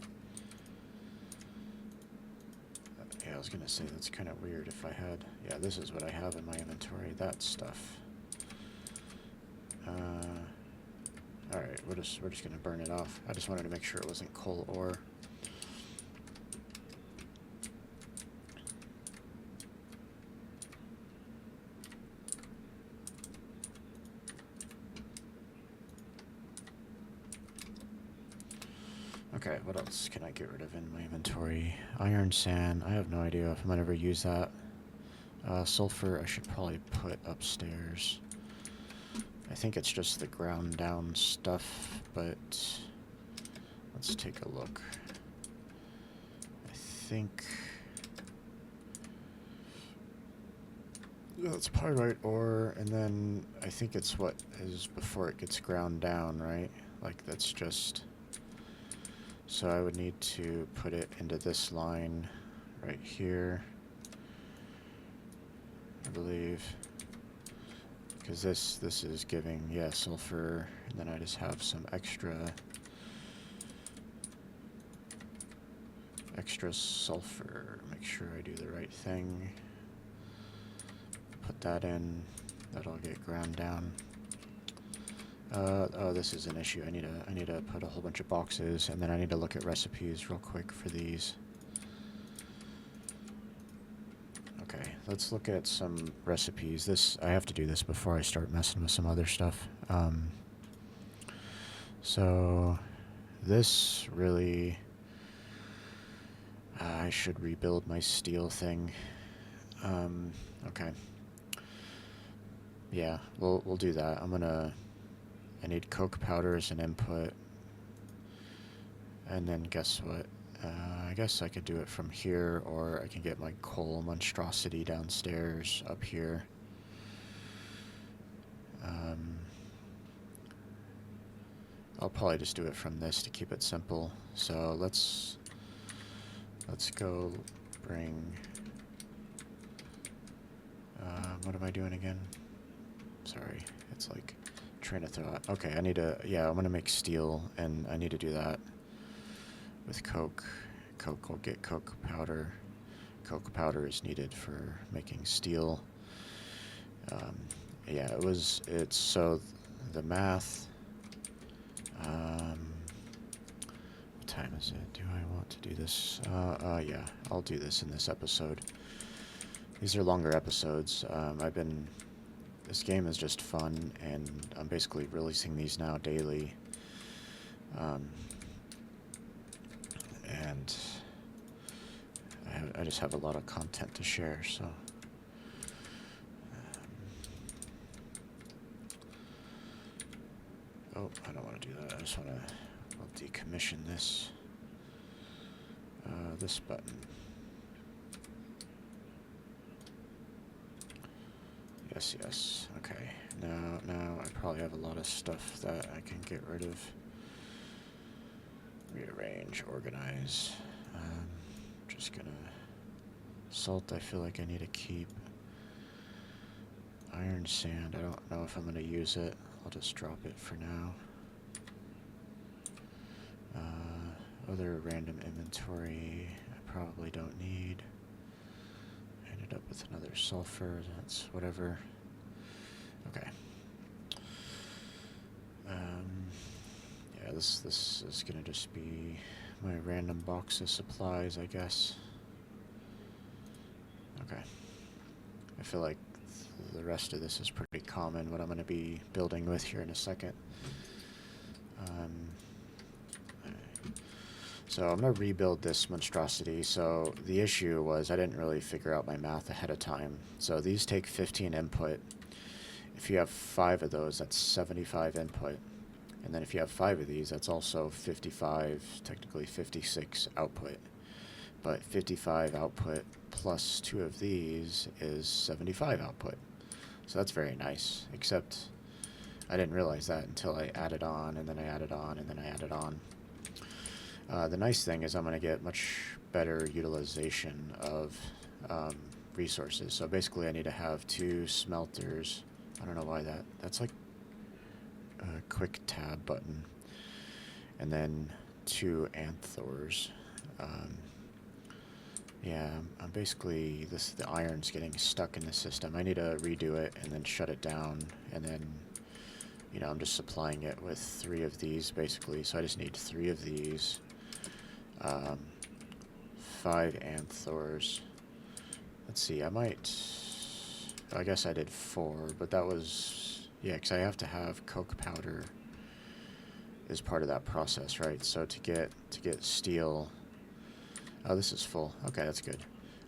Yeah, I was gonna say that's kind of weird if I had... Yeah, this is what I have in my inventory. That stuff. Alright, we're just gonna burn it off. I just wanted to make sure it wasn't coal ore. Okay, what else can I get rid of in my inventory? Iron sand. I have no idea if I'm gonna ever use that. Sulfur I should probably put upstairs. I think it's just the ground down stuff, but let's take a look. I think it's pyrite ore, and then I think it's what is before it gets ground down, right? Like that's just... So I would need to put it into this line right here, I believe. Because this is giving, yeah, sulfur, and then I just have some extra sulfur. Make sure I do the right thing. Put that in. That'll get ground down. Oh, this is an issue. I need to put a whole bunch of boxes, and then I need to look at recipes real quick for these. Okay, let's look at some recipes. I have to do this before I start messing with some other stuff. So this really, I should rebuild my steel thing. Okay. Yeah, we'll do that. I need coke powder as an input. And then guess what? I guess I could do it from here, or I can get my coal monstrosity downstairs up here. I'll probably just do it from this to keep it simple. So let's go bring... what am I doing again? Sorry, it's like train of thought. Okay, I need to... Yeah, I'm gonna make steel, and I need to do that with coke. Coke will get coke powder. Coke powder is needed for making steel. Yeah, it's so the math. What time is it? Do I want to do this? Yeah, I'll do this in this episode. These are longer episodes. This game is just fun, and I'm basically releasing these now daily. And I just have a lot of content to share, so. Oh, I don't want to do that. I just want to, I'll decommission this. This button. Yes, yes. Okay. Now I probably have a lot of stuff that I can get rid of. Rearrange, organize. Just gonna... Salt I feel like I need to keep. Iron sand, I don't know if I'm gonna use it. I'll just drop it for now. Other random inventory I probably don't need. Ended up with another sulfur, that's whatever. Okay. Yeah, this is gonna just be my random box of supplies, I guess. Okay. I feel like the rest of this is pretty common, what I'm gonna be building with here in a second. So I'm going to rebuild this monstrosity. So the issue was I didn't really figure out my math ahead of time. So these take 15 input. If you have 5 of those, that's 75 input. And then if you have 5 of these, that's also 55, technically 56 output. But 55 output plus 2 of these is 75 output. So that's very nice, except I didn't realize that until I added on, and then I added on, and then I added on. The nice thing is I'm going to get much better utilization of resources. So basically I need to have 2 smelters. I don't know why that's like a quick tab button. And then 2 anthors. Yeah, I'm basically, the iron's getting stuck in the system. I need to redo it and then shut it down. And then, you know, I'm just supplying it with 3 of these basically. So I just need 3 of these. 5 anthors. Let's see, I guess I did 4, but that was, yeah, because I have to have coke powder as part of that process, right? So to get steel, oh, this is full. Okay, that's good.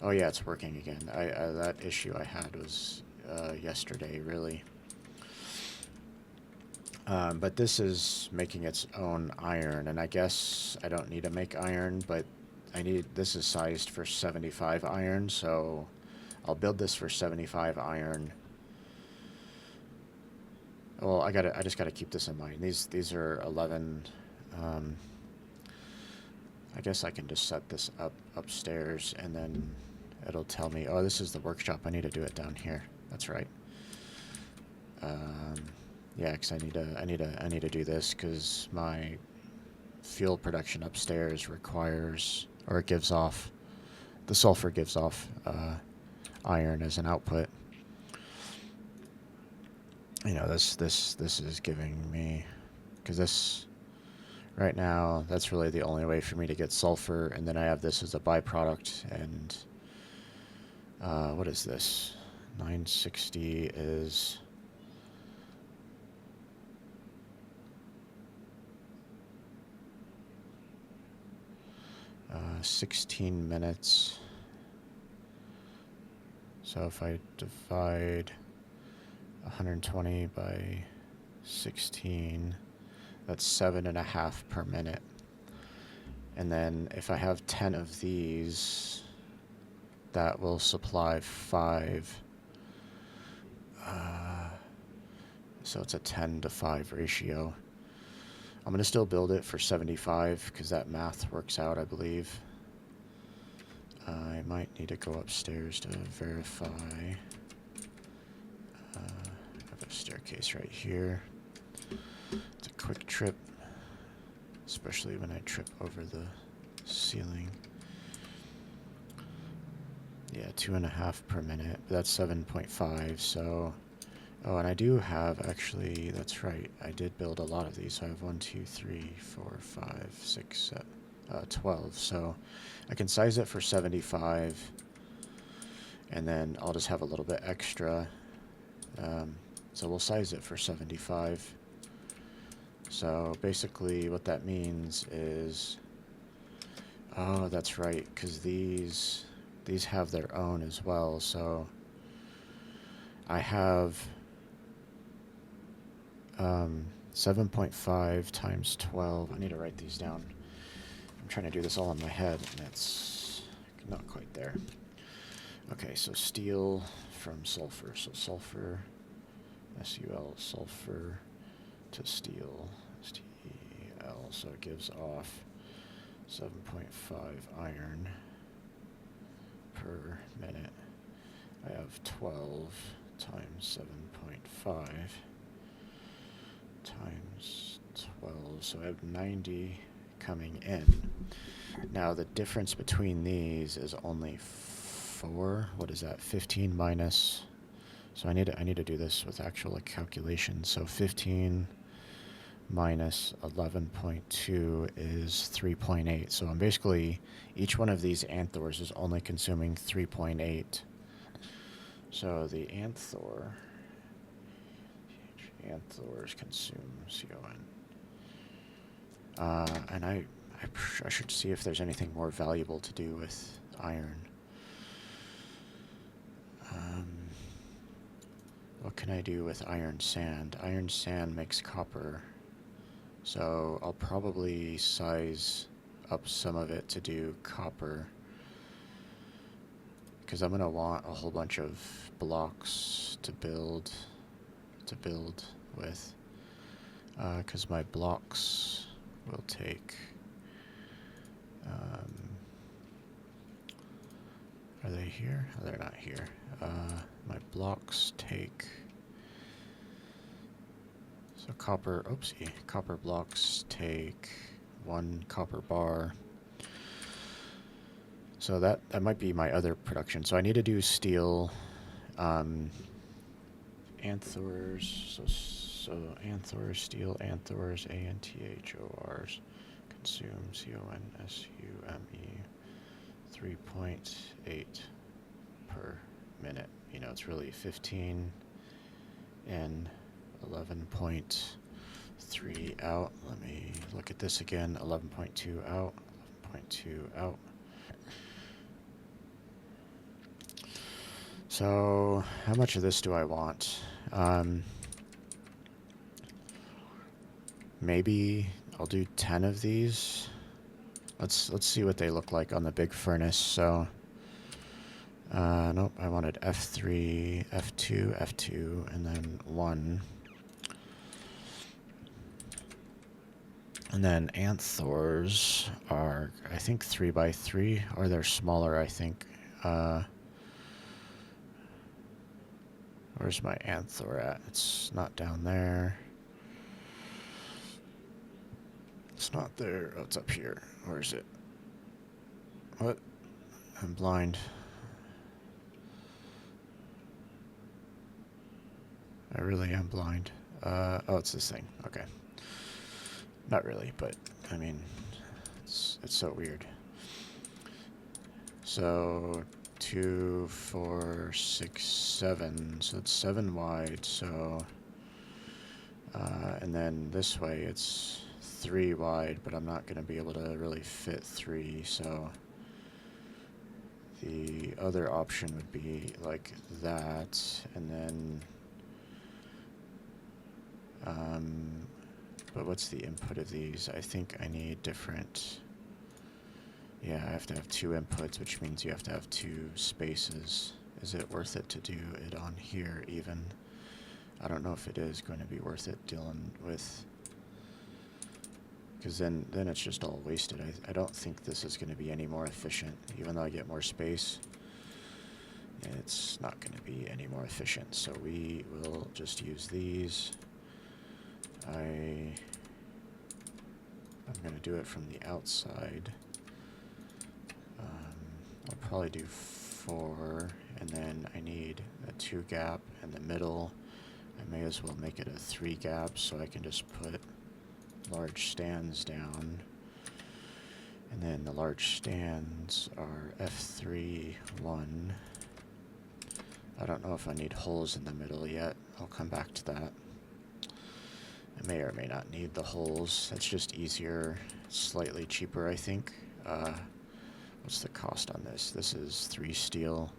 Oh yeah, it's working again. That issue I had was yesterday, really. But this is making its own iron, and I guess I don't need to make iron, but this is sized for 75 iron, so I'll build this for 75 iron. Well, I just gotta keep this in mind. These are 11. I guess I can just set this up upstairs, and then it'll tell me, oh, this is the workshop. I need to do it down here. That's right. Yeah, because I need to do this because my fuel production upstairs requires, or it gives off, the sulfur gives off iron as an output. You know, this is giving me, because this right now that's really the only way for me to get sulfur, and then I have this as a byproduct. And what is this? 960 is 16 minutes. So if I divide 120 by 16, that's 7.5 per minute. And then if I have 10 of these, that will supply 5. So it's a 10-to-5 ratio. I'm going to still build it for 75 because that math works out, I believe. I might need to go upstairs to verify. I have a staircase right here. It's a quick trip, especially when I trip over the ceiling. Yeah, 2.5 per minute. That's 7.5, so... Oh, and I do have, actually, that's right, I did build a lot of these. So I have 1, 2, 3, 4, 5, 6, 12. So I can size it for 75, and then I'll just have a little bit extra. So we'll size it for 75. So basically what that means is Oh, that's right, because these have their own as well, so I have 7.5 times 12. I need to write these down. I'm trying to do this all in my head, and it's not quite there. Okay, so steel from sulfur. So sulfur, SUL, sulfur to steel, STEL. So it gives off 7.5 iron per minute. I have 12 times 7.5 times 12. So I have 90 coming in. Now the difference between these is only 4. What is that? 15 minus. So I need to do this with actual calculation. So 15 minus 11.2 is 3.8. So I'm basically, each one of these anthors is only consuming 3.8. So the anthors consume CON. And I should see if there's anything more valuable to do with iron. What can I do with iron sand? Iron sand makes copper. So I'll probably size up some of it to do copper, because I'm going to want a whole bunch of blocks to build with, because my blocks will take, are they here? Oh, they're not here. My blocks take, so copper, oopsie, copper blocks take 1 copper bar. So that might be my other production. So I need to do steel, anthors, so anthors, steel anthors, ANTHORs, consume, CONSUME, 3.8 per minute. You know, it's really 15 in, 11.3 out. Let me look at this again. 11.2 out, 11.2 out. So how much of this do I want? Maybe I'll do 10 of these. Let's see what they look like on the big furnace. So nope, I wanted F3, F2, F2, and then 1. And then anthors are, I think, 3 by 3, or they're smaller, I think. Where's my anthor at? It's not down there. It's not there. Oh, it's up here. Where is it? What? I'm blind. I really am blind. Oh, it's this thing. Okay. Not really, but, I mean, it's so weird. So 2, 4, 6, 7. So it's 7 wide. So, and then this way it's 3 wide, but I'm not going to be able to really fit 3. So the other option would be like that, and then, but what's the input of these? I think I need different. Yeah, I have to have 2 inputs, which means you have to have 2 spaces. Is it worth it to do it on here even? I don't know if it is going to be worth it dealing with, because then it's just all wasted. I don't think this is going to be any more efficient, even though I get more space. It's not going to be any more efficient, so we will just use these. I'm going to do it from the outside. I'll probably do 4, and then I need a 2 gap in the middle. I may as well make it a 3 gap, so I can just put large stands down. And then the large stands are F3, 1. I don't know if I need holes in the middle yet. I'll come back to that. I may or may not need the holes. That's just easier, slightly cheaper, I think. What's the cost on this? This is 3 steel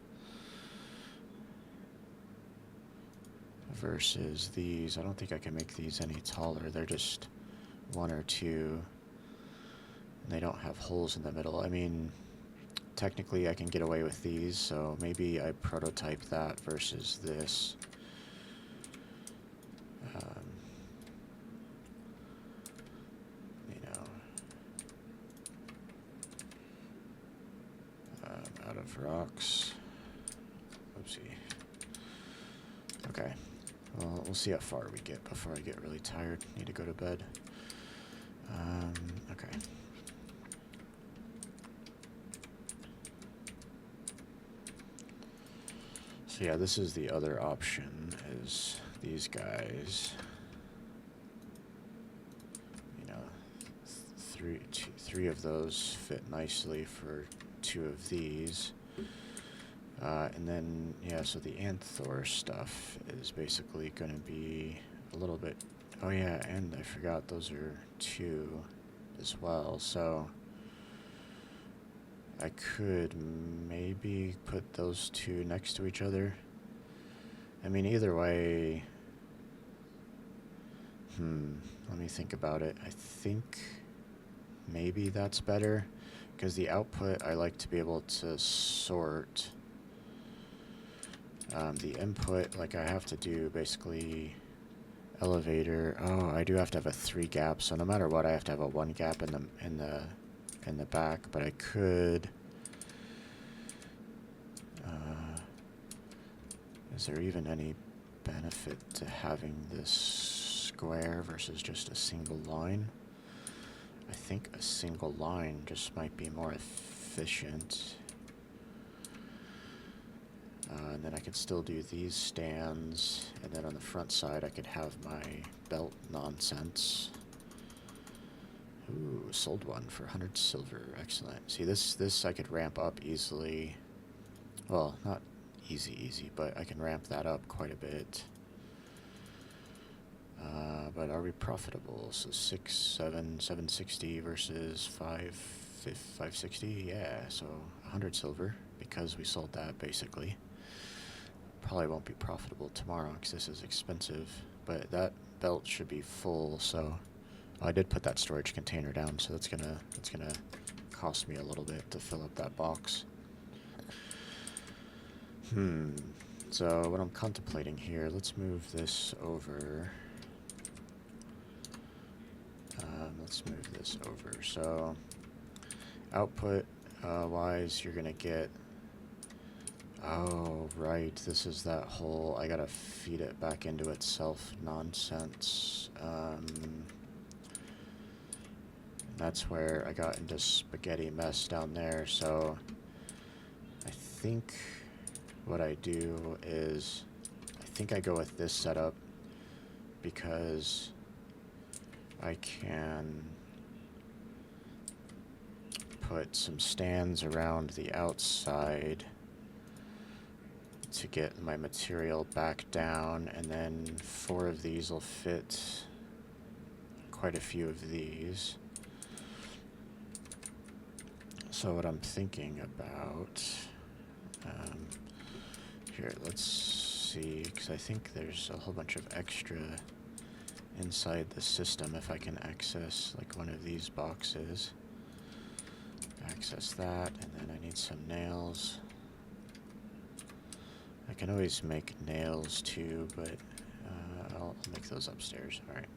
versus these. I don't think I can make these any taller. They're just 1 or 2. And they don't have holes in the middle. I mean, technically I can get away with these, so maybe I prototype that versus this. Out of rocks. Oopsie. Okay. Well, we'll see how far we get before I get really tired. Need to go to bed. Okay. So yeah, this is the other option, is these guys. You know, three of those fit nicely for 2 of these. And then, yeah, so the Anthor stuff is basically going to be a little bit... Oh yeah, and I forgot those are 2 as well, so I could maybe put those 2 next to each other. I mean, either way... let me think about it. I think maybe that's better, because the output I like to be able to sort. The input, like I have to do basically elevator. Oh, I do have to have a 3 gap, so no matter what I have to have a 1 gap in the back, but I could is there even any benefit to having this square versus just a single line? I think a single line just might be more efficient. And then I could still do these stands, and then on the front side I could have my belt nonsense. Ooh, sold one for 100 silver. Excellent. See, this I could ramp up easily. Well, not easy, but I can ramp that up quite a bit. But are we profitable? So 760 versus 560? Yeah, so 100 silver, because we sold that, basically. Probably won't be profitable tomorrow, because this is expensive. But that belt should be full, so... I did put that storage container down, so that's gonna cost me a little bit to fill up that box. So what I'm contemplating here, let's move this over. So output wise, you're gonna get... Oh, right, this is that whole I gotta feed it back into itself nonsense. That's where I got into spaghetti mess down there, so I think what I do is I think I go with this setup because I can put some stands around the outside to get my material back down, and then 4 of these will fit quite a few of these. So what I'm thinking about, here, let's see, because I think there's a whole bunch of extra inside the system if I can access like one of these boxes. Access that, and then I need some nails. I can always make nails too, but I'll make those upstairs. Alright.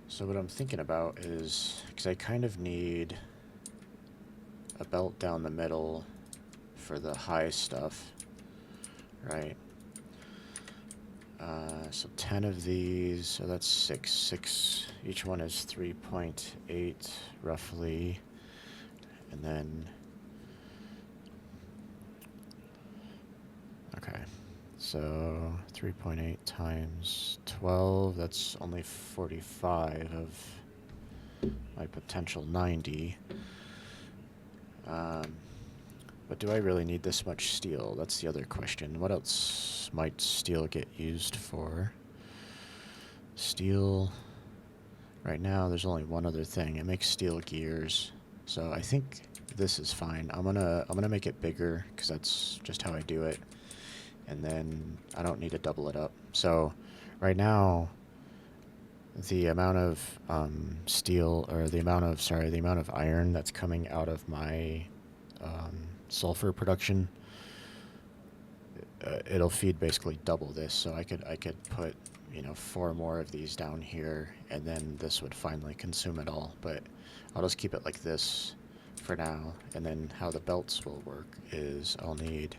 So what I'm thinking about is, because I kind of need a belt down the middle for the high stuff, right? So 10 of these, so that's 6. Each one is 3.8 roughly, and then, okay. So 3.8 times 12, that's only 45 of my potential 90. But do I really need this much steel? That's the other question. What else might steel get used for? Steel, right now there's only one other thing. It makes steel gears. So I think this is fine. I'm gonna make it bigger because that's just how I do it. And then I don't need to double it up. So right now, the amount of steel, or the amount of iron that's coming out of my sulfur production, it'll feed basically double this. So I could put, you know, 4 more of these down here, and then this would finally consume it all. But I'll just keep it like this for now. And then how the belts will work is I'll need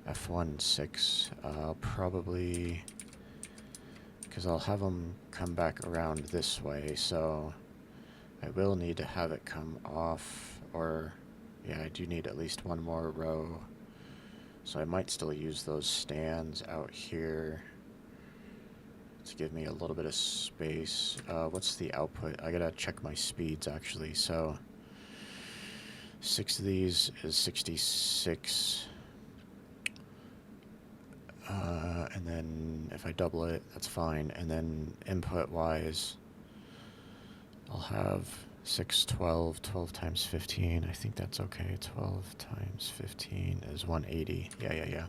F1-6. I'll probably, because I'll have them come back around this way, so I will need to have it come off, or yeah, I do need at least 1 more row. So I might still use those stands out here to give me a little bit of space. What's the output? I gotta check my speeds actually. So 6 of these is 66. And then if I double it, that's fine. And then input wise, I'll have 6, 12, 12 times 15. I think that's okay. 12 times 15 is 180. Yeah.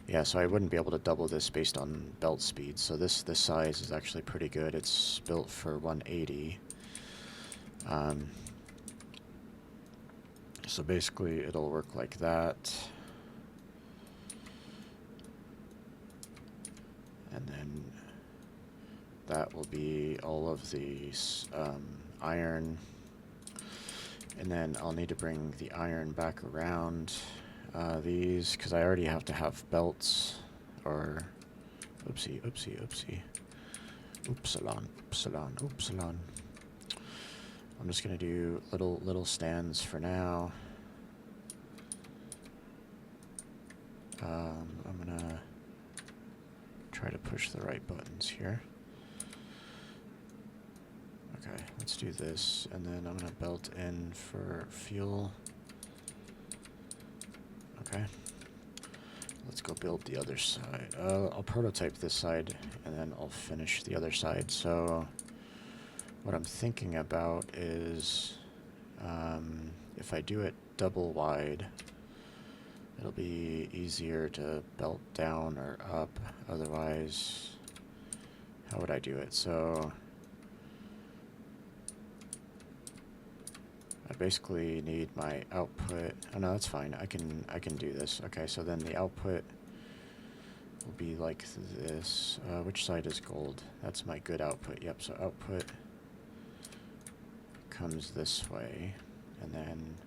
Yeah, so I wouldn't be able to double this based on belt speed. So this size is actually pretty good. It's built for 180. So basically it'll work like that. And then that will be all of the iron. And then I'll need to bring the iron back around these, because I already have to have belts, or oopsie. Oopsilon. I'm just gonna do little stands for now. I'm gonna try to push the right buttons here. Okay, let's do this, and then I'm gonna belt in for fuel. Okay, let's go build the other side. I'll prototype this side, and then I'll finish the other side. So what I'm thinking about is, if I do it double wide, it'll be easier to belt down or up. Otherwise, how would I do it? So I basically need my output. Oh no, that's fine. I can do this. Okay, so then the output will be like this. Which side is gold? That's my good output. Yep, so output comes this way, and then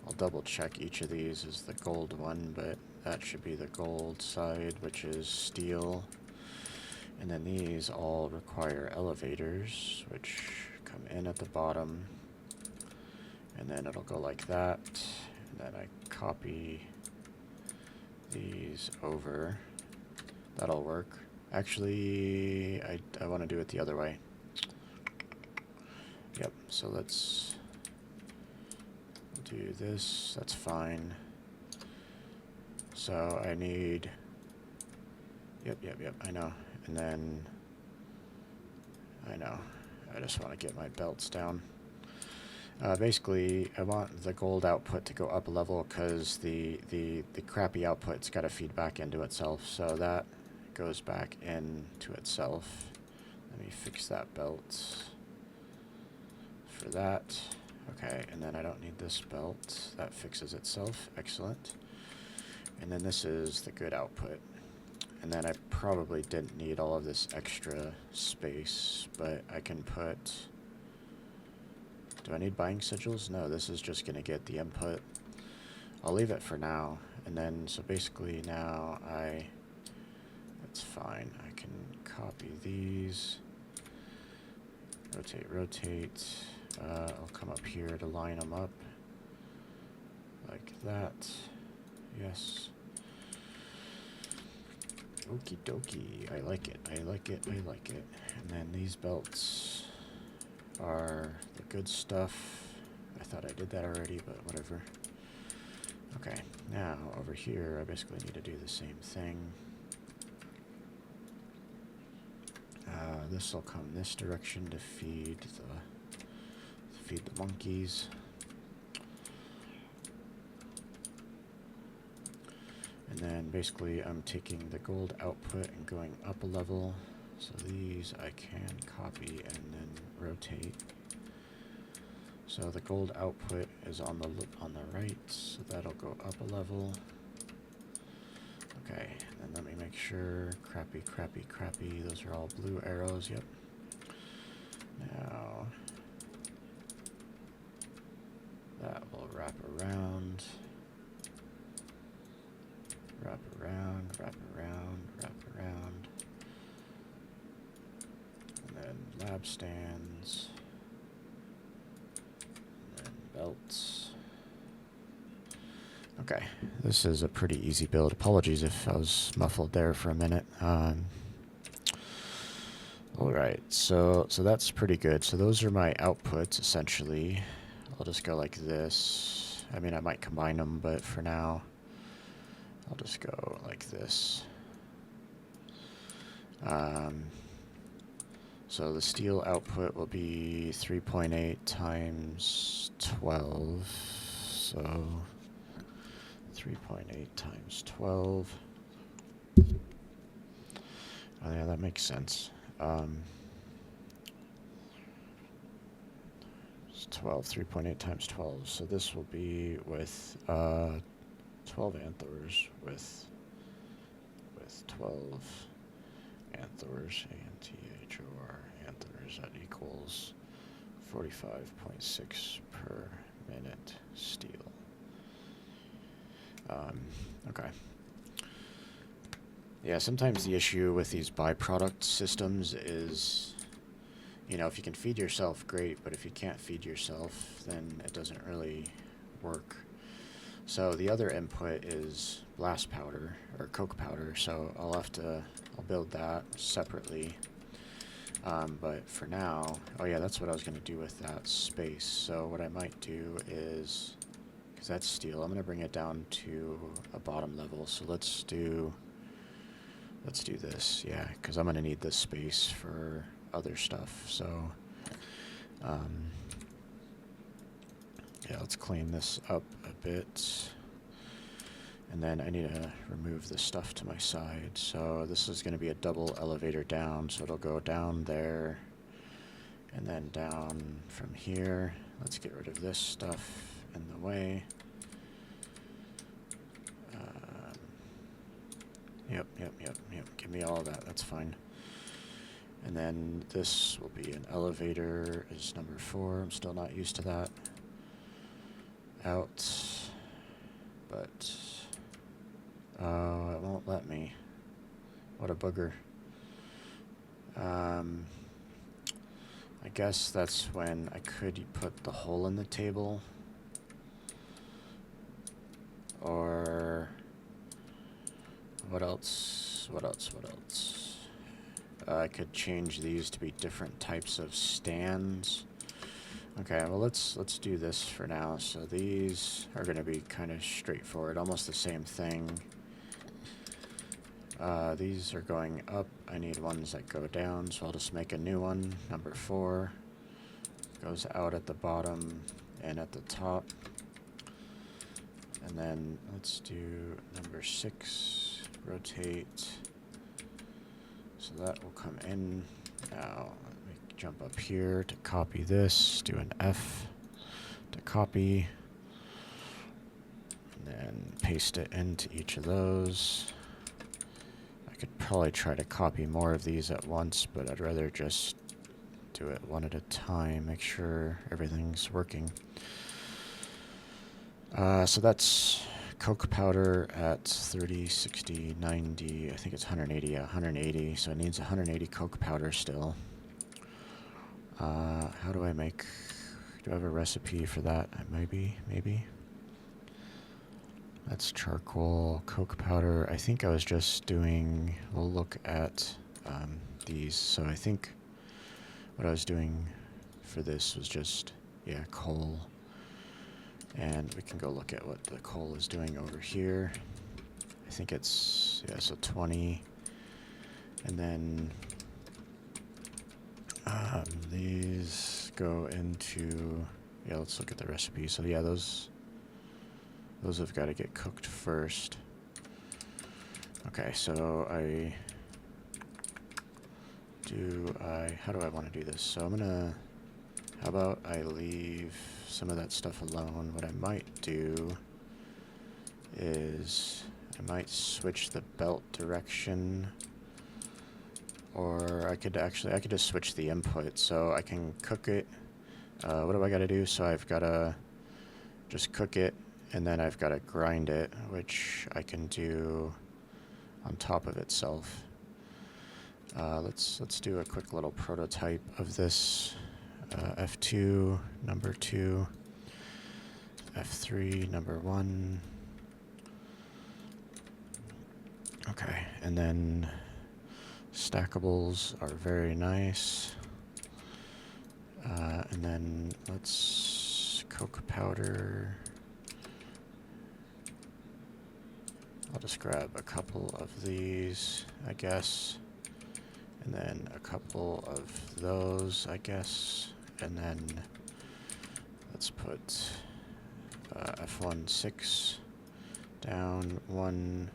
I'll double check each of these is the gold one, but that should be the gold side, which is steel. And then these all require elevators, which come in at the bottom. And then it'll go like that. And then I copy these over. That'll work. Actually, I want to do it the other way. Yep, so let's do this. That's fine. So I need... Yep, I know. And then, I know, I just want to get my belts down. Basically, I want the gold output to go up a level, because the crappy output's got to feed back into itself, so that goes back into itself. Let me fix that belt for that. Okay, and then I don't need this belt. That fixes itself. Excellent. And then this is the good output. And then I probably didn't need all of this extra space, but I can put... Do I need buying sigils? No, this is just going to get the input. I'll leave it for now. And then, so basically now that's fine. I can copy these. Rotate. I'll come up here to line them up. Like that. Yes. Okie dokie. I like it. And then these belts are the good stuff. I thought I did that already, but whatever. Okay, now over here I basically need to do the same thing. This will come this direction to feed the monkeys. And then basically I'm taking the gold output and going up a level. So these I can copy and then rotate. So the gold output is on the right, so that'll go up a level. Okay, and then let me make sure. Crappy. Those are all blue arrows, yep. Now, that will wrap around. Wrap around. And then lab stands. And then belts. Okay, this is a pretty easy build. Apologies if I was muffled there for a minute. Alright, so that's pretty good. So those are my outputs, essentially. I'll just go like this. I mean, I might combine them, but for now, I'll just go like this. So the steel output will be 3.8 times 12. So 3.8 times 12. Oh yeah, that makes sense. It's 12, 3.8 times 12. So this will be with 12 anthors with 12 anthors, A-N-T-H-O-R, anthors, that equals 45.6 per minute steel. Okay. Yeah, sometimes the issue with these byproduct systems is, you know, if you can feed yourself, great, but if you can't feed yourself, then it doesn't really work. So the other input is blast powder, or coke powder, so I'll build that separately. But for now, oh yeah, that's what I was going to do with that space. So what I might do is, because that's steel, I'm going to bring it down to a bottom level. So let's do this, yeah, because I'm going to need this space for other stuff. So, yeah, let's clean this up a bit. And then I need to remove the stuff to my side. So this is going to be a double elevator down, so it'll go down there and then down from here. Let's get rid of this stuff in the way. Yep. Give me all of that. That's fine. And then this will be an elevator is number 4. I'm still not used to that. Out. But it won't let me. What a booger. I guess that's when I could put the hole in the table. Or what else? I could change these to be different types of stands. Okay, well let's do this for now. So these are going to be kind of straightforward, almost the same thing. These are going up. I need ones that go down, so I'll just make a new one. Number 4 goes out at the bottom and at the top. And then let's do number 6. Rotate. So that will come in. Now let me jump up here to copy this. Do an F to copy. And then paste it into each of those. I could probably try to copy more of these at once, but I'd rather just do it one at a time, make sure everything's working. So that's coke powder at 30, 60, 90, I think it's 180, yeah, 180, so it needs 180 coke powder still. How do I make, do I have a recipe for that? Maybe. That's charcoal, coke powder. I think I was just doing, we'll look at these. So I think what I was doing for this was just, yeah, coal. And we can go look at what the coal is doing over here. I think it's, yeah, so 20. And then These go into, yeah, let's look at the recipe. So yeah, those have got to get cooked first. Okay, so how do I want to do this? So how about I leave some of that stuff alone? What I might do is I might switch the belt direction, or I could just switch the input so I can cook it. What do I got to do? So I've got to just cook it, and then I've got to grind it, which I can do on top of itself. Let's do a quick little prototype of this. F2 number 2, F3 number 1. Okay, and then stackables are very nice. And then let's coke powder. I'll just grab a couple of these, I guess. And then a couple of those, I guess. And then let's put F1 6 down, 1,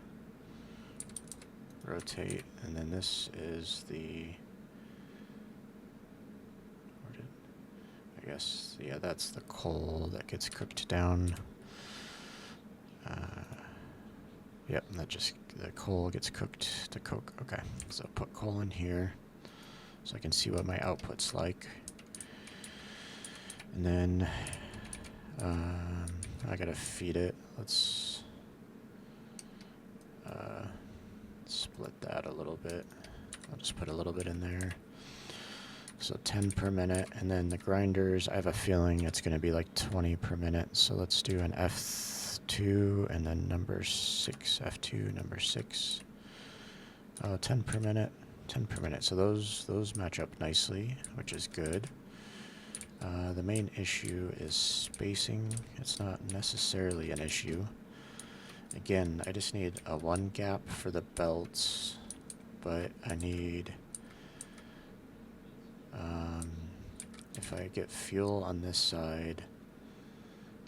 rotate, and then this is the, I guess, yeah, that's the coal that gets cooked down. Yep, and the coal gets cooked to coke. Okay, so put coal in here so I can see what my output's like. And then I gotta feed it. Let's split that a little bit. I'll just put a little bit in there. So 10 per minute, and then the grinders, I have a feeling it's going to be like 20 per minute. So let's do an F2 and then number 6, F2, number 6. 10 per minute, 10 per minute. So those match up nicely, which is good. The main issue is spacing. It's not necessarily an issue. Again, I just need a 1 gap for the belts, but I need, if I get fuel on this side,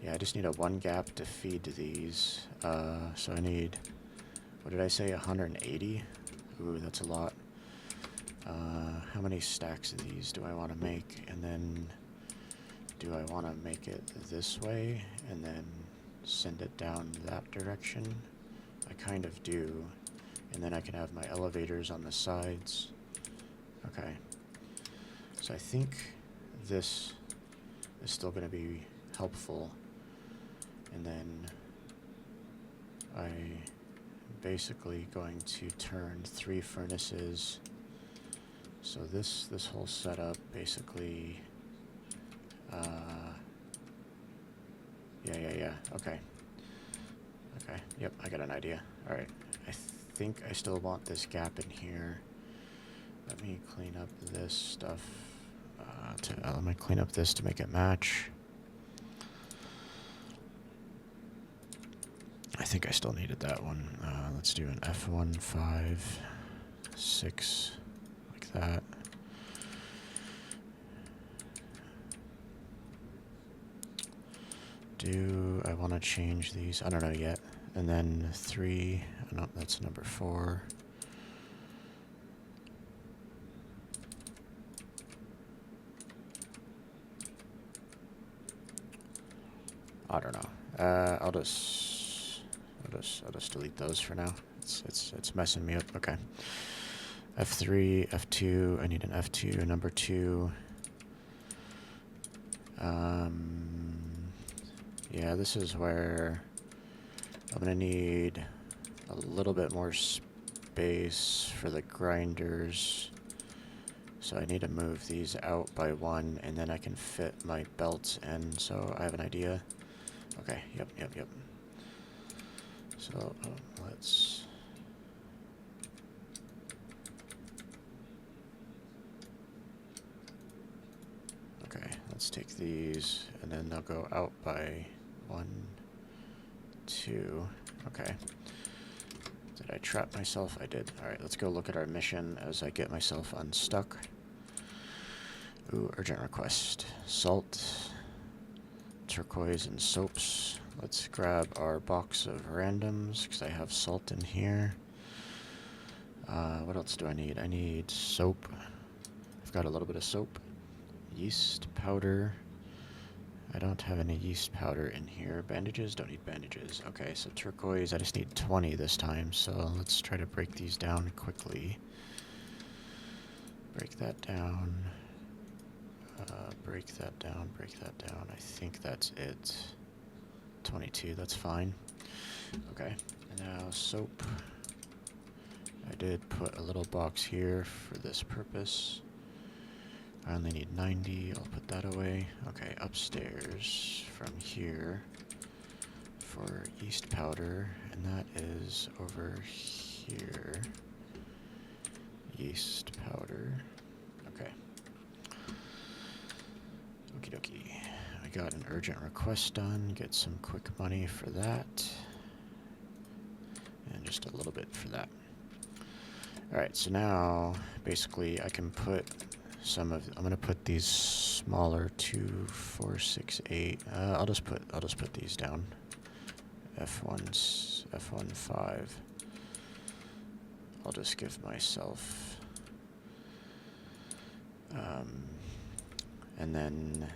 yeah, I just need a 1 gap to feed these. So I need, what did I say, 180? Ooh, that's a lot. How many stacks of these do I want to make? And then do I want to make it this way and then send it down that direction? I kind of do. And then I can have my elevators on the sides. Okay. So I think this is still going to be helpful. And then I'm basically going to turn 3 furnaces. So this whole setup basically, yeah. Okay. Yep, I got an idea. All right. I think I still want this gap in here. Let me clean up this stuff. Let me clean up this to make it match. I think I still needed that one. Let's do an F1 5 6 like that. Do I want to change these? I don't know yet. And then 3, no, that's number 4. I don't know. I'll just delete those for now. It's messing me up. Okay. F3, F2. I need an F2, number 2. Yeah, this is where I'm gonna need a little bit more space for the grinders. So I need to move these out by 1, and then I can fit my belts in. So I have an idea. Okay, yep. So let's... Okay, let's take these, and then they'll go out by 1, 2. Okay. Did I trap myself? I did. Alright, let's go look at our mission as I get myself unstuck. Ooh, urgent request. Salt, turquoise, and soaps. Let's grab our box of randoms, because I have salt in here. What else do I need? I need soap. I've got a little bit of soap. Yeast powder. I don't have any yeast powder in here. Bandages? Don't need bandages. Okay, so turquoise, I just need 20 this time, so let's try to break these down quickly. Break that down. Break that down, break that down. I think that's it. 22, that's fine. Okay, now soap. I did put a little box here for this purpose. I only need 90, I'll put that away. Okay, upstairs from here for yeast powder, and that is over here. Yeast powder. Okay. Okie dokie. I got an urgent request done, get some quick money for that. And just a little bit for that. Alright, so now basically I can put some of, I'm gonna put these smaller 2, 4, 6, 8. I'll just put these down. F1, 5. I'll just give myself and then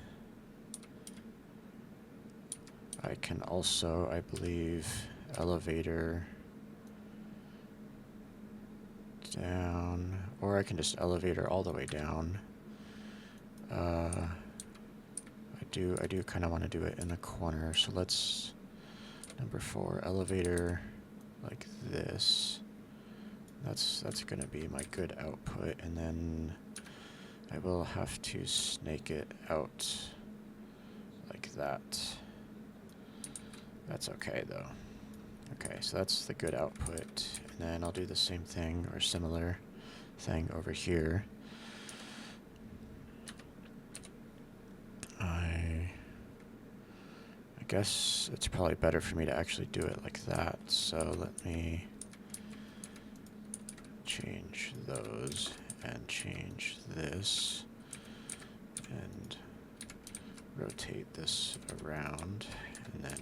I can also, I believe, elevator down, or I can just elevator all the way down. I do kind of want to do it in the corner, so let's, number 4, elevator like this. That's going to be my good output, and then I will have to snake it out like that. That's okay though. Okay, so that's the good output, and then I'll do the same thing or similar thing over here. I guess it's probably better for me to actually do it like that, so let me change those and change this and rotate this around, and then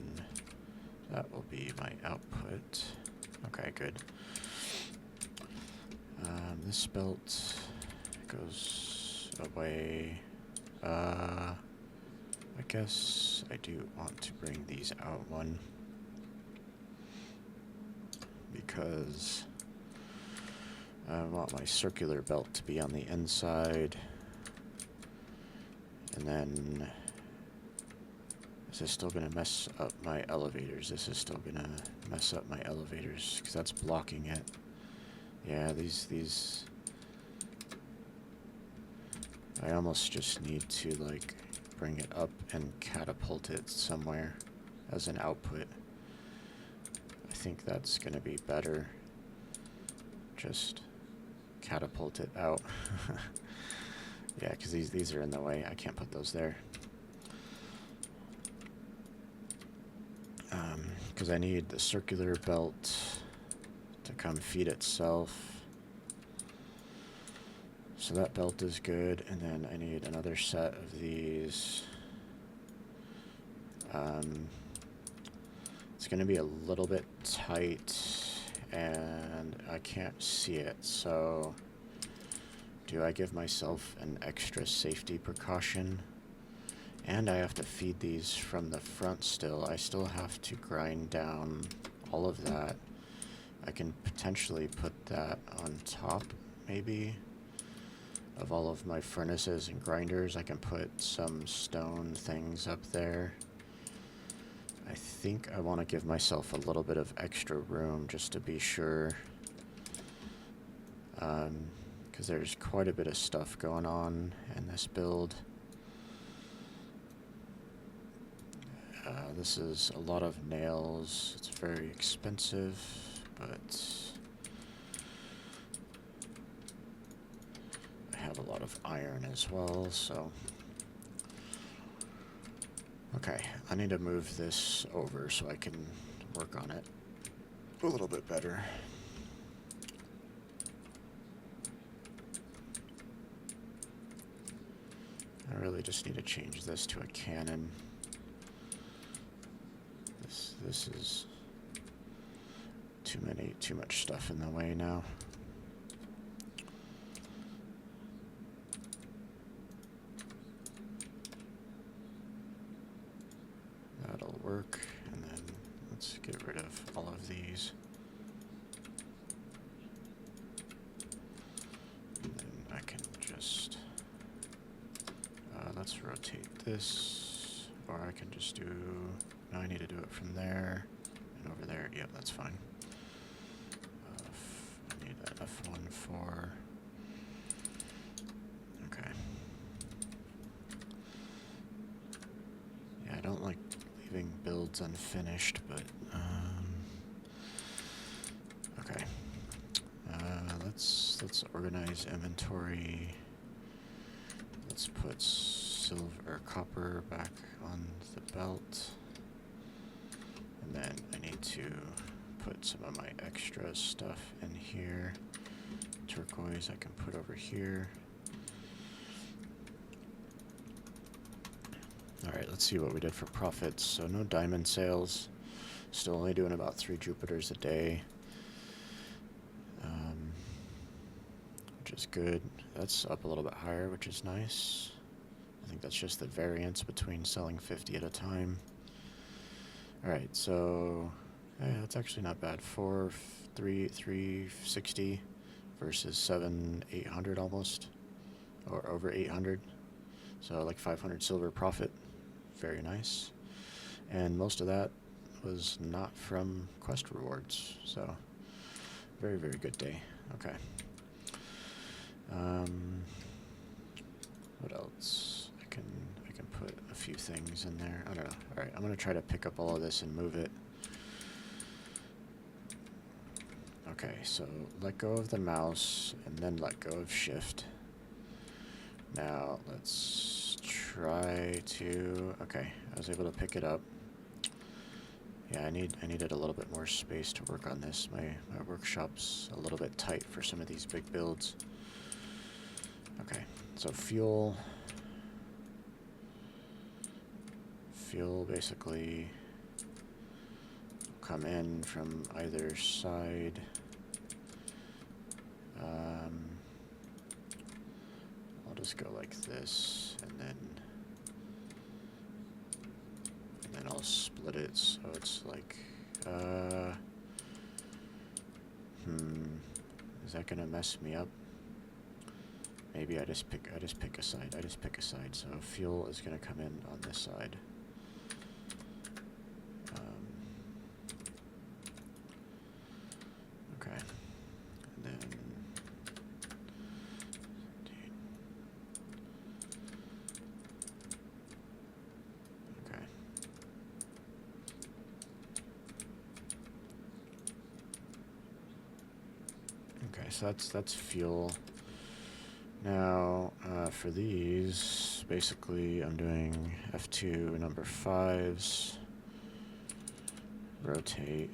that will be my output. Okay, good. This belt goes away. I guess I do want to bring these out one, because I want my circular belt to be on the inside, and then this is still going to mess up my elevators. This is still going to mess up my elevators, because that's blocking it. Yeah, these I almost just need to, like, bring it up and catapult it somewhere as an output. I think that's going to be better. Just catapult it out. Yeah, because these are in the way. I can't put those there. Because I need the circular belt to come feed itself. So that belt is good, and then I need another set of these. It's going to be a little bit tight, and I can't see it, so do I give myself an extra safety precaution? And I have to feed these from the front still. I still have to grind down all of that. I can potentially put that on top, maybe, of all of my furnaces and grinders. I can put some stone things up there. I think I want to give myself a little bit of extra room just to be sure, because there's quite a bit of stuff going on in this build. This is a lot of nails. It's very expensive, but I have a lot of iron as well, so okay, I need to move this over so I can work on it a little bit better. I really just need to change this to a cannon. This is too much stuff in the way now. That'll work, and then let's get rid of all of these. And then I can just, let's rotate this, or I can just do, no, I need to do it from there and over there. Yep, that's fine. I need that F1 for, okay. Yeah, I don't like leaving builds unfinished, but, okay. Let's organize inventory. Let's put silver or copper back on the belt. And then I need to put some of my extra stuff in here. Turquoise I can put over here. Alright, let's see what we did for profits. So no diamond sales. Still only doing about 3 Jupiters a day. Which is good. That's up a little bit higher, which is nice. I think that's just the variance between selling 50 at a time. Alright, so yeah, it's actually not bad. 360 versus 800 almost, or over 800. So like 500 silver profit. Very nice. And most of that was not from quest rewards. So very, very good day. Okay. What else? I can put a few things in there. I don't know. All right, I'm gonna try to pick up all of this and move it. Okay, so let go of the mouse and then let go of shift. Now let's try to. Okay, I was able to pick it up. Yeah, I needed a little bit more space to work on this. My workshop's a little bit tight for some of these big builds. Okay, so fuel basically come in from either side. I'll just go like this, and then I'll split it so it's like, is that gonna mess me up? Maybe I just pick a side. So fuel is gonna come in on this side. Okay, and then okay. Okay, so that's fuel. Now, for these, basically I'm doing F2 number 5s, rotate,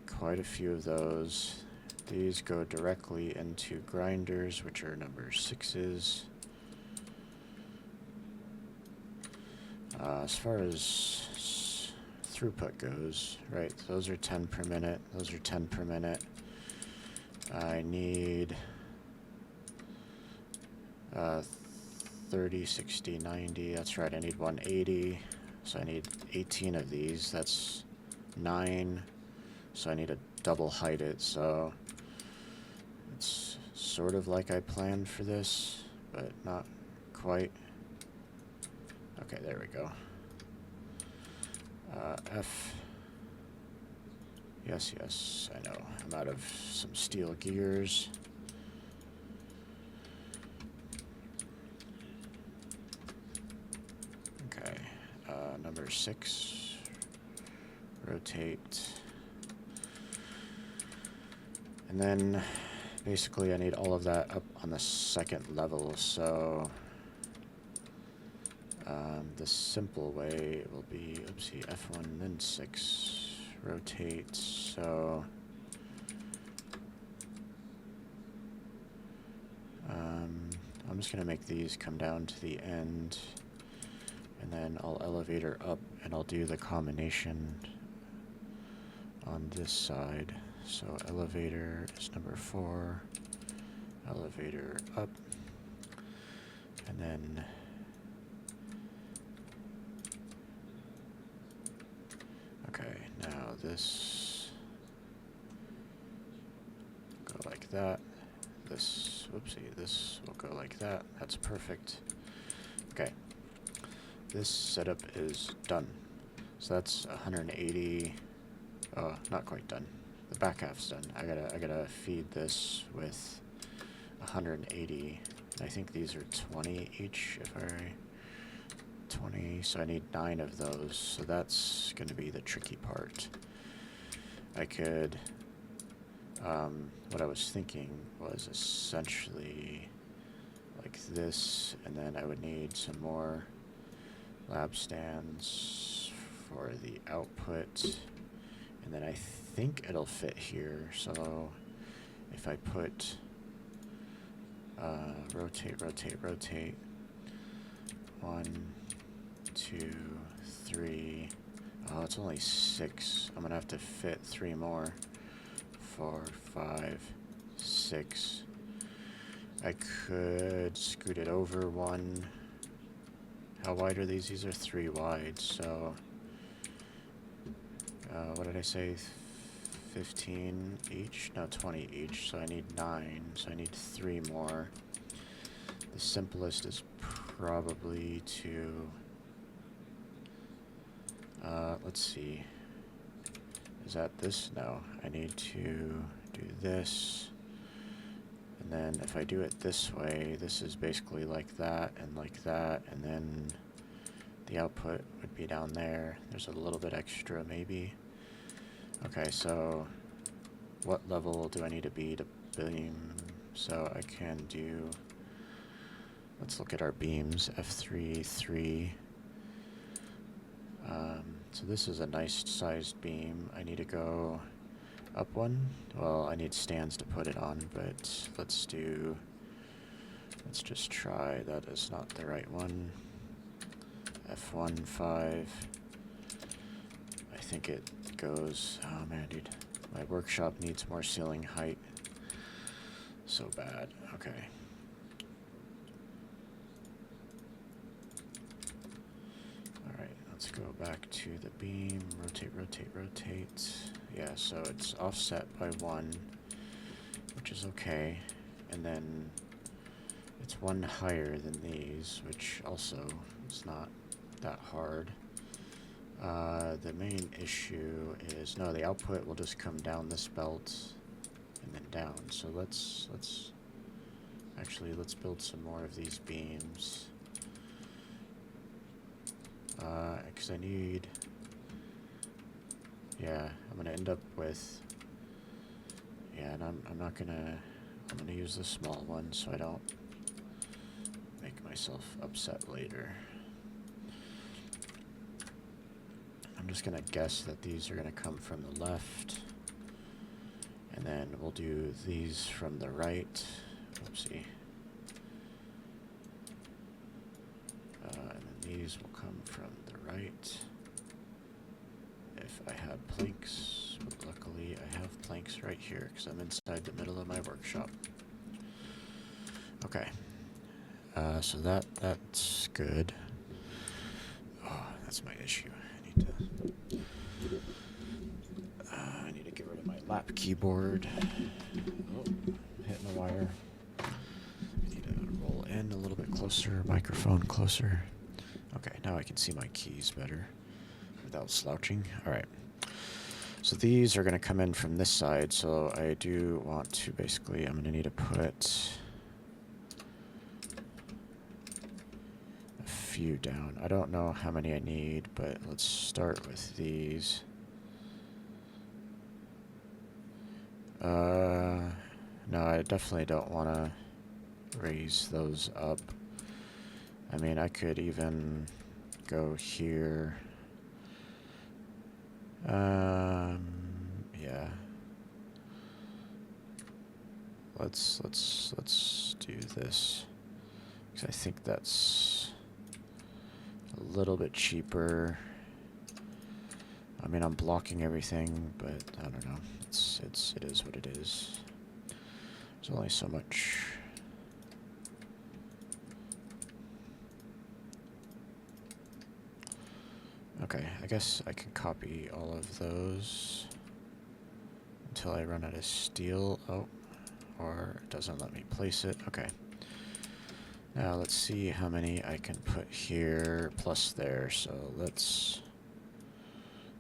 quite a few of those. These go directly into grinders, which are number 6s. As far as throughput goes, right, those are 10 per minute, those are 10 per minute. I need 30, 60, 90, that's right, I need 180, so I need 18 of these, that's 9, so I need to double height it, so it's sort of like I planned for this, but not quite. Okay, there we go. F, yes, I know, I'm out of some steel gears. Number 6, rotate, and then basically I need all of that up on the second level, so the simple way will be, oopsie, F1 then 6, rotate, so I'm just going to make these come down to the end, and then I'll elevator up, and I'll do the combination on this side. So elevator is number 4, elevator up, and then okay, now this go like that. This, whoopsie, this will go like that. That's perfect. Okay, this setup is done. So that's 180. Oh, not quite done. The back half's done. I gotta feed this with 180. I think these are 20 each. If I 20, so I need 9 of those. So that's gonna be the tricky part. I could. What I was thinking was essentially like this, and then I would need some more lab stands for the output, and then I think it'll fit here. So if I put rotate, rotate, rotate, 1, 2, 3. Oh, it's only 6. I'm gonna have to fit 3 more. 4, 5, 6. I could scoot it over 1. How wide are these? These are 3 wide, so what did I say? 15 each? No, 20 each, so I need 9, so I need 3 more. The simplest is probably to let's see. Is that this? No. I need to do this. And then if I do it this way, this is basically like that, and then the output would be down there. There's a little bit extra, maybe. Okay, so what level do I need to be to beam? So I can do, let's look at our beams. F3, 3. So this is a nice sized beam. I need to go up 1. Well, I need stands to put it on, but let's just try. That is not the right one. F1, 5. I think it goes, oh man, dude. My workshop needs more ceiling height. So bad. Okay. Let's go back to the beam, rotate, rotate, rotate. Yeah, so it's offset by 1, which is okay. And then it's 1 higher than these, which also is not that hard. The main issue is, no, the output will just come down this belt and then down. So let's build some more of these beams. Because I need, yeah, I'm gonna end up with, yeah, and I'm gonna use the small one so I don't make myself upset later. I'm just gonna guess that these are gonna come from the left, and then we'll do these from the right. Oopsie. And then these will come from the right. If I had planks, but luckily I have planks right here because I'm inside the middle of my workshop. Okay, so that's good. Oh, that's my issue. I need to get rid of my lap keyboard. Oh, hitting the wire. I need to roll in a little bit closer, microphone closer. Okay, now I can see my keys better without slouching. All right. So these are going to come in from this side, so I do want to basically, I'm going to need to put a few down. I don't know how many I need, but let's start with these. No, I definitely don't want to raise those up. I mean, I could even go here. Yeah. Let's do this. 'Cause I think that's a little bit cheaper. I mean, I'm blocking everything, but I don't know. It is what it is. There's only so much. Okay, I guess I can copy all of those until I run out of steel. Oh, or it doesn't let me place it. Okay. Now let's see how many I can put here plus there. So let's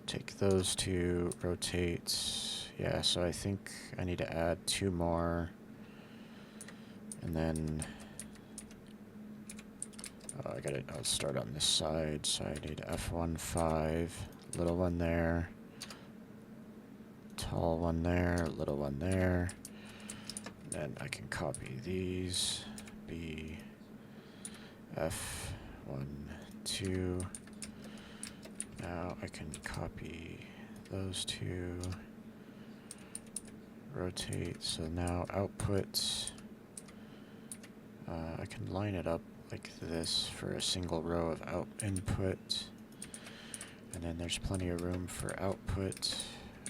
take those two, rotate. Yeah, so I think I need to add 2 more. And then I'll start on this side. So I need F15, little one there, tall one there, little one there. And then I can copy these. B, F1, 2. Now I can copy those 2, rotate. So now output, I can line it up like this for a single row of input. And then there's plenty of room for output.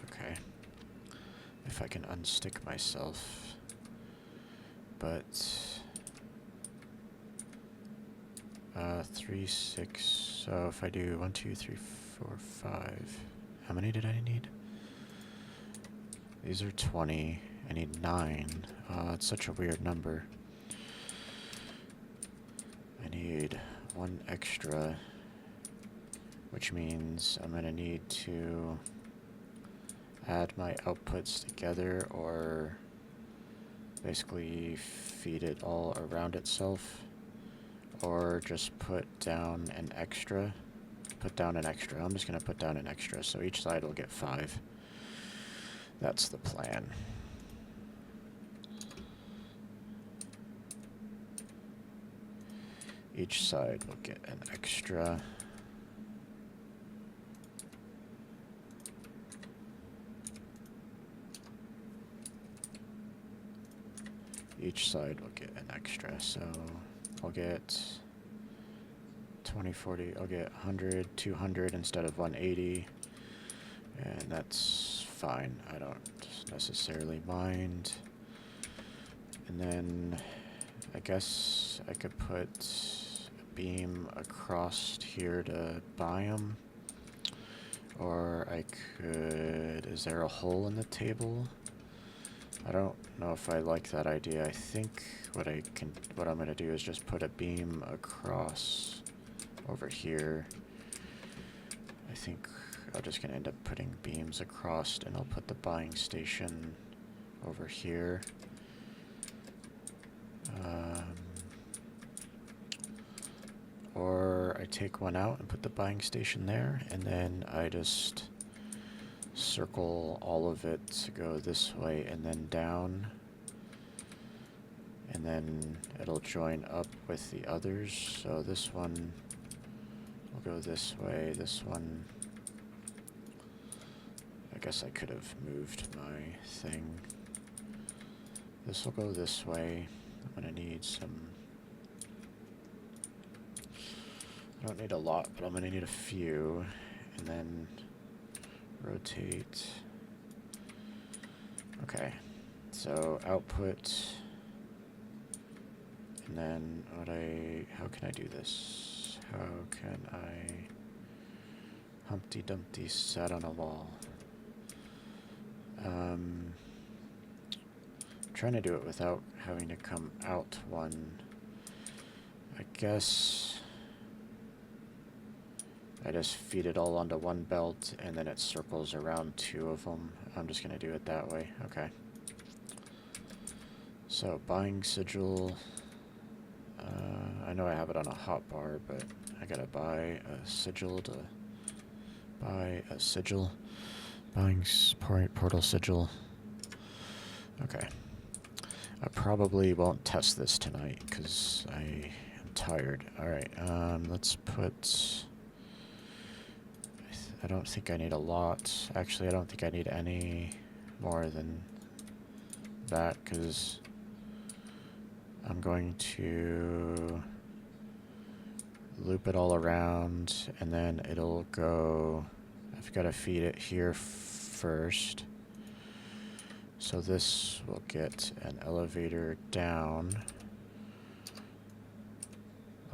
Okay. If I can unstick myself. But 3, 6. So if I do 1, 2, 3, 4, 5. How many did I need? These are 20. I need 9. It's such a weird number. I need 1 extra, which means I'm going to need to add my outputs together or basically feed it all around itself, or just put down an extra. I'm just going to put down an extra, so each side will get 5. That's the plan. Each side will get an extra. Each side will get an extra, so I'll get 20, 40, I'll get 100, 200 instead of 180, and that's fine. I don't necessarily mind. And then I guess I could put a beam across here to biome, or I could, is there a hole in the table? I don't know if I like that idea. I think what I'm going to do is just put a beam across over here. I think I'm just going to end up putting beams across, and I'll put the buying station over here. Or I take one out and put the buying station there, and then I just circle all of it to go this way and then down, and then it'll join up with the others. So this one will go this way, this one, I guess I could have moved my thing. This will go this way. I'm gonna need some, I don't need a lot, but I'm gonna need a few, and then rotate. Okay, so output, and then how can I do this? How can I Humpty Dumpty sat on a wall? Trying to do it without having to come out one. I guess I just feed it all onto one belt, and then it circles around 2 of them. I'm just going to do it that way. Okay. So, buying sigil. I know I have it on a hotbar, but I gotta buy a sigil to buy a sigil. Buying portal sigil. Okay. I probably won't test this tonight because I am tired. Alright, let's put... I don't think I need a lot. Actually, I don't think I need any more than that, because I'm going to loop it all around, and then it'll go... I've got to feed it here first. So this will get an elevator down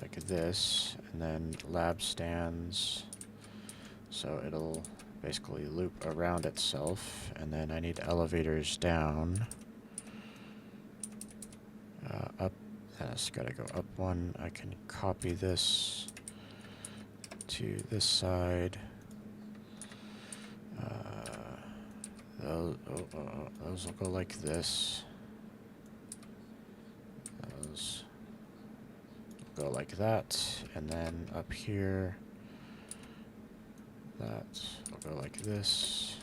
like this, and then lab stands. So it'll basically loop around itself, and then I need elevators down. Up, that's gotta go up one. I can copy this to this side. Those will go like this. Those will go like that, and then up here, that will go like this.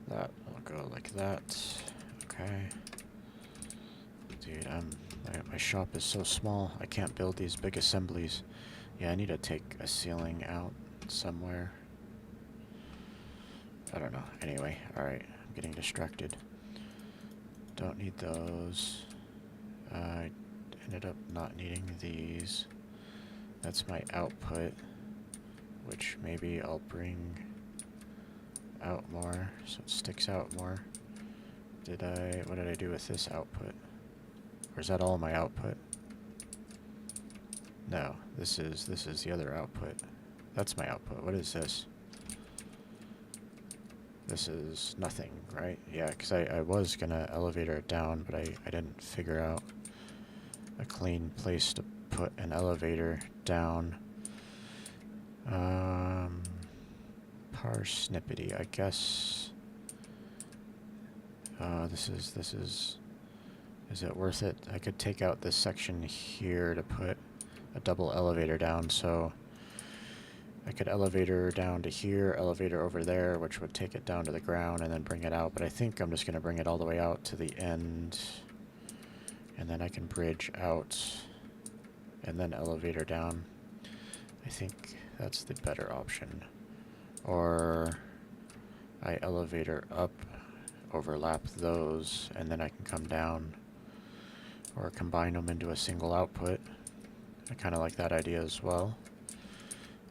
That will go like that. Okay. Dude, my shop is so small. I can't build these big assemblies. Yeah, I need to take a ceiling out somewhere. I don't know. Anyway, alright. I'm getting distracted. Don't need those. I ended up not needing these. That's my output, which maybe I'll bring out more so it sticks out more. What did I do with this output? Or is that all my output? No, this is the other output. That's my output. What is this? This is nothing, right? Yeah, because I was gonna elevator it down, but I didn't figure out a clean place to put an elevator down. Parsnippity, I guess. Is it worth it? I could take out this section here to put a double elevator down, so I could elevator down to here, elevator over there, which would take it down to the ground and then bring it out, but I think I'm just going to bring it all the way out to the end, and then I can bridge out and then elevator down. I think that's the better option. Or I elevator up, overlap those, and then I can come down. Or combine them into a single output. I kind of like that idea as well.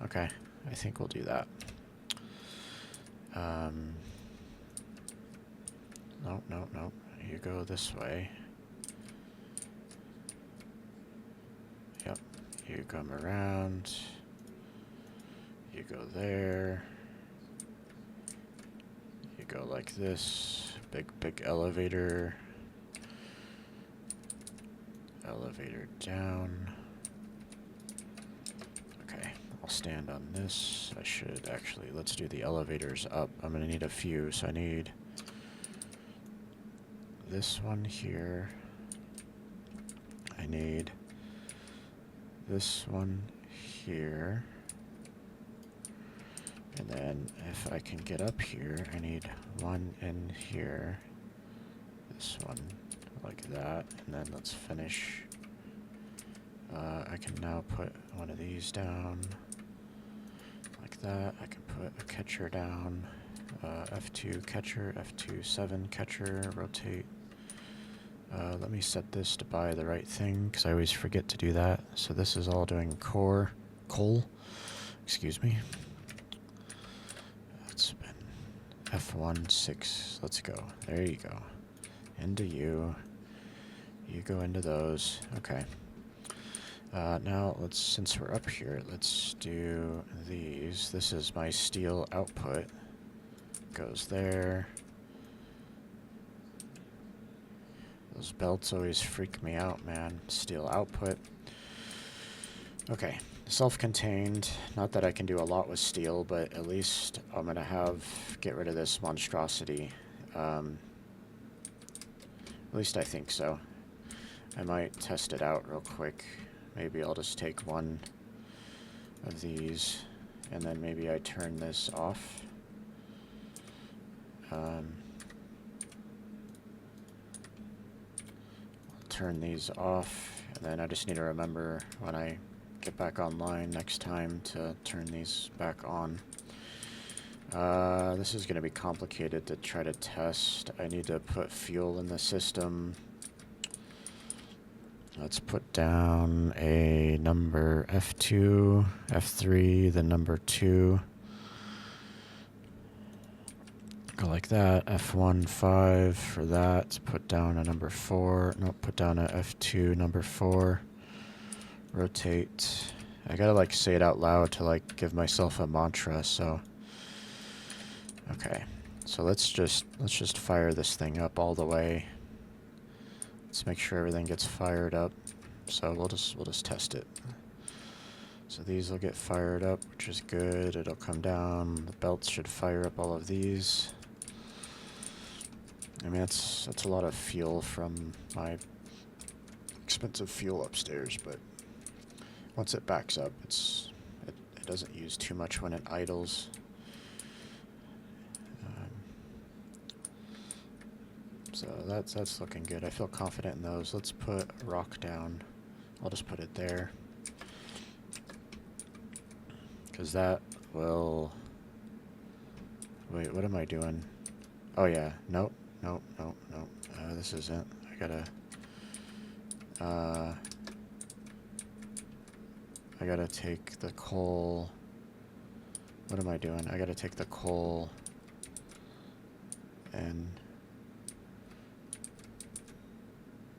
Okay, I think we'll do that. No. You go this way. Yep. You come around. You go there. You go like this. Big elevator. Elevator down. Okay, I'll stand on this. I should actually, let's do the elevators up. I'm gonna need a few, so I need this one here. I need this one here. And then if I can get up here, I need one in here. This one like that, and then let's finish. I can now put one of these down like that. I can put a catcher down, F2 catcher, F2 7 catcher, rotate. Let me set this to buy the right thing, because I always forget to do that. So this is all doing coal, excuse me. That's been F1 6, let's go. There you go. Into you. You go into those. Okay. Now since we're up here, let's do these. This is my steel output. Goes there. Those belts always freak me out, man. Steel output. Okay. Self-contained. Not that I can do a lot with steel, but at least I'm gonna get rid of this monstrosity. At least I think so. I might test it out real quick. Maybe I'll just take one of these, and then maybe I turn this off. I'll turn these off, and then I just need to remember when I get back online next time to turn these back on. This is going to be complicated to try to test. I need to put fuel in the system. Let's put down a number F2, F3, the number 2. Go like that. F1, 5 for that. Put down a number 4. No, put down a F2, number 4. Rotate. I gotta like say it out loud to like give myself a mantra, so. Okay. So let's just fire this thing up all the way. Let's make sure everything gets fired up. So we'll just test it. So these will get fired up, which is good. It'll come down. The belts should fire up all of these. I mean, that's a lot of fuel from my expensive fuel upstairs, but once it backs up, it doesn't use too much when it idles. So that's looking good. I feel confident in those. Let's put a rock down. I'll just put it there. Because that will... Wait, what am I doing? Oh yeah, nope. This isn't. I gotta take the coal. What am I doing? I gotta take the coal and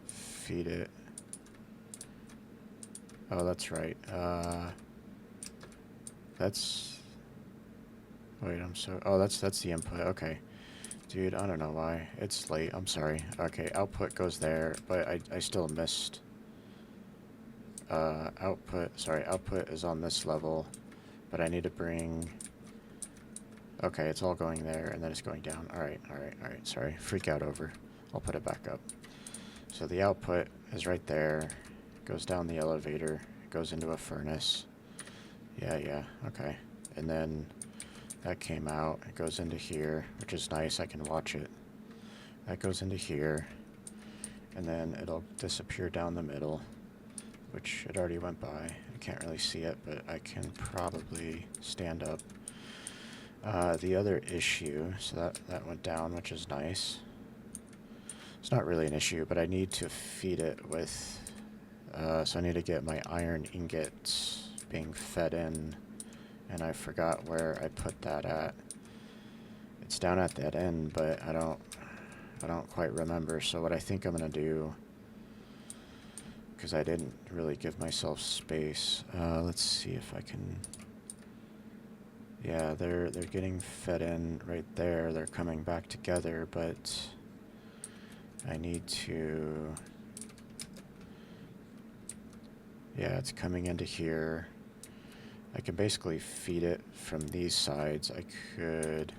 feed it. Oh, that's right. Wait, oh, that's the input. Okay. Dude, I don't know why. It's late. I'm sorry. Okay, output goes there, but I still missed. Output is on this level, but I need to bring... Okay, it's all going there, and then it's going down. Alright. Sorry. Freak out over. I'll put it back up. So the output is right there. Goes down the elevator. Goes into a furnace. Yeah. Okay. And then that came out. It goes into here, which is nice. I can watch it. That goes into here. And then it'll disappear down the middle, which it already went by. I can't really see it, but I can probably stand up. The other issue, so that went down, which is nice. It's not really an issue, but I need to feed it with... so I need to get my iron ingots being fed in, and I forgot where I put that at. It's down at that end, but I don't quite remember. So what I think I'm gonna do, because I didn't really give myself space. Let's see if I can... Yeah, they're getting fed in right there. They're coming back together, but I need to... Yeah, it's coming into here. I can basically feed it from these sides. I could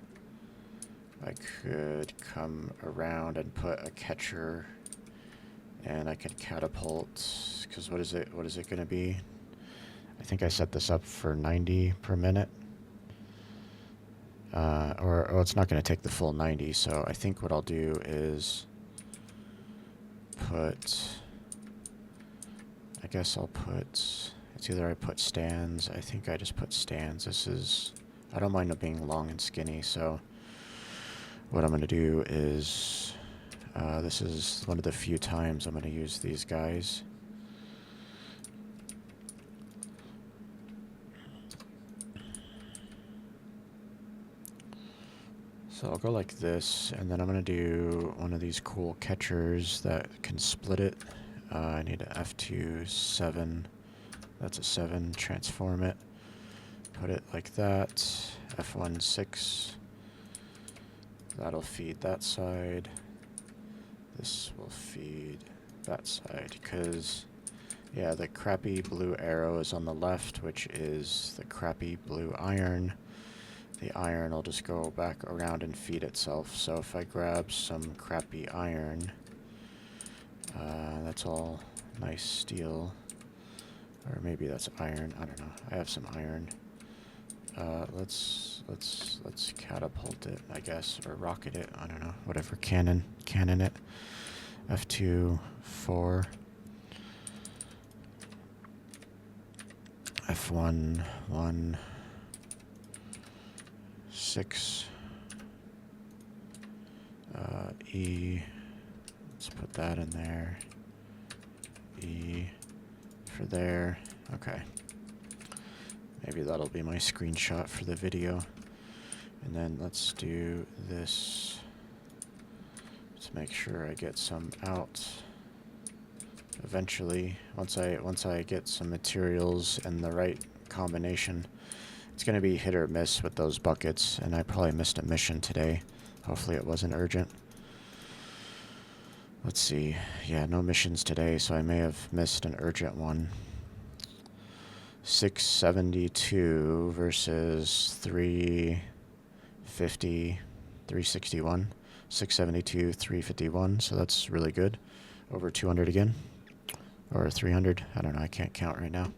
come around and put a catcher, and I could catapult, because what is it going to be? I think I set this up for 90 per minute. Or it's not going to take the full 90, so I think what I'll do is put... I guess I'll put... It's either I put stands. I think I just put stands. This is... I don't mind it being long and skinny, so... What I'm going to do is... this is one of the few times I'm going to use these guys. So I'll go like this, and then I'm going to do one of these cool catchers that can split it. I need an F2 7. That's a 7. Transform it. Put it like that. F1 6. That'll feed that side. This will feed that side, because, yeah, the crappy blue arrow is on the left, which is the crappy blue iron. The iron will just go back around and feed itself. So if I grab some crappy iron, that's all nice steel, or maybe that's iron. I don't know. I have some iron. Let's catapult it, I guess, or rocket it. I don't know. Whatever. Cannon it. F2 4. F1 1. 6. E. Let's put that in there. E for there. Okay. Maybe that'll be my screenshot for the video. And then let's do this to make sure I get some out. Eventually, once I get some materials in the right combination, it's going to be hit or miss with those buckets, and I probably missed a mission today. Hopefully it wasn't urgent. Let's see. Yeah, no missions today, so I may have missed an urgent one. 672 versus 350, 361. 672, 351, so that's really good. Over 200 again. Or 300. I don't know, I can't count right now.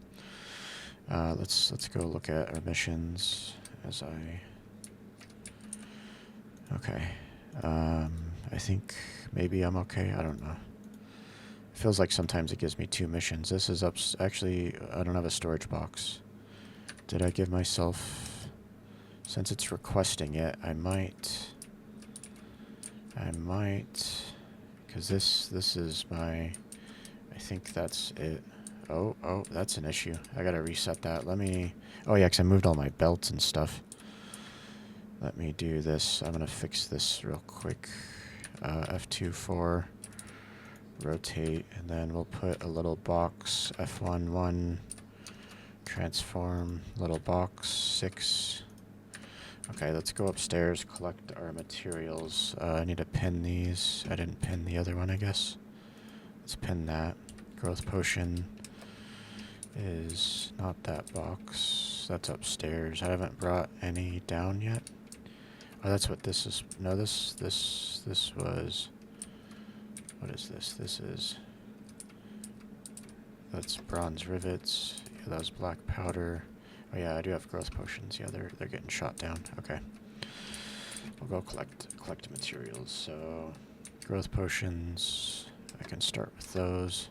Let's go look at our missions as okay. I think maybe I'm okay. I don't know. It feels like sometimes it gives me 2 missions. This is actually, I don't have a storage box. Did I give myself, since it's requesting it, I might, because this is my, I think that's it. Oh, that's an issue. I gotta reset that. Let me, oh yeah, because I moved all my belts and stuff. Let me do this. I'm gonna fix this real quick. F2 for rotate, and then we'll put a little box, F1 transform, little box 6. Okay, let's go upstairs, collect our materials. I need to pin these. I didn't pin the other one, I guess. Let's pin that. Growth potion is not that box. That's upstairs. I haven't brought any down yet. Oh, that's what this is. No, this was... What is this? This is... That's bronze rivets. Yeah, that was black powder. Oh yeah, I do have growth potions. Yeah, they're getting shot down. Okay. We'll go collect materials. So, growth potions. I can start with those.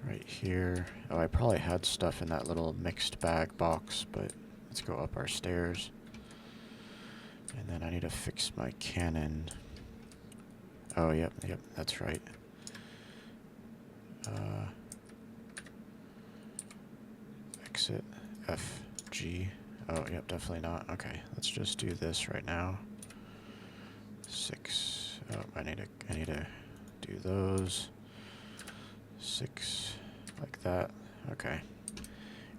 Right here. Oh, I probably had stuff in that little mixed bag box, but let's go up our stairs. And then I need to fix my cannon. Oh, yep, that's right. Exit F, G. Oh, yep, definitely not. Okay, let's just do this right now. 6. Oh, I need to do those. 6, like that. Okay.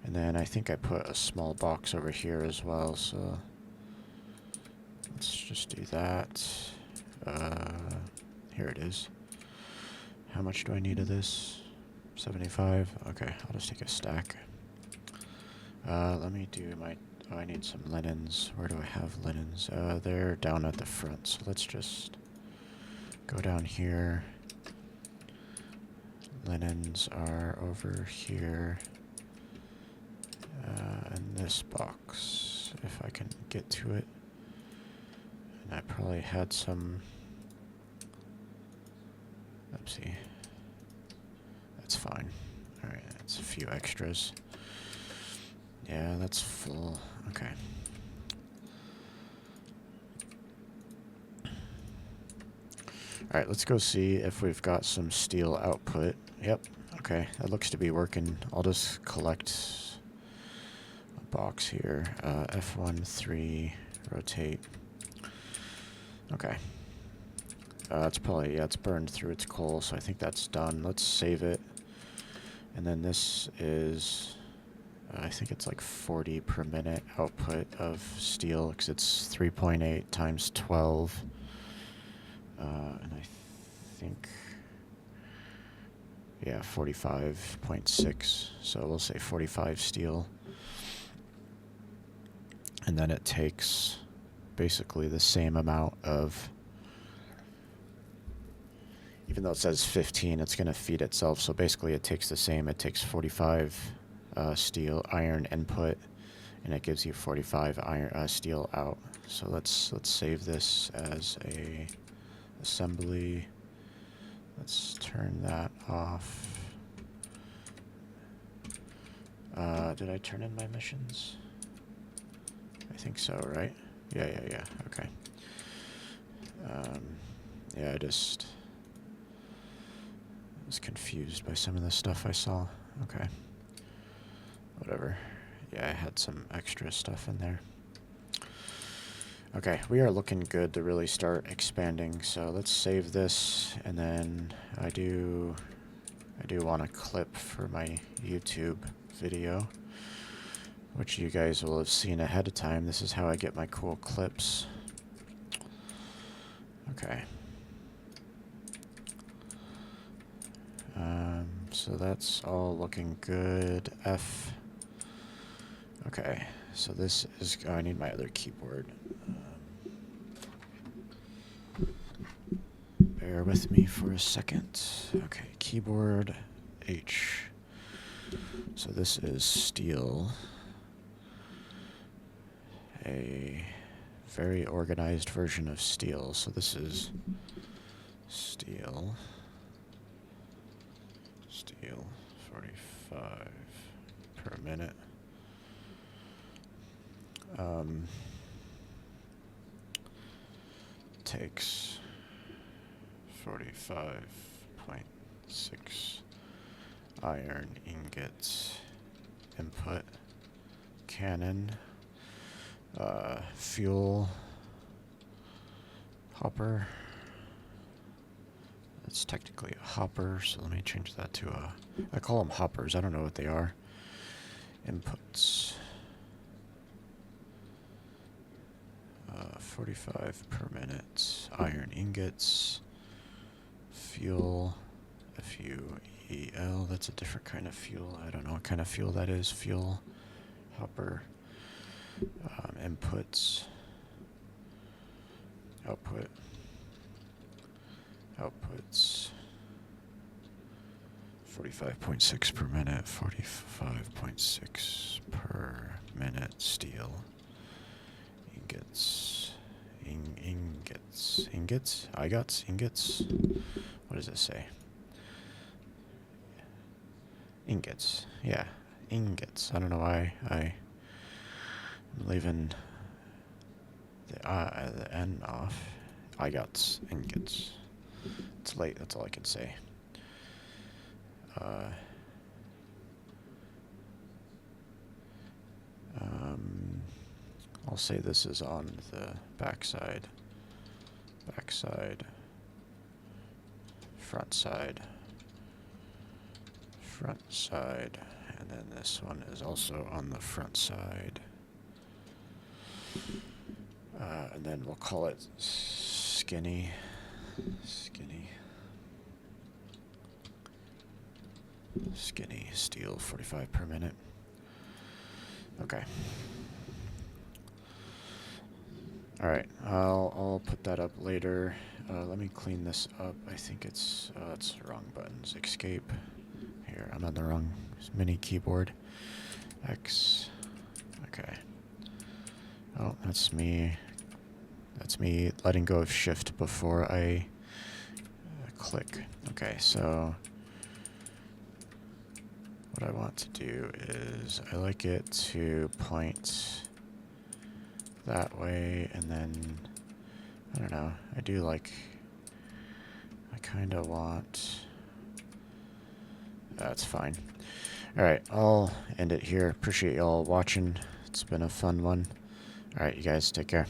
And then I think I put a small box over here as well, so let's just do that. Here it is. How much do I need of this? 75? Okay, I'll just take a stack. Let me do my... Oh, I need some linens. Where do I have linens? They're down at the front, so let's just go down here. Linens are over here. In this box, if I can get to it. And I probably had some... Oopsie. That's fine. Alright, that's a few extras. Yeah, that's full. Okay. Alright, let's go see if we've got some steel output. Yep. Okay, that looks to be working. I'll just collect a box here. F1, 3, rotate. Okay. It's probably, yeah, it's burned through its coal, so I think that's done. Let's save it. And then this is, I think it's like 40 per minute output of steel, because it's 3.8 times 12. And I think, yeah, 45.6. So we'll say 45 steel. And then it takes basically the same amount of... Even though it says 15, it's going to feed itself. So basically it takes the same. It takes 45 steel iron input, and it gives you 45 iron steel out. So let's save this as a assembly. Let's turn that off. Did I turn in my missions? I think so, right? Yeah. Okay. Yeah, I just... was confused by some of the stuff I saw. Okay. Whatever. Yeah, I had some extra stuff in there. Okay, we are looking good to really start expanding, so let's save this, and then I do want a clip for my YouTube video, which you guys will have seen ahead of time. This is how I get my cool clips. Okay. So that's all looking good. F. Okay, so this is, oh, I need my other keyboard. Bear with me for a second. Okay, keyboard H. So this is steel. A very organized version of steel. So this is steel. Steel 45 per minute. Takes 45.6 iron ingots. Input cannon. Fuel hopper. It's technically a hopper, so let me change that to a... I call them hoppers, I don't know what they are. Inputs. 45 per minute. Iron ingots. Fuel. F-U-E-L. That's a different kind of fuel. I don't know what kind of fuel that is. Fuel. Hopper. Inputs. Output. Outputs. 45.6 per minute. 45.6 per minute. Steel. Ingots. Ingots. Ingots? Ingots? What does it say? Ingots. Yeah. Ingots. I don't know why I'm leaving the N off. Ingots. It's late, that's all I can say. I'll say this is on the backside. Backside. Front side. Front side. And then this one is also on the front side. And then we'll call it skinny. Skinny. Skinny steel 45 per minute. Okay. Alright, I'll put that up later. Let me clean this up. I think it's the wrong buttons. Escape. Here, I'm on the wrong mini keyboard. X. Okay. Oh, that's me. That's me letting go of shift before I click. Okay, so what I want to do is I like it to point that way, and then I don't know, I kind of want, that's fine. Alright, I'll end it here. Appreciate y'all watching. It's been a fun one. Alright, you guys take care.